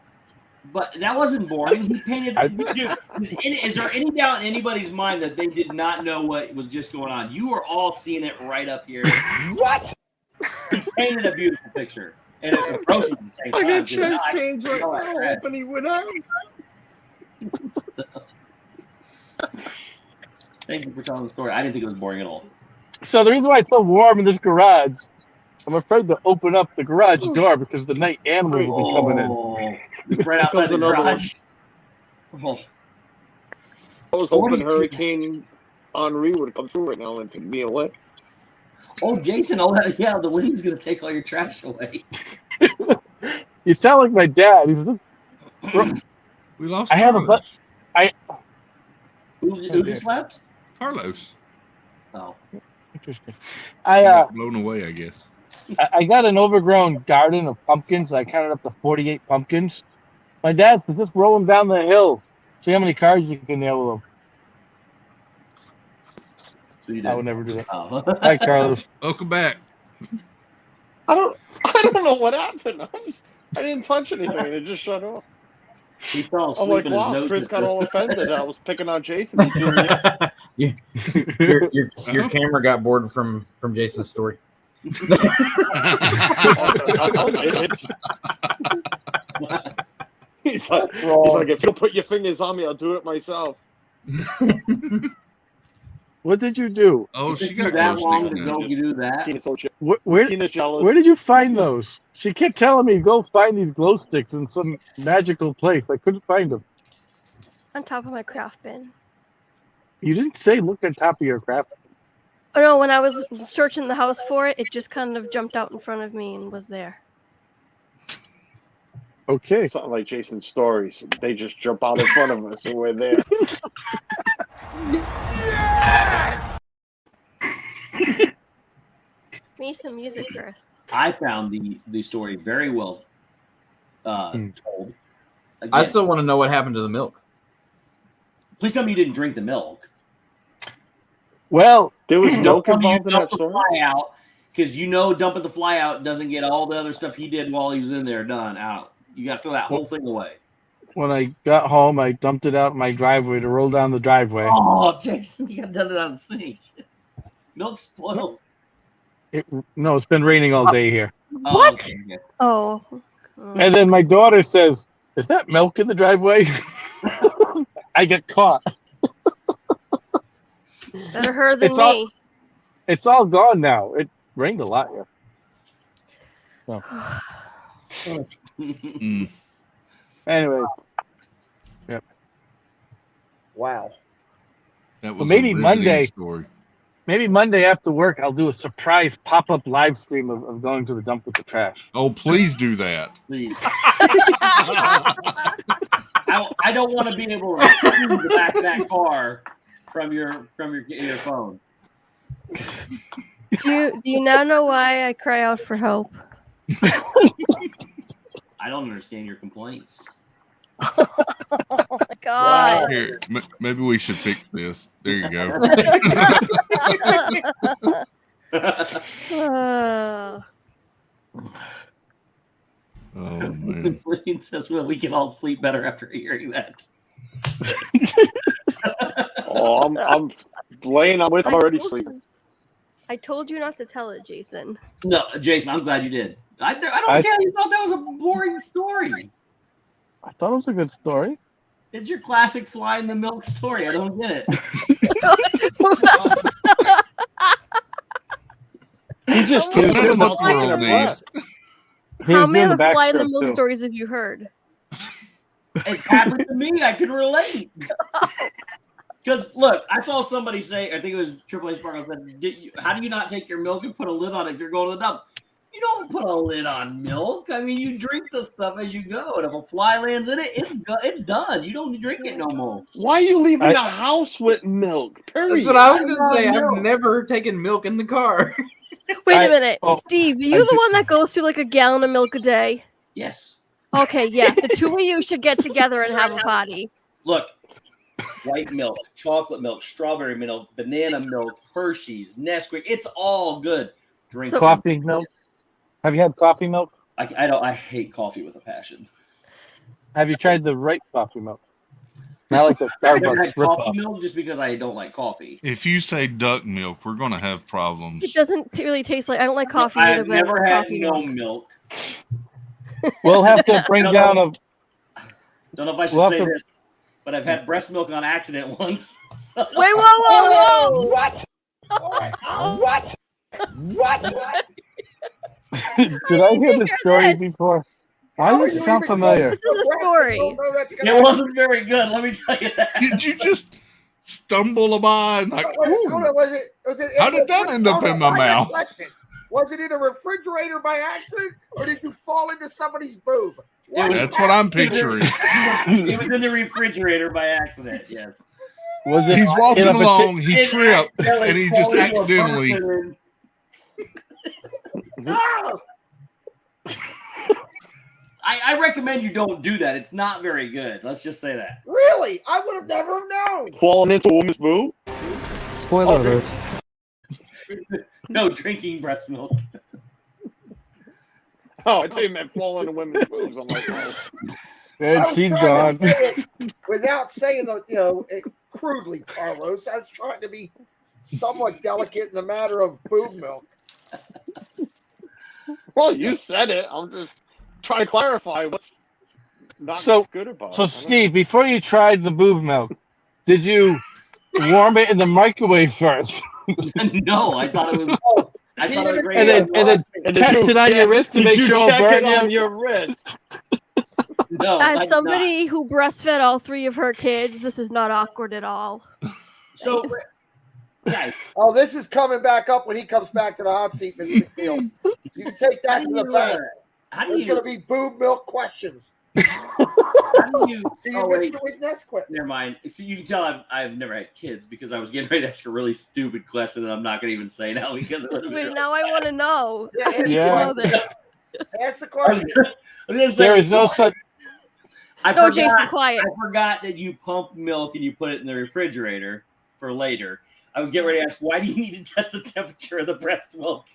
But that wasn't boring. He painted. Dude, is there any doubt in anybody's mind that they did not know what was just going on? You were all seeing it right up here.
What?
He painted a beautiful picture, and it was gross at the same
I
time.
got chest pains right now, hoping he went out.
Thank you for telling the story. I didn't think it was boring at all.
So the reason why it's so warm in this garage, I'm afraid to open up the garage door because the night animals will be coming in.
Right outside the garage. Oh.
I was hoping Hurricane Henri would come through right now and take me away.
Oh, Jason, all that, yeah, the wind's going to take all your trash away.
You sound like my dad. He's just.
We lost.
I have a.
Carlos.
Who just left?
Carlos.
Oh,
interesting.
He got blown away, I guess.
I got an overgrown garden of pumpkins. I counted up to 48 pumpkins. My dad said, just roll them down the hill. See how many cars you can nail with them. I would never do that.
Oh.
Hi, Carlos.
Welcome back.
I don't know what happened. I didn't touch anything. It just shut off.
He fell
I'm
asleep
like,
in his
wow,
nose.
Chris got all offended. I was picking on Jason. He threw me out.
Your camera got bored from Jason's story.
He's like, if you'll put your fingers on me, I'll do it myself.
What did you do?
Oh, she got
that
glow
long
sticks
to
now.
go. You do that.
Tina's so
Where
jealous.
did you find those? She kept telling me, go find these glow sticks in some magical place. I couldn't find them.
On top of my craft bin.
You didn't say look on top of your craft.
Oh no, when I was searching the house for it, it just kind of jumped out in front of me and was there.
Okay.
Something like Jason's stories. They just jump out in front of us and we're there.
Me some music, Chris.
I found the story very well told. Again,
I still want to know what happened to the milk.
please tell me you didn't drink the milk.
Well,
there was milk
Don't tell me you
involved in that
dumped the
story.
fly out, because you know dumping the fly out doesn't get all the other stuff he did while he was in there done out. You got to throw that whole thing away.
When I got home, I dumped it out in my driveway to roll down the driveway.
Oh, Jason, you got done it on the sink. Milk spoiled.
No, it's been raining all day here.
What?
Okay.
Oh.
And then my daughter says, is that milk in the driveway? I get caught.
Better her than
It's
me.
It's all gone now. It rained a lot here. So. Anyways. Yep.
Wow.
That
Well,
was
maybe
a riveting
Monday.
story.
Maybe Monday after work, I'll do a surprise pop-up live stream of going to the dump with the trash.
Oh, please do that.
Please. I don't want to be able to see the back of that car from your phone.
Do you now know why I cry out for help?
I don't understand your complaints.
Oh my god.
Here, maybe we should fix this. There you go. Oh man.
Complaints says, well, we can all sleep better after hearing that.
Oh, I'm laying on with. I'm already sleeping.
I told you not to tell it, Jason.
No, Jason, I'm glad you did. I don't see how you thought that was a boring story.
I thought it was a good story.
It's your classic fly in the milk story. I don't get it.
He just
Oh,
came
yeah,
in
but
about taking a
needs.
breath.
How many
the
fly in the
backstroke,
milk
too.
stories have you heard?
It's happened to me. I can relate. Because look, I saw somebody say, I think it was Triple H Sparkle said, how do you not take your milk and put a lid on it if you're going to the dump? You don't put a lid on milk. I mean, you drink the stuff as you go, and if a fly lands in it, it's done. You don't drink it no more.
Why are you leaving the house with milk? Period.
That's what I was going to say. I've never taken milk in the car.
Wait a minute. Steve, are you the one that goes through like a gallon of milk a day?
Yes.
Okay, yeah. The two of you should get together and have a party.
Look,
white milk, chocolate milk, strawberry milk, banana milk, Hershey's, Nesquik. It's all good. Drink
coffee milk. Have you had coffee milk?
I hate coffee with a passion.
Have you tried the right coffee milk? Not like the
I've never
Starbucks
had coffee
ripoff.
milk just because I don't like coffee.
If you say duck milk, we're gonna have problems.
It doesn't really taste like. I don't like coffee either.
I've
But I
never
like
had
coffee
no
milk.
milk.
We'll have to bring down a.
Don't know if I should
We'll
say
have to-
this, but I've had breast milk on accident once. So.
Wait, whoa!
What? What? What?
Did I hear the story before? Why does it sound familiar?
This is a story.
It wasn't very good. Let me tell you that.
Did you just stumble by and like?
Was it
How did that end up in my mouth?
Was it in a refrigerator by accident, or did you fall into somebody's boob?
That's what I'm picturing.
It was in the refrigerator by accident. Yes.
Was it?
He's walking
in a
along, he
It
tripped,
accidentally
and he just
fell into a
accidentally.
person. I recommend you don't do that. It's not very good. Let's just say that.
Really? I would have never known.
Falling into a woman's boob?
Spoiler alert.
No drinking breast milk.
Oh, I thought you meant falling into women's boobs. I'm like, oh.
And she's gone.
Without saying the, crudely, Carlos, I was trying to be somewhat delicate in the matter of boob milk.
Well, you said it. I'm just trying to clarify what's not good about it.
So, Steve, before you tried the boob milk, did you warm it in the microwave first?
No, I thought it was. I thought it was great.
And then test it on your wrist to make sure it'll
check
burn
it on
you?
your wrist.
No, I
As
did
somebody who breastfed all 3 of her kids, this is not awkward at all.
So, guys,
Oh, this is coming back up when he comes back to the hot seat, Mr. McNeil. You can take that to the bank.
how do
There's
you?
going to be boob milk questions.
How do you?
Do you
Oh,
mix
wait.
it with Nesquik?
Never mind. See, you can tell I've never had kids because I was getting ready to ask a really stupid question that I'm not going to even say now because it would
Wait, now I want to know.
Yeah,
I need
yeah.
to know this.
Ask the
I was
question.
gonna say,
There is no such.
I
No,
forgot,
Jason, quiet.
I forgot that you pump milk and you put it in the refrigerator for later. I was getting ready to ask, why do you need to test the temperature of the breast milk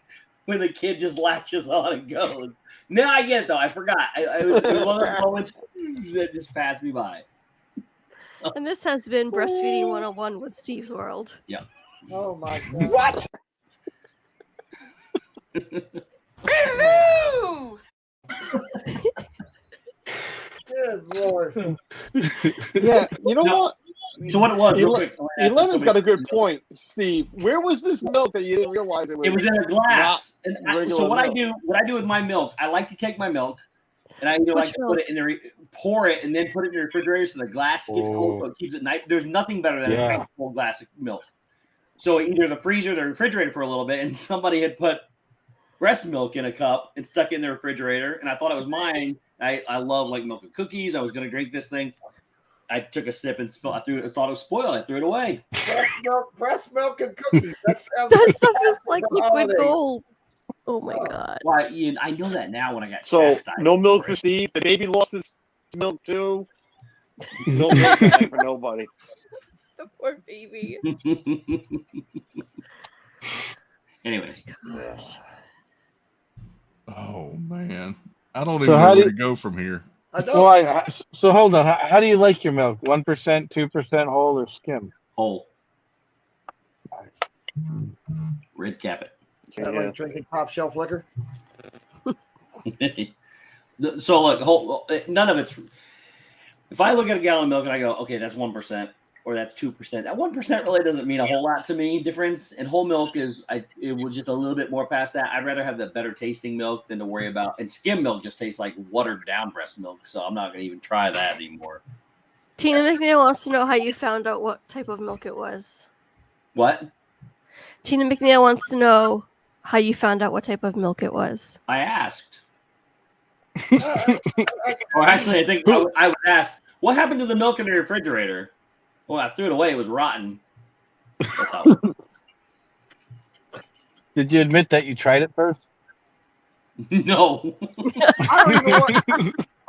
when the kid just latches on and goes? Now I get it, though. I forgot. It was one of those moments that just passed me by.
And this has been Breastfeeding 101 with Steve's World.
Yeah.
Oh, my God.
What? Hello!
Good Lord.
Yeah, you know what?
So what it was, real quick.
Elena's got a good point, Steve. Where was this milk that you didn't realize it was?
It was in a glass. And
regular
so what I
milk?
do with my milk, I like to take my milk and I either like to put it in the pour it and then put it in the refrigerator so the glass gets cold so it keeps it nice. There's nothing better than a full glass of milk. So either the freezer or the refrigerator for a little bit, and somebody had put breast milk in a cup and stuck it in the refrigerator, and I thought it was mine. I love like milk and cookies. I was going to drink this thing. I took a sip and spilled. I thought it was spoiled. I threw it away.
Breast milk and cookies. That sounds
That stuff is like
for
liquid
holidays.
gold. Oh my God.
Well, Ian, I know that now when I got
So
chastised.
no milk for Steve. The baby lost his milk too. No milk tonight for nobody.
The poor baby.
Anyways.
Oh man, I don't
So
even know
how do
where
you-
to go from here.
Well, so hold on. How do you like your milk? 1%, 2% whole, or skim?
Whole. Red cap
Is that like drinking top shelf liquor?
it. So look, none of it's. If I look at a gallon of milk and I go, okay, that's 1% or that's 2%. That 1% really doesn't mean a whole lot to me. Difference and whole milk is it was just a little bit more past that. I'd rather have the better tasting milk than to worry about. And skim milk just tastes like watered down breast milk, so I'm not going to even try that anymore.
Tina McNeil wants to know how you found out what type of milk it was.
What?
Tina McNeil wants to know how you found out what type of milk it was.
I asked. Or actually, I think I would ask, what happened to the milk in the refrigerator? Well, I threw it away. It was rotten. That's how.
Did you admit that you tried it first?
No.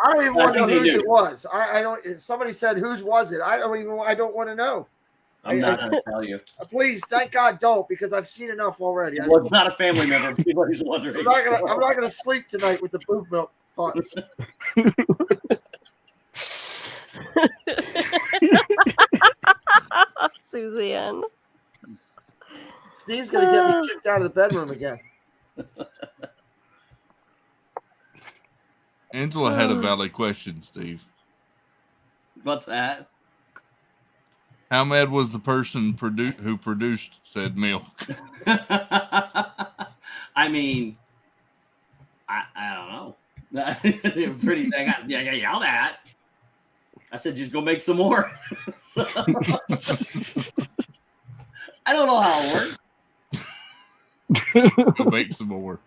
I don't even
I
want to
think
know
they
whose
do.
it was. I don't. Somebody said whose was it? I don't want to know.
I'm not going to tell you.
Please, thank God, don't, because I've seen enough already.
Well, it's not a family member. If anybody's wondering.
I'm not gonna sleep tonight with the boob milk thoughts.
Suzanne.
Steve's gonna get me kicked out of the bedroom again.
Angela had a valid question, Steve.
What's that?
How mad was the person who produced said milk?
I mean, I don't know. They were pretty. I got yelled at. I said, just go make some more. So, I don't know how it works.
Go make some more.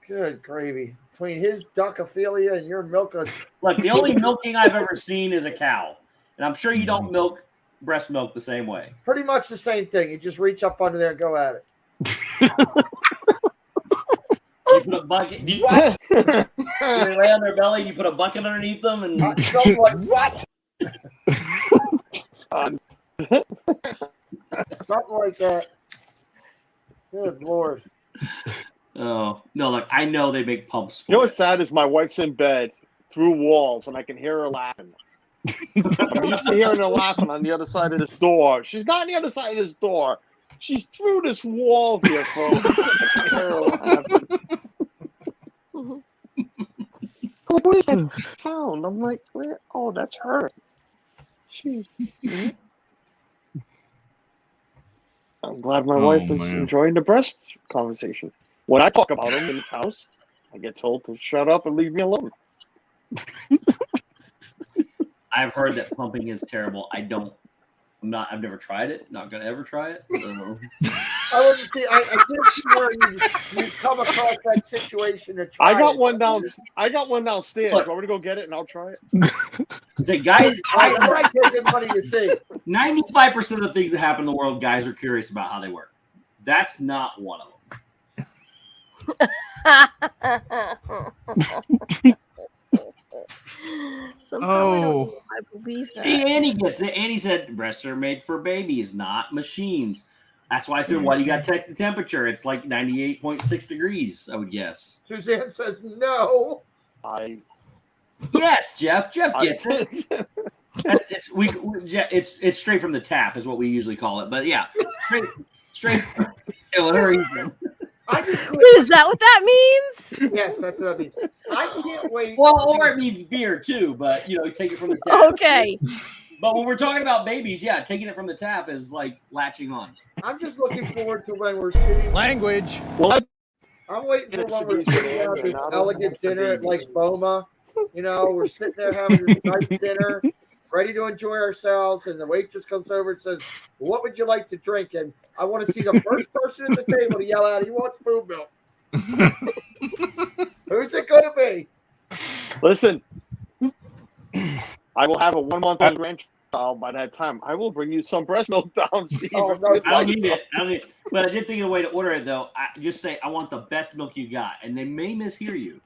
Good gravy. Between his duckophilia and your milk.
Look, the only milking I've ever seen is a cow. And I'm sure you don't milk breast milk the same way.
Pretty much the same thing. You just reach up under there and go at it.
You put a bucket. What? You lay on their belly and you put a bucket underneath them and
something like what? Something like that. Good Lord.
Oh no! Look, I know they make pumps. For
You know what's sad is my wife's in bed through walls, and I can hear her laughing. I'm used to hearing her laughing on the other side of this door. She's not on the other side of this door. She's through this wall here, folks. I can hear her laughing. What is that sound? I'm like, where? Oh, that's her. Jeez. I'm glad my wife is enjoying the breast conversation. When I talk about him in his house, I get told to shut up and leave me alone.
I've heard that pumping is terrible. I've never tried it. Not gonna ever try it. So.
I wasn't see. I did see where you come across that situation to try.
I got
it.
one downstairs.
Look.
You want me to go get it and I'll try it?
The guys,
I might pay good money to see.
95% of the things that happen in the world, guys are curious about how they work. That's not one of them.
Somehow I believe that.
See, Annie gets it. Annie said breasts are made for babies, not machines. That's why I said, why do you got to check the temperature? It's like 98.6 degrees, I would guess.
Suzanne says no.
Yes, Jeff. Jeff gets it. It's straight from the tap is what we usually call it. But yeah, straight. Whatever you do.
Is that what that means?
Yes, that's what that means. I can't wait.
Well, or it means beer too, but take it from the tap.
Okay.
But when we're talking about babies, yeah, taking it from the tap is like latching on.
I'm just looking forward to when we're sitting.
Language.
Well,
I'm waiting for when we're sitting at this elegant dinner at like Boma. We're sitting there having this nice dinner, ready to enjoy ourselves, and the waitress comes over and says, "What would you like to drink?" And I want to see the first person at the table to yell out, "He wants boob milk." Who's it going to be?
Listen, I will have a 1-month-old grandchild by that time. I will bring you some breast milk down, Steve.
Oh,
if
no,
you'd
I
like
don't need
some.
it. But I did think of a way to order it though. I just say I want the best milk you got, and they may mishear you.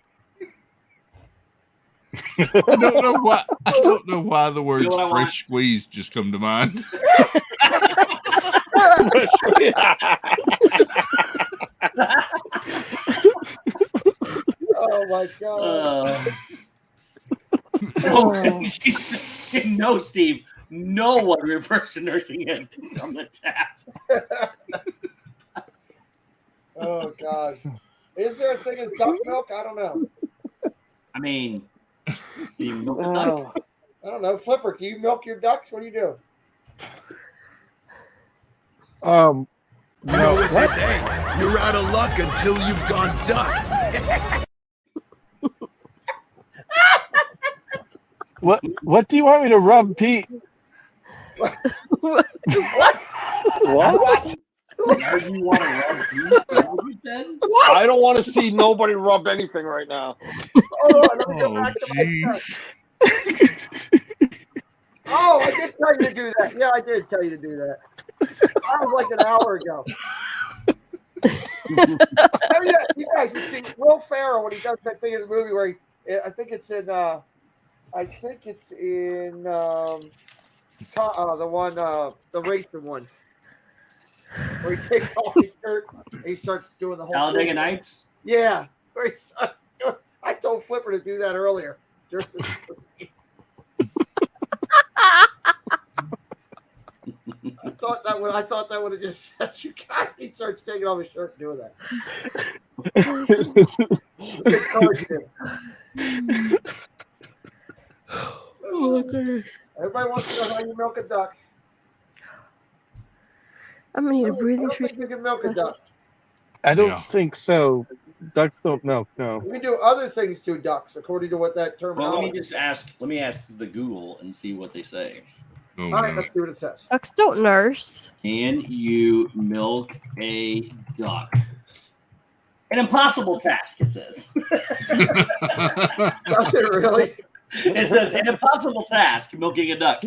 I don't know why. I don't know why the words
You know what I want?
"fresh squeeze" just come to mind.
Oh my God!
No, Steve. No one refers to nursing as from the tap.
Oh gosh! Is there a thing as duck milk? I don't know.
I mean, you milk a duck?
I don't know. Flipper, do you milk your ducks? What do you do?
No. What they say? You're out of luck until you've gone duck.
What do you want me to rub, Pete?
What?
What do you want to rub? What you said?
I don't want to see nobody rub anything right now.
Let me go back to my ducks. Oh, I did tell you to do that. Yeah, I did tell you to do that. That was like an hour ago. Oh yeah, you guys, you see Will Ferrell when he does that thing in the movie where I think it's in. The one, the racing one, where he takes off his shirt and he starts doing the whole.
Talladega Nights.
Yeah, where he starts doing, I told Flipper to do that earlier. I thought that would have just set you guys. He starts taking off his shirt and doing that.
Oh my goodness.
Everybody wants to know how you milk a duck.
I'm gonna need a breathing
I don't think you can milk a duck.
I don't think so. Ducks don't milk. No.
You can do other things to ducks, according to what that term.
Well, let me ask the Google and see what they say.
All right, let's see what it says.
Ducks don't nurse.
Can you milk a duck? An impossible task, it says.
Does it really?
It says an impossible task, milking a duck.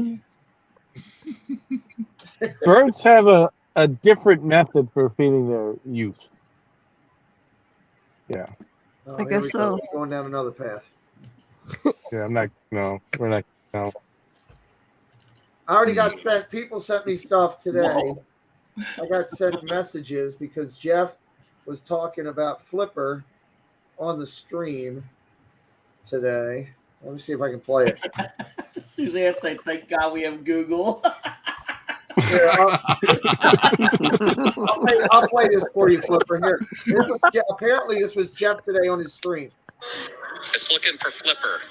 Birds have a different method for feeding their youth. Yeah.
I guess so.
Going down another path.
Yeah, I'm not. No, we're not. No.
I already got sent. People sent me stuff today.
Whoa.
I got sent messages because Jeff was talking about Flipper on the stream today. Let me see if I can play it.
Suzanne said, "Thank God we have Google."
I'll play this for you, Flipper. Here. Apparently, this was Jeff today on his stream.
It's looking for Flipper.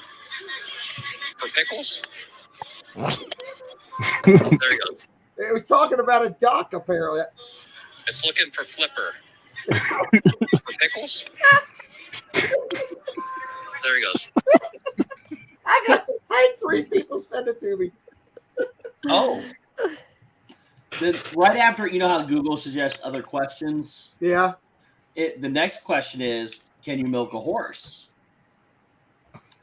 For pickles? There you go.
It was talking about a duck, apparently.
It's looking for Flipper. For pickles? There he goes.
I had 3 people send it to me.
Oh. Then right after, you know how Google suggests other questions?
Yeah.
The next question is, can you milk a horse?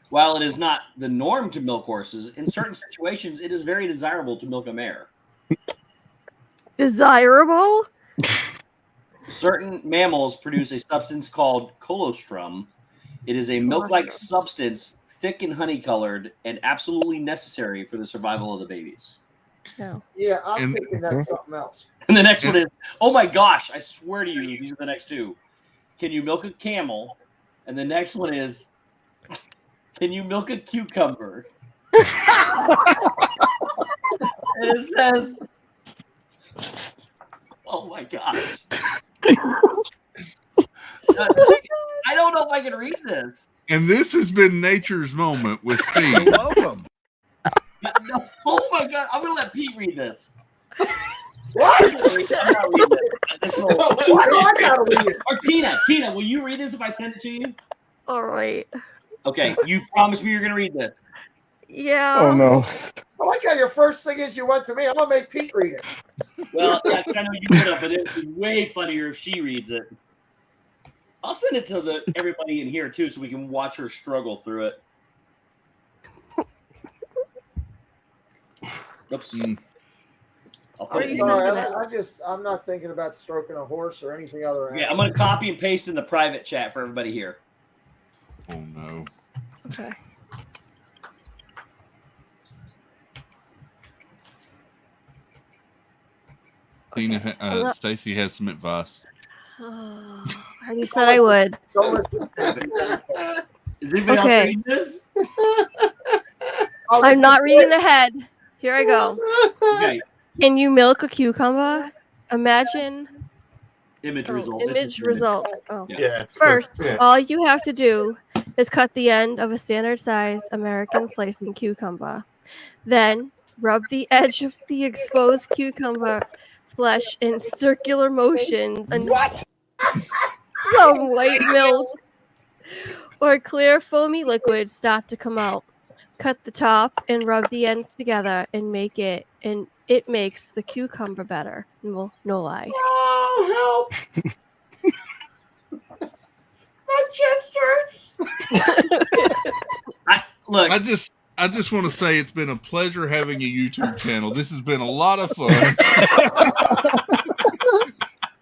While it is not the norm to milk horses, in certain situations, it is very desirable to milk a mare.
Desirable?
Certain mammals produce a substance called colostrum. It is a milk-like substance, thick and honey-colored, and absolutely necessary for the survival of the babies.
No.
Yeah, I'm thinking that's something else.
And the next one is, oh my gosh, I swear to you, these are the next 2. Can you milk a camel? And the next one is, can you milk a cucumber? And it says, oh my gosh. I don't know if I can read this.
And this has been Nature's Moment with Steve.
You're welcome.
No, oh my God, I'm going to let Pete read this.
What?
I'm not reading this.
Why do I gotta read it?
Or Tina, will you read this if I send it to you?
All right.
Okay, you promise me you're going to read this.
Yeah.
Oh no.
I like how your first thing is you went to me. I'm gonna make Pete read it.
Well, I know you put up, but it would be way funnier if she reads it. I'll send it to everybody in here too, so we can watch her struggle through it. Oops.
I'm not thinking about stroking a horse or anything other.
Yeah, I'm gonna copy and paste in the private chat for everybody here.
Oh no.
Okay.
Tina, Stacy has some advice.
I already said I would.
Is anybody else reading this?
I'm not reading ahead. Here I go.
Okay.
Can you milk a cucumber? Imagine.
Image result.
Image result. Oh.
Yeah.
First, all you have to do is cut the end of a standard size American slicing cucumber. Then rub the edge of the exposed cucumber flesh in circular motions and some white milk or clear foamy liquid start to come out. Cut the top and rub the ends together and it makes the cucumber better. Well, no lie.
Oh, help! My chest hurts.
I just want to say it's been a pleasure having a YouTube channel. This has been a lot of fun.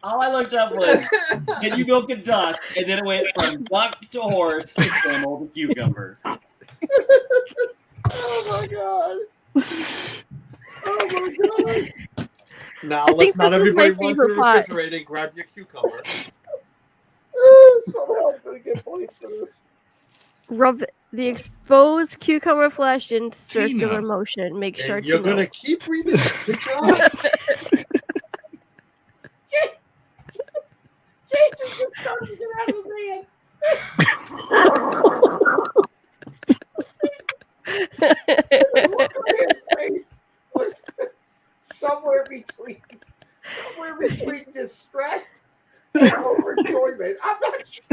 All I looked up was, can you milk a duck? And then it went from duck to horse to camel to cucumber.
Oh my god. Oh my god.
Now
I think
let's not
this is my
everybody run to the
favorite part.
refrigerator and grab your cucumber.
Somehow I'm gonna get points for this.
Rub the exposed cucumber flesh in circular
Tina.
motion. Make sure
And
to
you're gonna
milk.
keep reading. Good job.
Jesus just started to get out of the van. Look at his face was somewhere between distress and overjoyment. I'm not sure.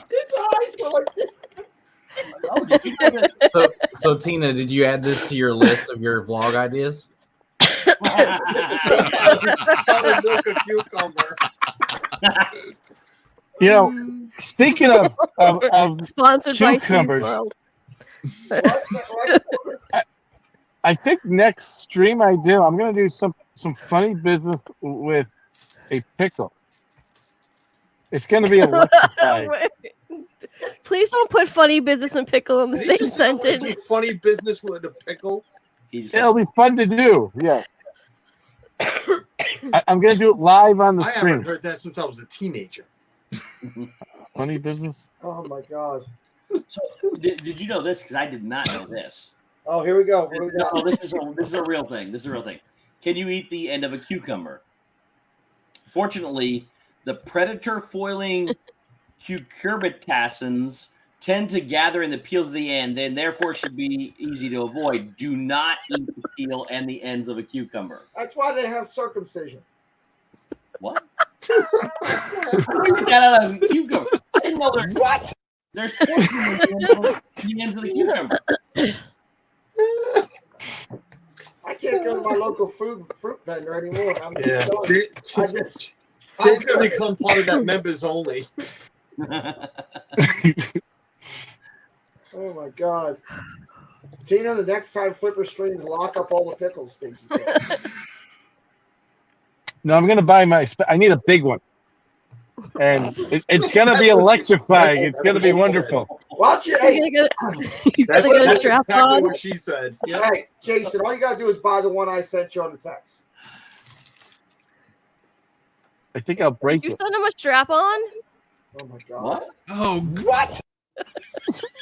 His eyes were like this.
Oh, did you know that?
So Tina, did you add this to your list of your vlog ideas?
Milk a cucumber.
You know, speaking of
Sponsored by Steve's
cucumbers,
World.
I think next stream I do, I'm gonna do some funny business with a pickle. It's gonna be electrifying.
Please don't put funny business and pickle in the
Did
same
you just say it would be
sentence.
funny business with a pickle.
It'll be fun to do. Yeah. I'm gonna do it live on the
I
stream.
haven't heard that since I was a teenager.
Funny business.
Oh my god.
So, did you know this? Because I did not know this.
Oh, here we go. What do we got?
No, this is a real thing. This is a real thing. Can you eat the end of a cucumber? Fortunately, the predator foiling cucurbitacins tend to gather in the peels of the end, and therefore should be easy to avoid. Do not eat the peel and the ends of a cucumber.
That's why they have circumcision.
What? Get out of a cucumber. I didn't know there's what? There's poison in the ends of the cucumber.
I can't go to my local fruit vendor anymore. I'm
Yeah.
done.
Jay's gonna become part of that members only.
Oh my god. Tina, the next time Flipper streams, lock up all the pickles, Stacey said.
No, I'm gonna buy I need a big one, and it's gonna be electrifying. It's gonna be wonderful.
Watch it.
Hey, you gotta get a strap
exactly
on.
what she said. Yep.
Hey, Jason, all you gotta do is buy the one I sent you on the text.
I think I'll break
You
it.
send him a strap on?
Oh my god.
What?
Oh, what?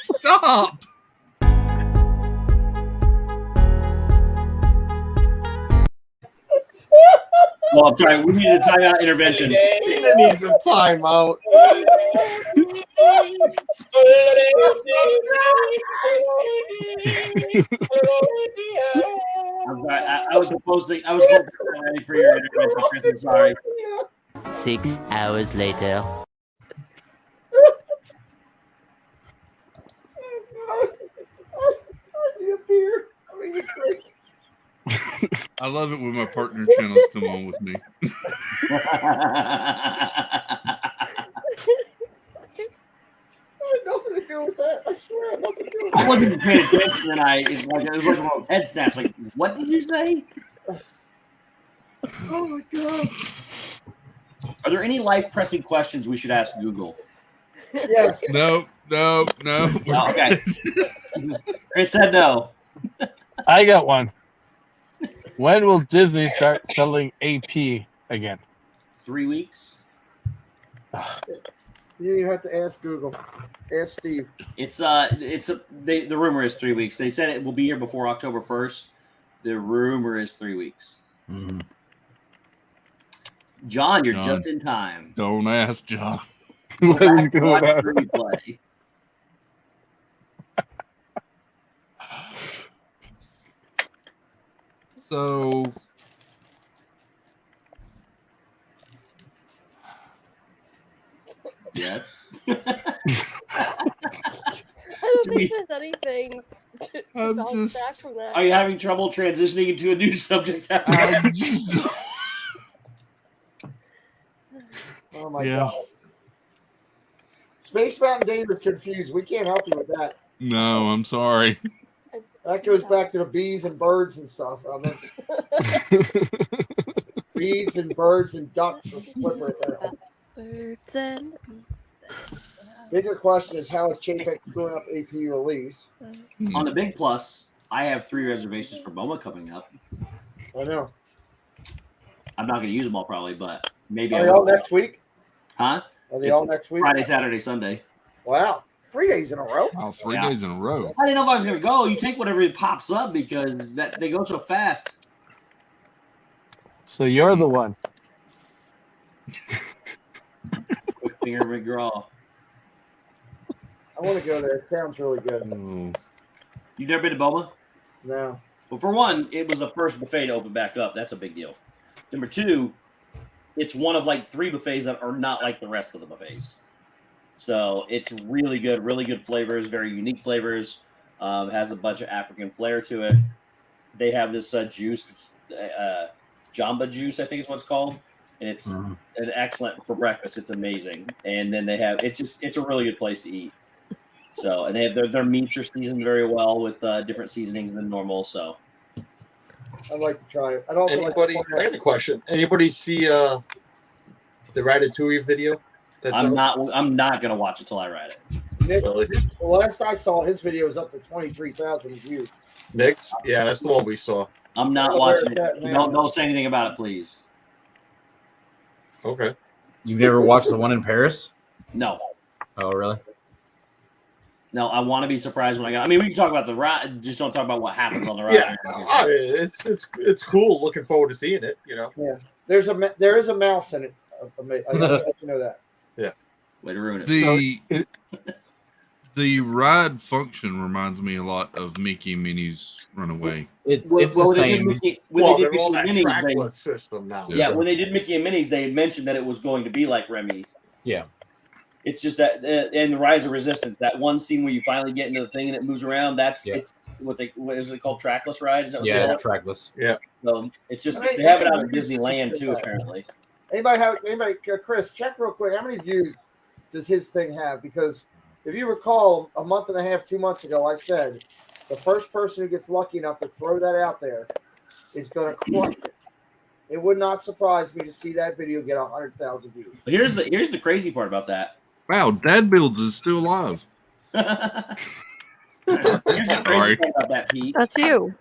Stop.
Well, I'm trying. We need a timeout intervention.
Tina needs a timeout.
I was supposed to. I was supposed to be ready for your intervention, Chris. I'm sorry.
6 hours later.
I need a beer. I need a drink.
I love it when my partner channels come on with me.
I had nothing to do with that. I swear, I had nothing to do with
I
that.
wasn't paying attention, and it was like one of those head snaps. Like, what did you say?
Oh my god.
Are there any life pressing questions we should ask Google?
Yes.
No.
Oh, okay. Chris said no.
I got one. When will Disney start selling AP again?
3 weeks.
You have to ask Google. Ask Steve.
The rumor is 3 weeks. They said it will be here before October 1st. The rumor is 3 weeks.
Mm-hmm.
John, you're
John.
just in time.
Don't ask John.
Go
What is
back and
going
watch
on?
the replay.
So
Yeah.
I don't think there's anything to
I'm
bounce
just-
back from that.
Are you having trouble transitioning into a new subject?
I just
Oh my
Yeah.
god. Space Mountain David's confused. We can't help you with that.
no, I'm sorry.
That goes back to the bees and birds and stuff. beads and birds and ducks for Flipper apparently.
Birds and
Bigger question is how is Chapek screwing up AP release?
On the Big Plus, I have 3 reservations for MoMA coming up.
I know.
I'm not going to use them all probably, but maybe
Are
I
they
will.
all next week?
Huh?
Are they all next week?
Friday, Saturday, Sunday.
Wow. 3 days in a row?
Oh, 3 days in a row.
I didn't know if I was going to go. You take whatever pops up because they go so fast.
So you're the one.
Quick finger McGraw.
I want to go there. It sounds really good.
You've never been to Boma?
No.
Well, for one, it was the first buffet to open back up. That's a big deal. Number 2, it's one of like 3 buffets that are not like the rest of the buffets. So it's really good flavors, very unique flavors. Has a bunch of African flair to it. They have this juice, Jamba juice, I think is what it's called. And it's an excellent for breakfast. It's amazing. And then they have, it's a really good place to eat. So, and they have their meats are seasoned very well with different seasonings than normal. So,
I'd like to try it. I'd also
Anybody?
like to
I got a question. Anybody see the Ratatouille video?
I'm not gonna watch it till I write it.
Nick, the last I saw, his video is up to 23,000 views.
Nick's? Yeah, that's the one we saw.
I'm not watching it. Don't say anything about it, please.
Okay.
You've never watched the one in Paris?
No.
Oh, really?
No, I want to be surprised when I got. I mean, we can talk about the ride. Just don't talk about what happens on the ride.
Yeah, it's cool. Looking forward to seeing it. You know.
Yeah. There is a mouse in it. I don't let you know that.
Yeah.
Way to ruin it.
The ride function reminds me a lot of Mickey and Minnie's Runaway.
It's the same.
They're all that trackless system now.
Yeah, when they did Mickey and Minnie's, they had mentioned that it was going to be like Remy's.
Yeah.
It's just that, and the Rise of Resistance, that one scene where you finally get into the thing and it moves around. It's what is it called? Trackless ride? Is that what they call
it's trackless.
Yeah.
So it's just they have it out at Disneyland too, apparently.
Anybody? Chris, check real quick. How many views does his thing have? Because if you recall, a month and a half, 2 months ago, I said the first person who gets lucky enough to throw that out there is going to crush it. It would not surprise me to see that video get 100,000 views.
But here's the crazy part about that.
Wow, Dad Builds is still alive.
Here's the crazy part about that, Pete.
That's you.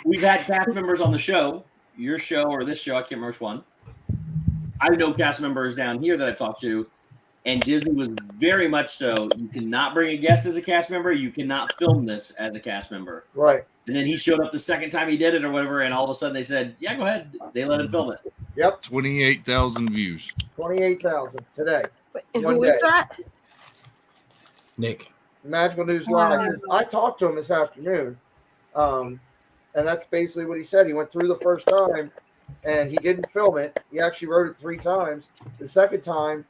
We've had cast members on the show, your show or this show, I can't remember which one. I know cast members down here that I've talked to, and Disney was very much so. You cannot bring a guest as a cast member. You cannot film this as a cast member.
Right.
And then he showed up the second time he did it or whatever, and all of a sudden they said, yeah, go ahead. They let him film it.
Yep.
28,000 views.
28,000 today.
And who is that?
Nick.
Magical News Live. I talked to him this afternoon, and that's basically what he said. He went through the first time, and he didn't film it. He actually wrote it 3 times. The second time,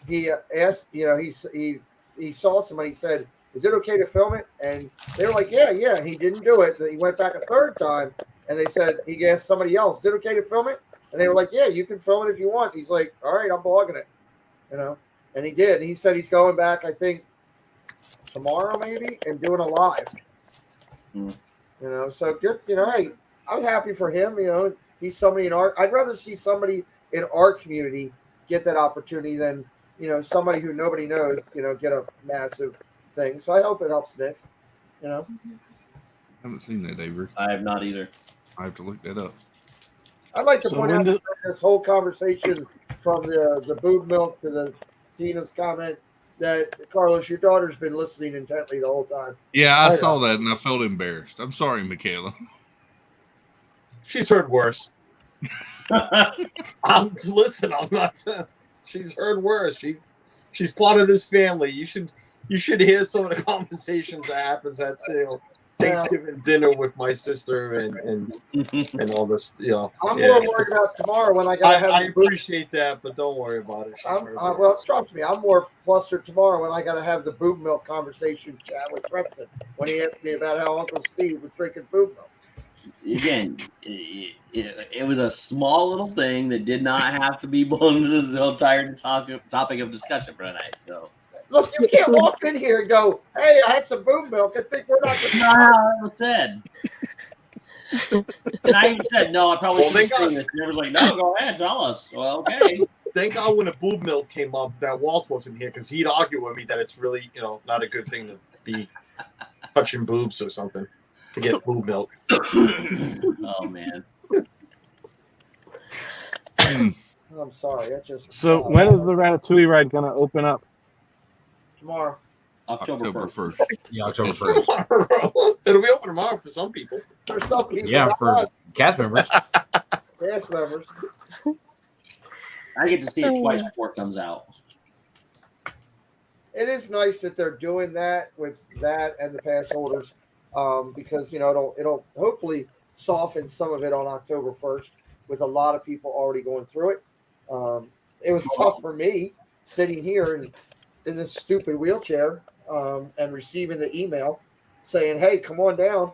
he asked, he saw somebody. He said, "Is it okay to film it?" And they were like, "Yeah." And he didn't do it. He went back a third time, and they said he asked somebody else, "Is it okay to film it?" And they were like, "Yeah, you can film it if you want." He's like, "All right, I'm blogging it," And he did. He said he's going back, I think, tomorrow maybe, and doing a live. So good. Hey, I'm happy for him. He's somebody in art. I'd rather see somebody in our community get that opportunity than somebody who nobody knows. Get a massive thing. So I hope it helps Nick.
I haven't seen that, Avery.
I have not either.
I have to look that up.
I'd like to point out this whole conversation from the boob milk to the Tina's comment that, Carlos, your daughter's been listening intently the whole time.
Yeah, I saw that and I felt embarrassed. I'm sorry, Michaela.
She's heard worse. I'm not. She's heard worse. She's part of this family. You should hear some of the conversations that happens at Thanksgiving dinner with my sister and all this.
I'm more worried about tomorrow when I
appreciate that, but don't worry about it.
Well, trust me, I'm more flustered tomorrow when I got to have the boob milk conversation chat with Preston when he asked me about how Uncle Steve was drinking boob milk.
Again, it was a small little thing that did not have to be blown into the entire topic of discussion for tonight. So.
Look, you can't walk in here and go, "Hey, I had some boob milk." I think we're not going to.
Not how it was said.
And I even said, no, I probably
Well,
shouldn't
thank
say
God.
this. And they was like, no, go ahead, tell us. Well, okay.
Thank God when the boob milk came up that Walt wasn't here because he'd argue with me that it's really, not a good thing to be touching boobs or something to get boob milk.
Oh, man.
I'm sorry. That just
So when is the Ratatouille ride gonna open up?
tomorrow.
October 1st.
Yeah, October 1st.
Tomorrow. It'll be open tomorrow for some people.
For some people,
Yeah,
not
for
us.
cast members.
Cast members.
I get to see it twice before it comes out.
It is nice that they're doing that with that and the pass holders, because it'll hopefully soften some of it on October 1st with a lot of people already going through it. It was tough for me sitting here in this stupid wheelchair and receiving the email saying, "Hey, come on down,"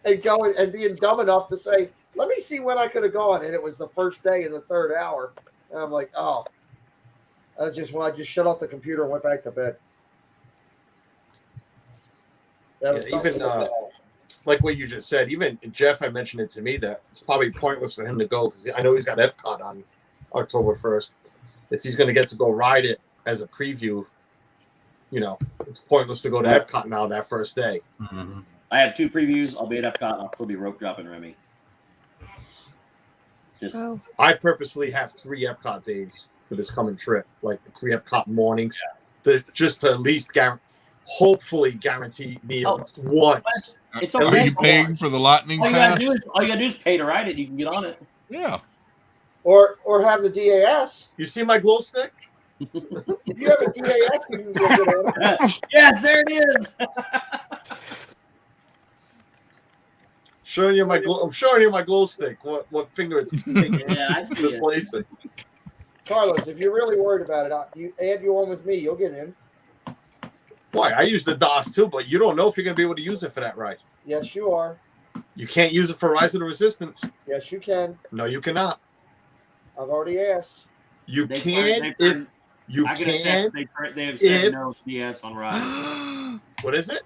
and going and being dumb enough to say, "Let me see when I could have gone," and it was the first day in the third hour, and I'm like, "Oh." I just shut off the computer and went back to bed. That was
Even like what you just said, even Jeff had mentioned it to me that it's probably pointless for him to go because I know he's got Epcot on October 1st. If he's going to get to go ride it as a preview, it's pointless to go to Epcot now that first day.
Mm-hmm.
I have 2 previews. I'll be at Epcot. I'll still be rope dropping Remy.
I purposely have 3 Epcot days for this coming trip, like 3 Epcot mornings, just to at least hopefully guarantee me once.
It's
Are
okay.
you paying for the lightning
All you
pass?
gotta do is pay to ride it. You can get on it.
Yeah.
Or have the DAS.
You see my glow stick?
If you have a DAS, you can get on it.
Yes, there it is.
I'm showing you my glow stick. What finger it's
I see it.
replacing.
Carlos, if you're really worried about it, you add you on with me. You'll get in.
Why? I use the DOS too, but you don't know if you're gonna be able to use it for that ride.
Yes, you are.
You can't use it for Rise of the Resistance.
Yes, you can.
No, you cannot.
I've already asked.
You
They
can
they
if you
I can
can.
attest they have said
if-
no DS on Rise.
What is it?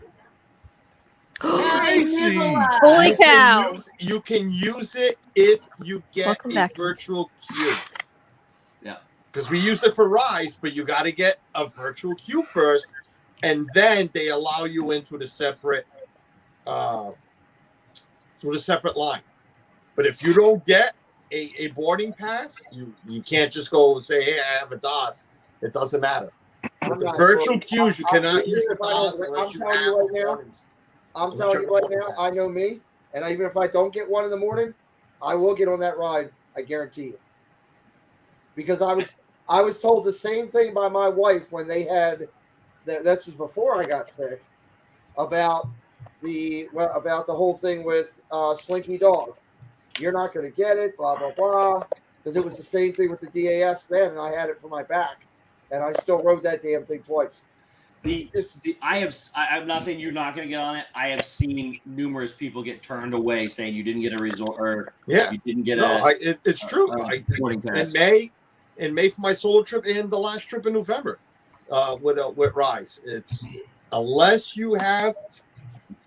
Holy cow.
You can use it if you get
Welcome
a
back.
virtual queue.
Yeah.
Because we used it for Rise, but you got to get a virtual queue first, and then they allow you into the separate, line. But if you don't get a boarding pass, you can't just go and say, "Hey, I have a DOS." It doesn't matter. With the virtual queues, you cannot use the DOS unless you have warnings.
I'm telling you right now, I know me, and even if I don't get one in the morning, I will get on that ride. I guarantee you. Because I was told the same thing by my wife when they had this was before I got sick about the whole thing with Slinky Dog. You're not going to get it, blah blah blah, because it was the same thing with the DAS then, and I had it for my back, and I still rode that damn thing twice.
I'm not saying you're not going to get on it. I have seen numerous people get turned away saying you didn't get a resort or you didn't get
it's true.
boarding pass.
In May for my solo trip and the last trip in November with Rise. It's unless you have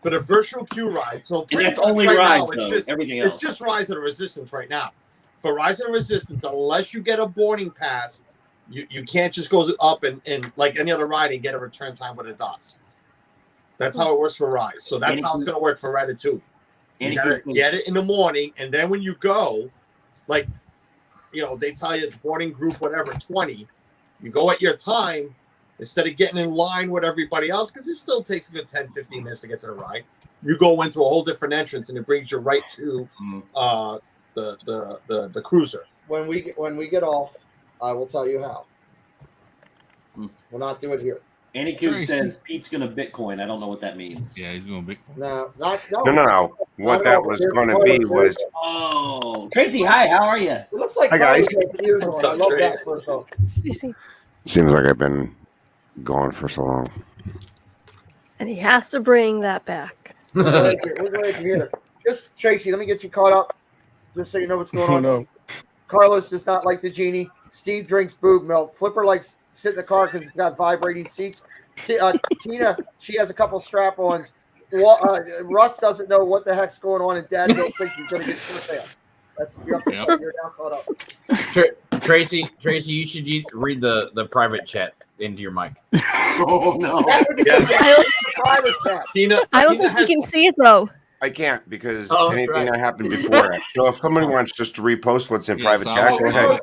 for the virtual queue ride. So
And that's
much
only
right
Rise,
now,
though. Everything else.
It's just Rise of the Resistance right now. For Rise of the Resistance, unless you get a boarding pass, you can't just go up and like any other ride and get a return time with a DOS. That's how it works for Rise. So that's how it's going to work for Ratatouille. You got to get it in the morning, and then when you go, like, they tell you it's boarding group, whatever, 20. You go at your time instead of getting in line with everybody else, because it still takes a good 10, 15 minutes to get to the ride. You go into a whole different entrance, and it brings you right to the cruiser.
When we get off, I will tell you how. We'll not do it here.
Annie Coop says Pete's going to Bitcoin. I don't know what that means.
Yeah, he's going to Bitcoin.
No.
No. What that was going to be was.
Oh, Tracy, hi. How are you?
It looks like
Hi, guys.
What's up, I love that first off.
Seems like I've been gone for so long.
And he has to bring that back.
We're glad you're here. Just, Tracy, let me get you caught up, just so you know what's going on.
No.
Carlos does not like the Genie. Steve drinks boob milk. Flipper likes sit in the car because it's got vibrating seats. Tina, she has a couple strap-ons. Russ doesn't know what the heck's going on, and Dad don't think he's going to get shut down. That's you're now caught up.
Tracy, you should read the private chat into your mic.
Oh no!
Private chat.
I don't think you can see it though.
I can't because
Oh,
anything
right.
that happened before it. So if somebody wants just to repost what's in private chat, go ahead.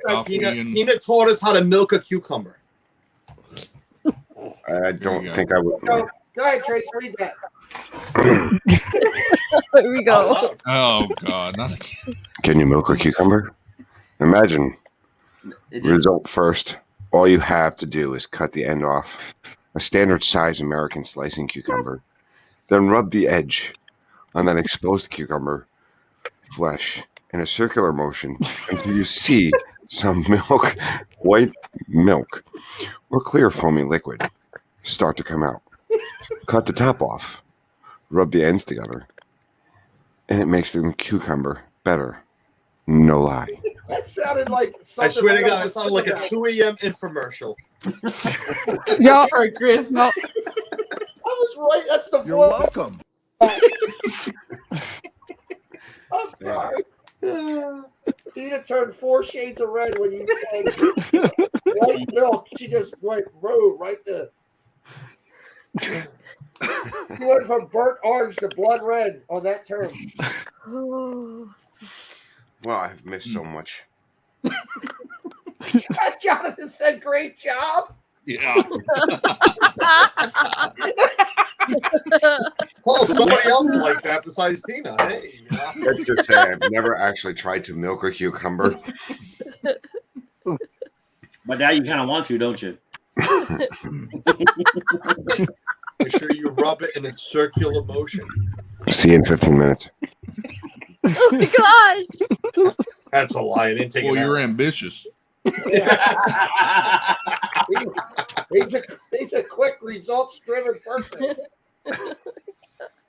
Tina taught us how to milk a cucumber.
I don't think I would.
Go ahead, Trace. Read that.
There we go.
Oh God! Not again.
Can you milk a cucumber? Imagine. Result first. All you have to do is cut the end off a standard size American slicing cucumber, then rub the edge on that exposed cucumber flesh in a circular motion until you see some milk, white milk, or clear foamy liquid start to come out. Cut the top off, rub the ends together, and it makes the cucumber better. No lie.
That sounded like
I
something.
swear to God, it sounded like a 2 a.m. infomercial.
Yeah.
Sorry, Chris. No.
I was right. That's the
You're welcome.
I'm sorry. Tina turned 4 shades of red when you said white milk. She just went right to. She went from burnt orange to blood red on that term.
Oh.
Well, I've missed so much.
Jonathan said, "Great job."
Yeah.
Well, somebody else like that besides Tina. Hey,
Let's just say I've never actually tried to milk a cucumber.
But now you kind of want to, don't you?
make sure you rub it in a circular motion.
See you in 15 minutes.
Oh my gosh!
That's a lie. I didn't take
Well,
it.
you're ambitious.
He's a quick results-driven person.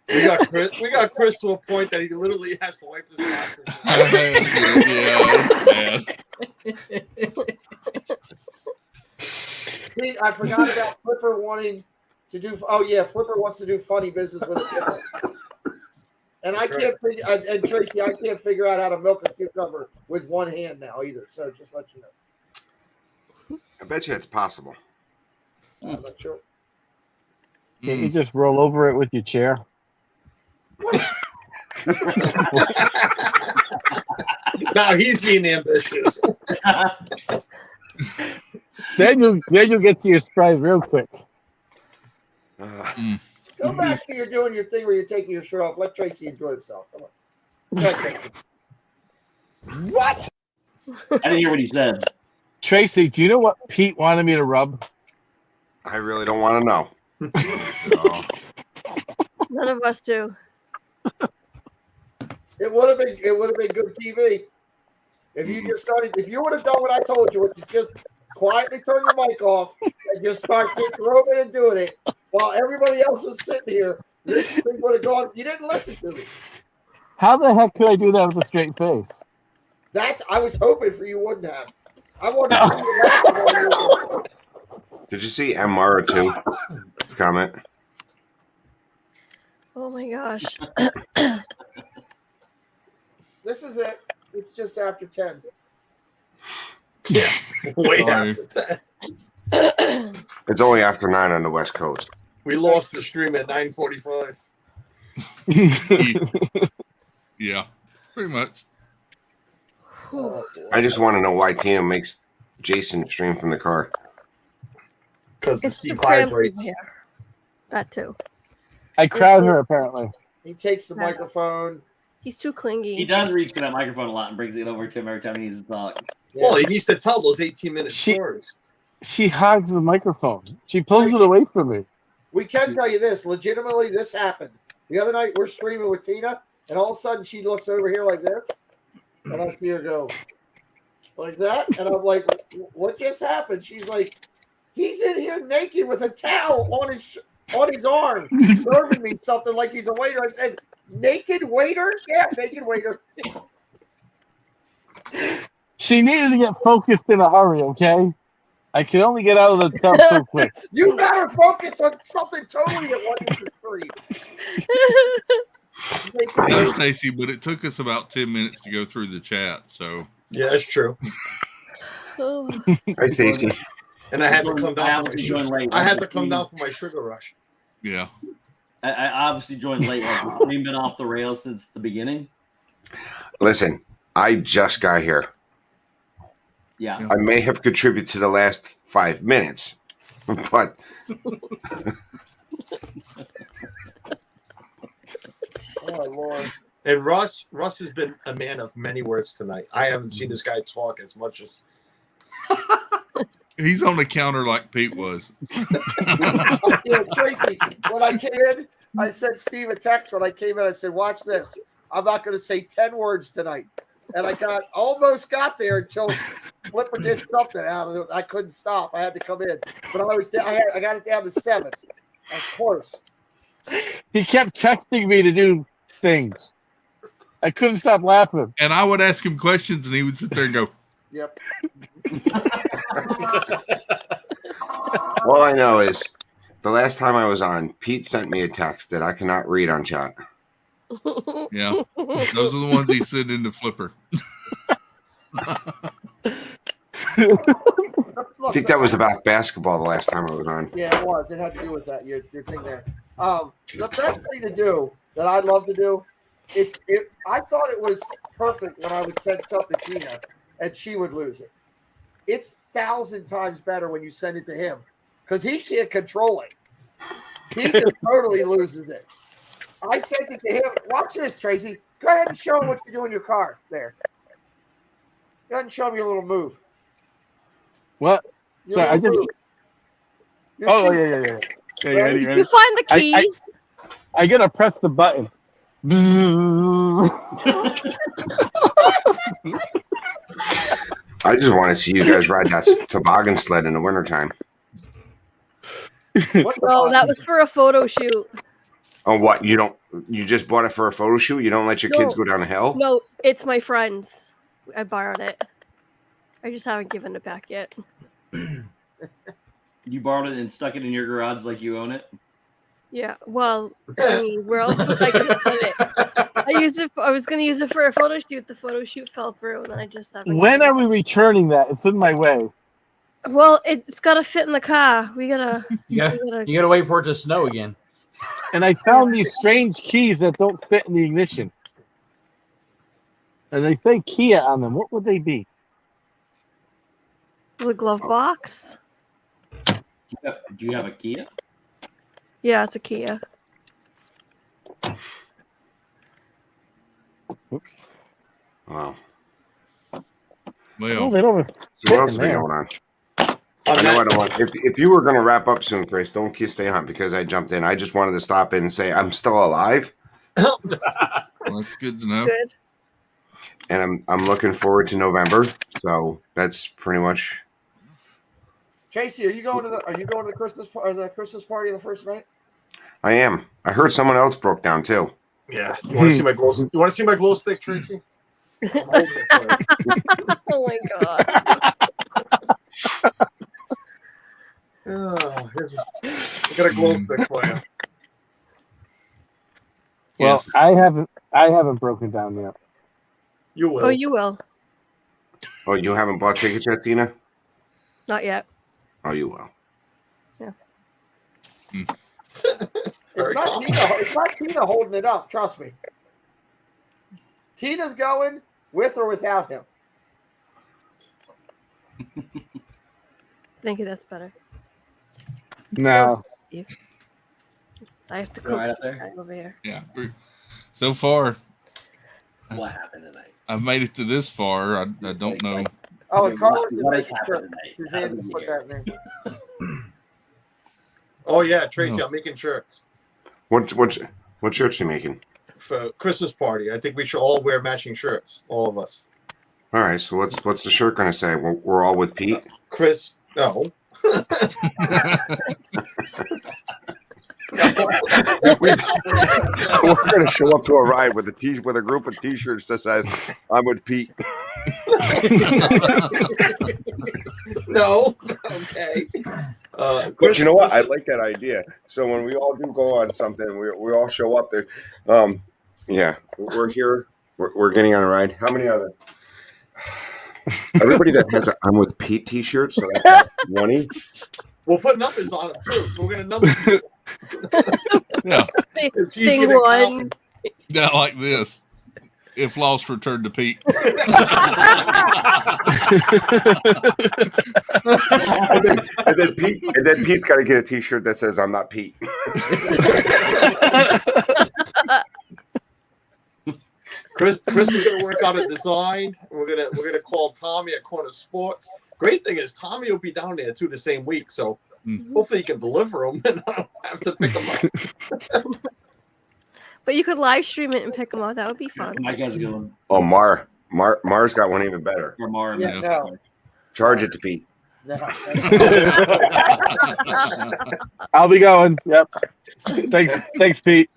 We got Chris to a point that he literally has to wipe his glasses.
Yeah, it's bad.
See, I forgot about Flipper wanting to do. Oh yeah, Flipper wants to do funny business with a and I can't figure. And Tracy, I can't figure out how to milk a cucumber with one hand now either. So just let you know.
I bet you it's possible.
I'm not sure.
Can't you just roll over it with your chair?
Now he's being ambitious.
Then you'll get to your stride real quick.
Go back to doing your thing where you're taking your shirt off. Let Tracy enjoy himself. Come on. Go ahead, Tracy. What?
I didn't hear what he said.
Tracy, do you know what Pete wanted me to rub?
I really don't want to know.
None of us do.
It would have been good TV. If you just started, if you would have done what I told you, which is just quietly turn your mic off and just start roving and doing it while everybody else was sitting here, this thing would have gone. You didn't listen to me.
How the heck could I do that with a straight face?
I was hoping for you wouldn't have. I wanted to see you laughing.
Did you see MR2's comment?
Oh my gosh.
This is it. It's just after 10.
Yeah, way
Sorry.
after 10.
It's only after 9 on the West Coast.
We lost the stream at 9:45.
Yeah, pretty much.
I just want to know why Tina makes Jason stream from the car.
Because the
It's
sea
the cramp
vibrates.
here. That too.
I crowd her apparently.
He takes the
Yes.
microphone.
He's too clingy.
He does reach for that microphone a lot and brings it over to him every time he needs to talk.
Well, he needs to tell those 18-minute
She-
stories.
She hogs the microphone. She pulls it away from me.
We can tell you this. Legitimately, this happened. The other night, we're streaming with Tina, and all of a sudden, she looks over here like this, and I see her go like that, and I'm like, "What just happened?" She's like, "He's in here naked with a towel on his arm, serving me something like he's a waiter." I said, "Naked waiter? Yeah, naked waiter."
She needed to get focused in a hurry, okay? I can only get out of the tub so quick.
You better focus on something totally that wasn't the screen.
No, Stacy, but it took us about 10 minutes to go through the chat. So
Yeah, that's true.
Hi, Stacy.
And I had to come down. I had to come
Late.
down for my sugar rush.
Yeah.
I obviously joined late. Like, the stream been off the rails since the beginning.
Listen, I just got here.
Yeah.
I may have contributed to the last 5 minutes, but
Oh Lord.
And Russ has been a man of many words tonight. I haven't seen this guy talk as much as
he's on the counter like Pete was.
Yeah, Tracy, when I came in, I sent Steve a text when I came in. I said, watch this. I'm not going to say 10 words tonight. And I almost got there until Flipper did something out of it. I couldn't stop. I had to come in. But I got it down to 7. That's close.
He kept texting me to do things. I couldn't stop laughing.
And I would ask him questions, and he would sit there and go,
Yep.
all I know is the last time I was on, Pete sent me a text that I cannot read on chat.
yeah. Those are the ones he sent into Flipper.
I think that was about basketball the last time I was on.
Yeah, it was. It had to do with that, your thing there. The best thing to do that I love to do, I thought it was perfect when I would send something to Tina and she would lose it. It's 1,000 times better when you send it to him because he can't control it. He just totally loses it. I sent it to him. Watch this, Tracy. Go ahead and show him what you do in your car there. Go ahead and show him your little move.
What? Sorry, I just.
Your
Oh,
secret.
yeah.
You find the keys.
I gotta press the button.
I just want to see you guys ride that toboggan sled in the wintertime.
No, that was for a photo shoot.
Oh, what? You just bought it for a photo shoot? You don't let your kids go down the hill?
No, it's my friend's. I borrowed it. I just haven't given it back yet.
You borrowed it and stuck it in your garage like you own it?
Yeah, well, I mean, where else was I going to put it? I was going to use it for a photo shoot. The photo shoot fell through, and I just haven't.
When are we returning that? It's in my way.
Well, it's got to fit in the car. We gotta.
You gotta wait for it to snow again.
And I found these strange keys that don't fit in the ignition. And they say Kia on them. What would they be?
The glove box.
Do you have a Kia?
Yeah, it's a Kia.
Wow.
Well,
they don't have
so what else is going on? I know I don't want. If you were going to wrap up soon, Chris, don't stay on because I jumped in. I just wanted to stop in and say I'm still alive.
Well, that's good to know.
Good.
And I'm looking forward to November. So that's pretty much.
Tracy, are you going to the Christmas party the first night?
I am. I heard someone else broke down too.
Yeah. You want to see my glow? You want to see my glow stick, Tracy?
Oh my god.
Oh, I got a glow stick for you.
Well,
Yes.
I haven't broken down yet.
You will.
Oh, you will.
Oh, you haven't bought tickets yet, Tina?
Not yet.
Oh, you will.
Yeah.
It's not Tina holding it up. Trust me. Tina's going with or without him.
Thank you. That's better.
No.
Steve. I have to
Go
cook
right up
some
there.
time over here.
Yeah. So far,
What happened tonight?
I've made it to this far. I don't know.
Oh, and Carlos
What has happened tonight?
Suzanne put that in there.
Oh yeah, Tracy, I'm making shirts
What shirts are you making?
for Christmas party. I think we should all wear matching shirts, all of us.
All right. So what's the shirt going to say? We're all with Pete.
Chris, no.
We're going to show up to a ride with a group of T-shirts that says "I'm with Pete."
No. Okay.
But you know what? I like that idea. So when we all do go on something, we all show up there. Yeah, we're here. We're getting on a ride. How many are there? Everybody that has a "I'm with Pete" T-shirt, so that's 20.
We'll put numbers on them too. So we're gonna number people.
Yeah.
It's easy to count.
Not like this. If lost, return to Pete.
and then Pete's got to get a T-shirt that says "I'm not Pete."
Chris is gonna work out a design. We're gonna call Tommy at Corner Sports. Great thing is Tommy will be down there too the same week, so hopefully he can deliver them and I don't have to pick them up.
But you could live stream it and pick them up. That would be fun.
Mike has a good one.
Oh, Mar's got one even better.
Or Mar,
Yeah, no.
Charge it to Pete.
I'll be going. Yep. Thanks, Pete.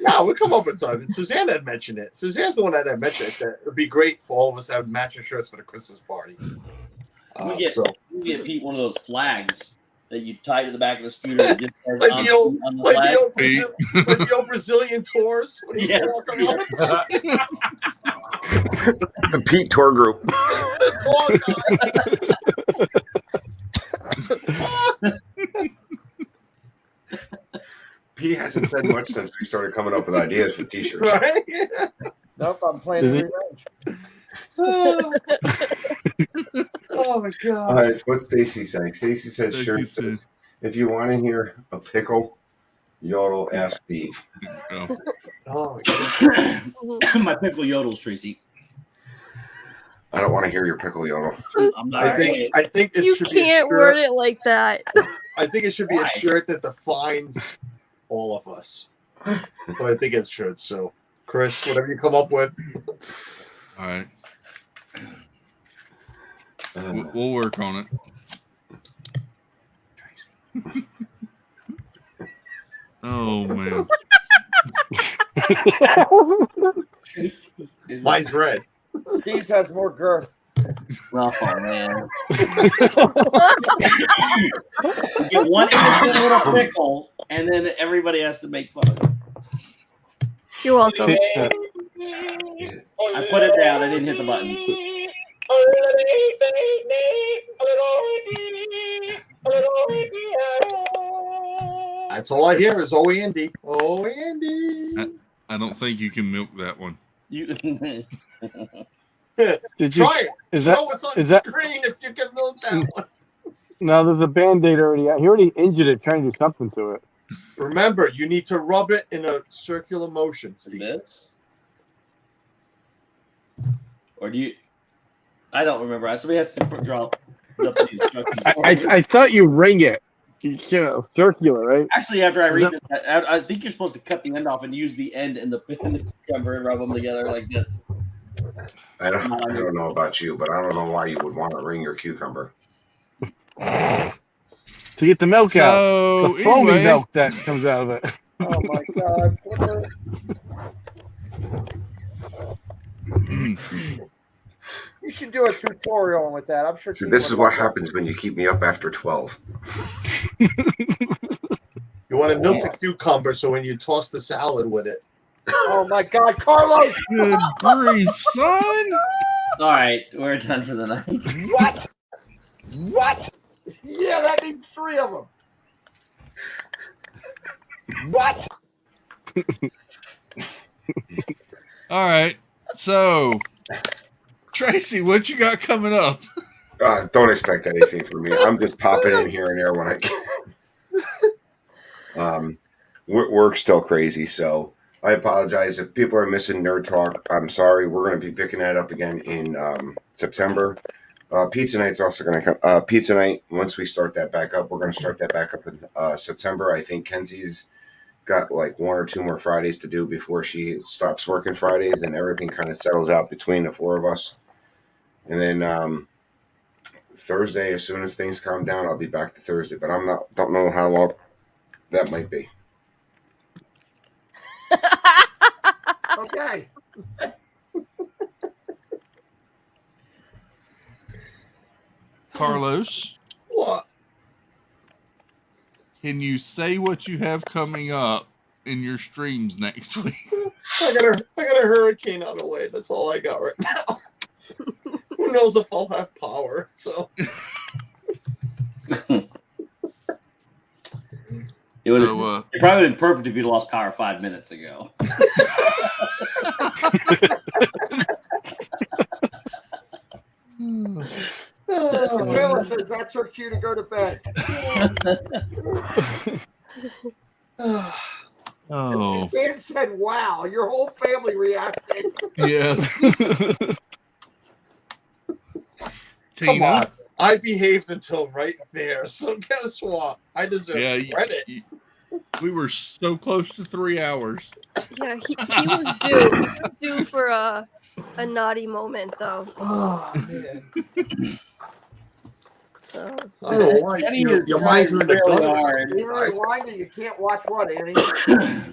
No, we'll come up with something. Suzanne had mentioned it. Suzanne's the one that had mentioned it. That it would be great for all of us to have matching shirts for the Christmas party.
We get Pete one of those flags that you tie to the back of the scooter. And just says,
Like the old
flag.
Brazilian tours. When you
Yes,
walk around with us.
The Pete tour group.
It's the tour guy.
Pete hasn't said much since we started coming up with ideas for T-shirts.
Right?
Nope, I'm playing
Is he-
revenge.
Oh my god!
All right, what's Stacy saying? Stacy said, "Sure. If you want to hear a pickle, yodel, ask Steve."
Oh my god!
My pickle yodels, Tracy.
I don't want to hear your pickle yodel.
I'm not.
I think it
You
should be a
can't
shirt.
word it like that.
I think it should be
Why?
a shirt that defines all of us. But I think it should. So, Chris, whatever you come up with.
All right. We'll work on it. Oh man.
Mine's red.
Steve's has more girth.
Oh man. You get one innocent little pickle, and then everybody has to make fun of it.
You're welcome.
I put it down. I didn't hit the button.
That's all I hear is "Oh Andy, oh Andy."
I don't think you can milk that one.
You
Did you?
Try it.
Is that?
Show us on
Is that?
screen if you can milk that one.
No, there's a Band-Aid already out. He already injured it trying to do something to it.
Remember, you need to rub it in a circular motion, Steve.
This? Or do you? I don't remember. Somebody has to draw up the instructions.
I thought you ring it. You know, circular, right?
Actually, after I read this, I think you're supposed to cut the end off and use the end in the cucumber and rub them together like this.
I don't know about you, but I don't know why you would want to ring your cucumber.
To get the milk out. The foamy milk that comes out of it.
Oh my god. You should do a tutorial with that. I'm sure.
See, this is what happens when you keep me up after 12.
You want to milk the cucumber so when you toss the salad with it.
Oh my god, Carlos!
Good grief, son!
All right, we're done for the night.
What? What? Yeah, that means 3 of them. What?
All right. So, Tracy, what you got coming up?
Don't expect anything from me. I'm just popping in here and there when I can. Work's still crazy, so I apologize if people are missing Nerd Talk. I'm sorry. We're going to be picking that up again in September. Pizza Night's also going to come. Pizza Night, once we start that back up, we're going to start that back up in September. I think Kenzie's got like 1 or 2 more Fridays to do before she stops working Fridays, and everything kind of settles out between the 4 of us. And then Thursday, as soon as things calm down, I'll be back to Thursday. But don't know how long that might be.
Okay.
Carlos.
What?
Can you say what you have coming up in your streams next week?
I got a hurricane on the way. That's all I got right now. Who knows if I'll have power? So
It would it probably been perfect if you lost power 5 minutes ago.
Camilla says that's her cue to go to bed.
Oh.
Dan said, "Wow!" Your whole family reacted.
Yes.
come on. I behaved until right there. So guess what? I deserve credit.
We were so close to 3 hours.
Yeah, he was due. He was due for a naughty moment, though.
Oh man.
So
I don't know why your mind's in the gutters.
You rewind it, you can't watch what, Annie?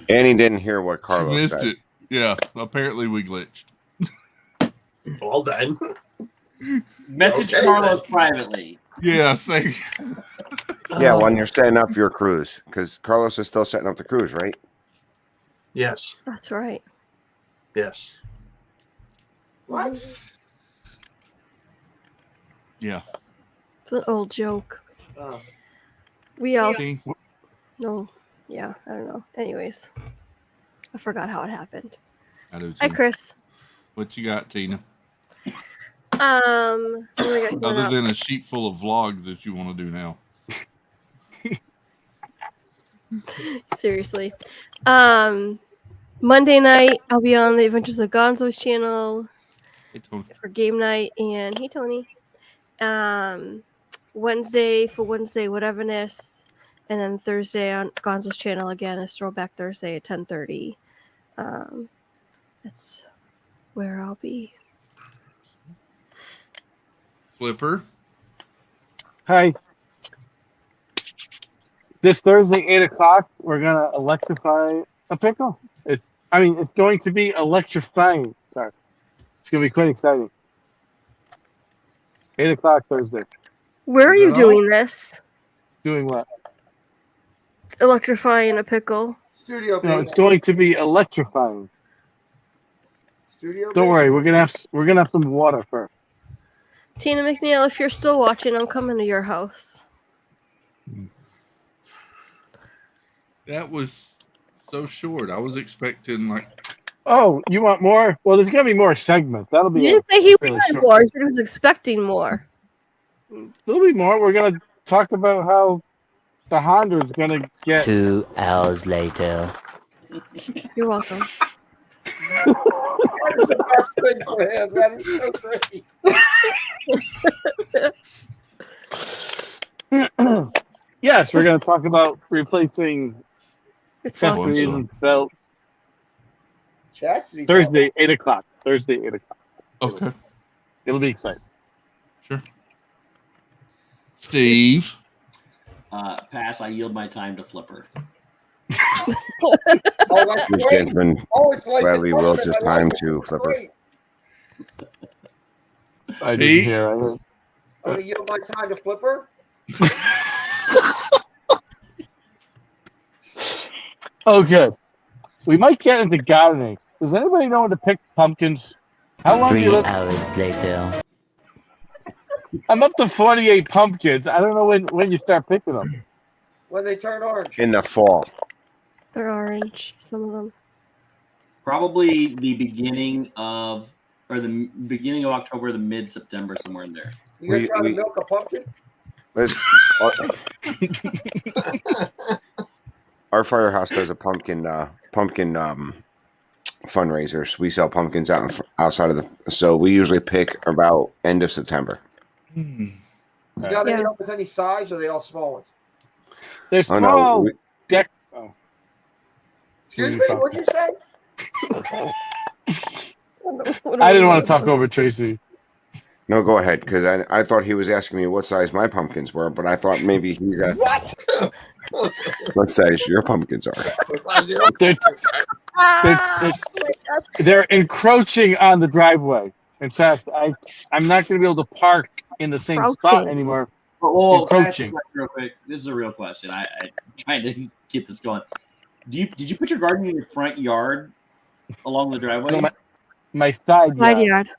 Annie didn't hear what
She
Carlos
missed
said.
it. Yeah, apparently we glitched.
Well then.
Message Carlos privately.
Yeah, thank
Yeah, when you're setting up your cruise, because Carlos is still setting up the cruise, right?
Yes.
that's right.
Yes.
What?
Yeah.
It's an old joke.
Oh.
We all
See?
no. Yeah, I don't know. Anyways, I forgot how it happened.
I do too.
Hi, Chris.
What you got, Tina?
What do we got coming
Other
up?
than a sheet full of vlogs that you want to do now.
Seriously. Monday night, I'll be on the Adventures of Gonzo's channel for game night. And hey, Tony. Wednesday for Wednesday Whateverness. And then Thursday on Gonzo's channel again is Throwback Thursday at 10:30. That's where I'll be.
Flipper.
Hi. This Thursday, 8 o'clock, we're going to electrify a pickle. It's going to be electrifying. Sorry. It's going to be quite exciting. 8 o'clock Thursday.
Where are you doing this?
Doing what?
Electrifying a pickle.
Studio.
No, it's going to be electrifying.
Studio.
Don't worry, we're gonna have some water first.
Tina McNeil, if you're still watching, I'm coming to your house.
That was so short. I was expecting like.
Oh, you want more? Well, there's gonna be more segments. That'll be.
He didn't say he
really
wanted
short.
more. He said he was expecting more.
There'll be more. We're gonna talk about how the Honda's gonna get
2 hours later.
You're welcome.
That is the best thing for him. That is so great.
Yes, we're gonna talk about replacing
Chastity
and belt.
Chastity.
Thursday, 8 o'clock. Thursday, 8 o'clock.
Okay.
It'll be exciting.
Sure. Steve.
Pass. I yield my time to Flipper.
This gentleman gladly wills his time to Flipper.
I didn't hear.
I'm gonna yield my time to Flipper.
Okay. We might get into gardening. Does anybody know when to pick pumpkins? How long do you
3
look?
hours later.
I'm up to 48 pumpkins. I don't know when you start picking them.
When they turn orange.
In the fall.
They're orange, some of them.
Probably the beginning of October, the mid-September, somewhere in there.
You gonna try to milk a pumpkin?
Our firehouse does a pumpkin fundraisers. We sell pumpkins outside of so we usually pick about end of September.
You got any up with any size, or are they all small ones?
They're small.
Excuse me, what'd you say?
I didn't want to talk over Tracy.
No, go ahead, because I thought he was asking me what size my pumpkins were, but I thought maybe he got what size your pumpkins are.
They're encroaching on the driveway. In fact, I'm not going to be able to park in the same spot anymore.
Oh, can I ask you a
Encroaching.
question real quick? This is a real question. I'm trying to get this going. Did you put your garden in your front yard along the driveway?
No, my side
Side
yard.
yard.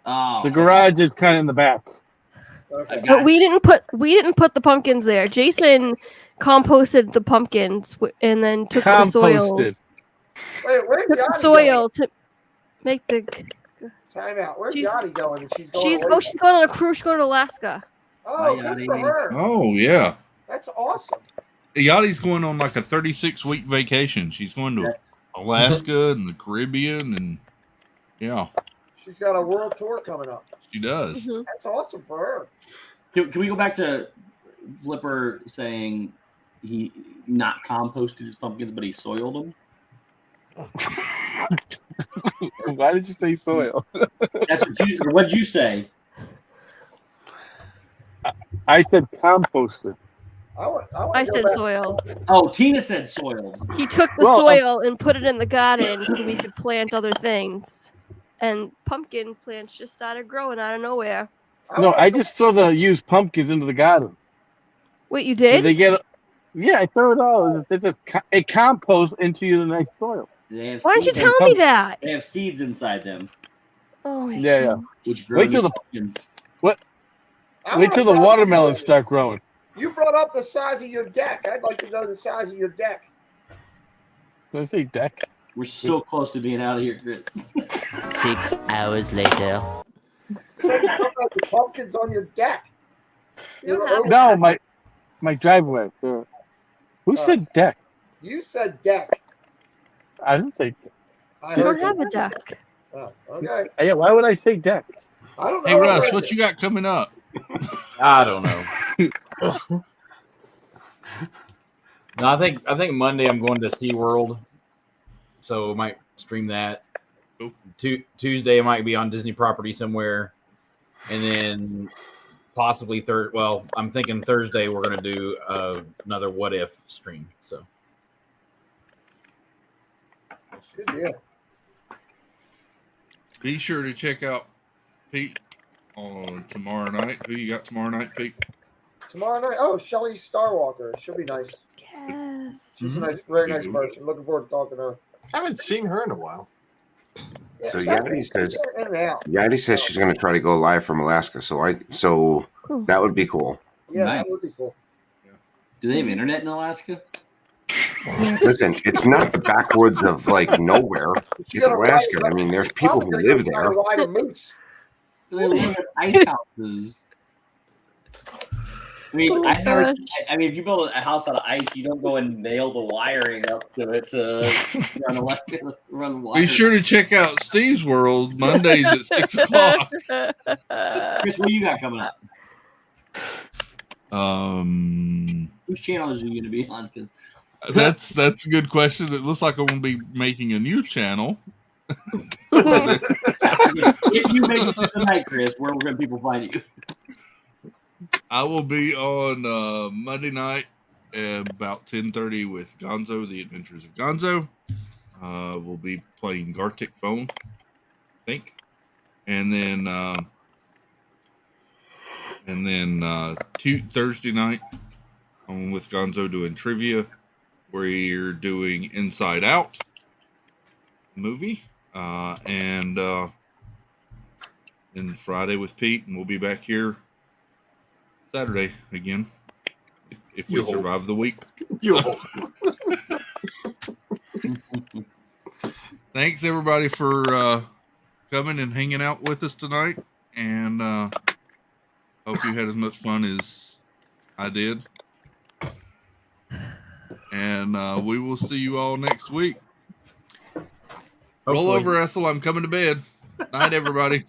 Oh,
The garage is kind of in the back.
But we didn't put the pumpkins there. Jason composted the pumpkins and then took the soil.
Composted.
Wait, where's
Took the
Yanni
soil to make the.
going? Time out. Where's
She's-
Yanni going? And she's going.
She's
away
she's going on a cruise. She's going to Alaska.
Oh, good for her.
Oh yeah.
That's awesome.
Yachty's going on like a 36-week vacation. She's going to Alaska and the Caribbean, and yeah,
She's got a world tour coming up.
she does.
Mm-hmm.
That's awesome for her.
Can we go back to Flipper saying he not composted his pumpkins, but he soiled them?
Why did you say soil?
That's what'd you say?
I said composted.
I said soil.
Oh, Tina said soiled.
He took the
Well,
soil and put it in the garden so we could plant other things. And pumpkin plants just started growing out of nowhere.
No, I just throw the used pumpkins into the garden.
Wait, you did?
They get, yeah, I throw it all. It composts into the nice soil.
They have
Why didn't you
seeds-
tell me that?
They have seeds inside them.
Oh my
Yeah,
God.
Which grow
Wait till
new
the
pumpkins.
wait till the watermelons start growing.
You brought up the size of your deck. I'd like to know the size of your deck.
Did I say deck?
We're so close to being out of here, Chris.
6 hours later.
So you talk about the pumpkins on your deck.
No, my driveway. Who said deck?
You said deck.
I didn't say deck.
I
You don't
heard
have
you.
a deck.
Oh, okay.
Yeah, why would I say deck?
I don't know.
Hey Russ, what you got coming up?
I don't know. No, I think Monday I'm going to SeaWorld, so I might stream that. Tuesday I might be on Disney property somewhere, and then possibly I'm thinking Thursday we're going to do another What If stream. So
Good deal.
Be sure to check out Pete on tomorrow night. Who you got tomorrow night, Pete?
Tomorrow night. Oh, Shelly Starwalker. She'll be nice.
Yes.
She's a nice, very nice person. Looking forward to talking to her.
I haven't seen her in a while.
So Yadi says
In and out.
Yadi says she's going to try to go live from Alaska. So that would be cool.
Yeah,
Nice.
that would be cool.
Do they have internet in Alaska?
Listen, it's not the backwoods of like nowhere. It's Alaska. I mean, there's people who live there.
Ride a moose.
They live in ice houses. I mean,
Oh
I
my
never. I mean, if you build a house out of ice, you don't go and nail the wiring up to it to run wire.
Be sure to check out Steve's World Mondays at 6 o'clock.
Chris, what do you got coming up? Whose channel is you going to be on? Because
That's a good question. It looks like I'm going to be making a new channel.
if you make it to tonight, Chris, where can people find you?
I will be on Monday night at about 10:30 with Gonzo, The Adventures of Gonzo. We'll be playing Gartic Phone, I think. And then Thursday night, I'm with Gonzo doing trivia. We're doing Inside Out movie. And then Friday with Pete, and we'll be back here Saturday again if we survive the week. Thanks everybody for coming and hanging out with us tonight, and hope you had as much fun as I did. And we will see you all next week. Roll over, Ethel. I'm coming to bed. Night, everybody.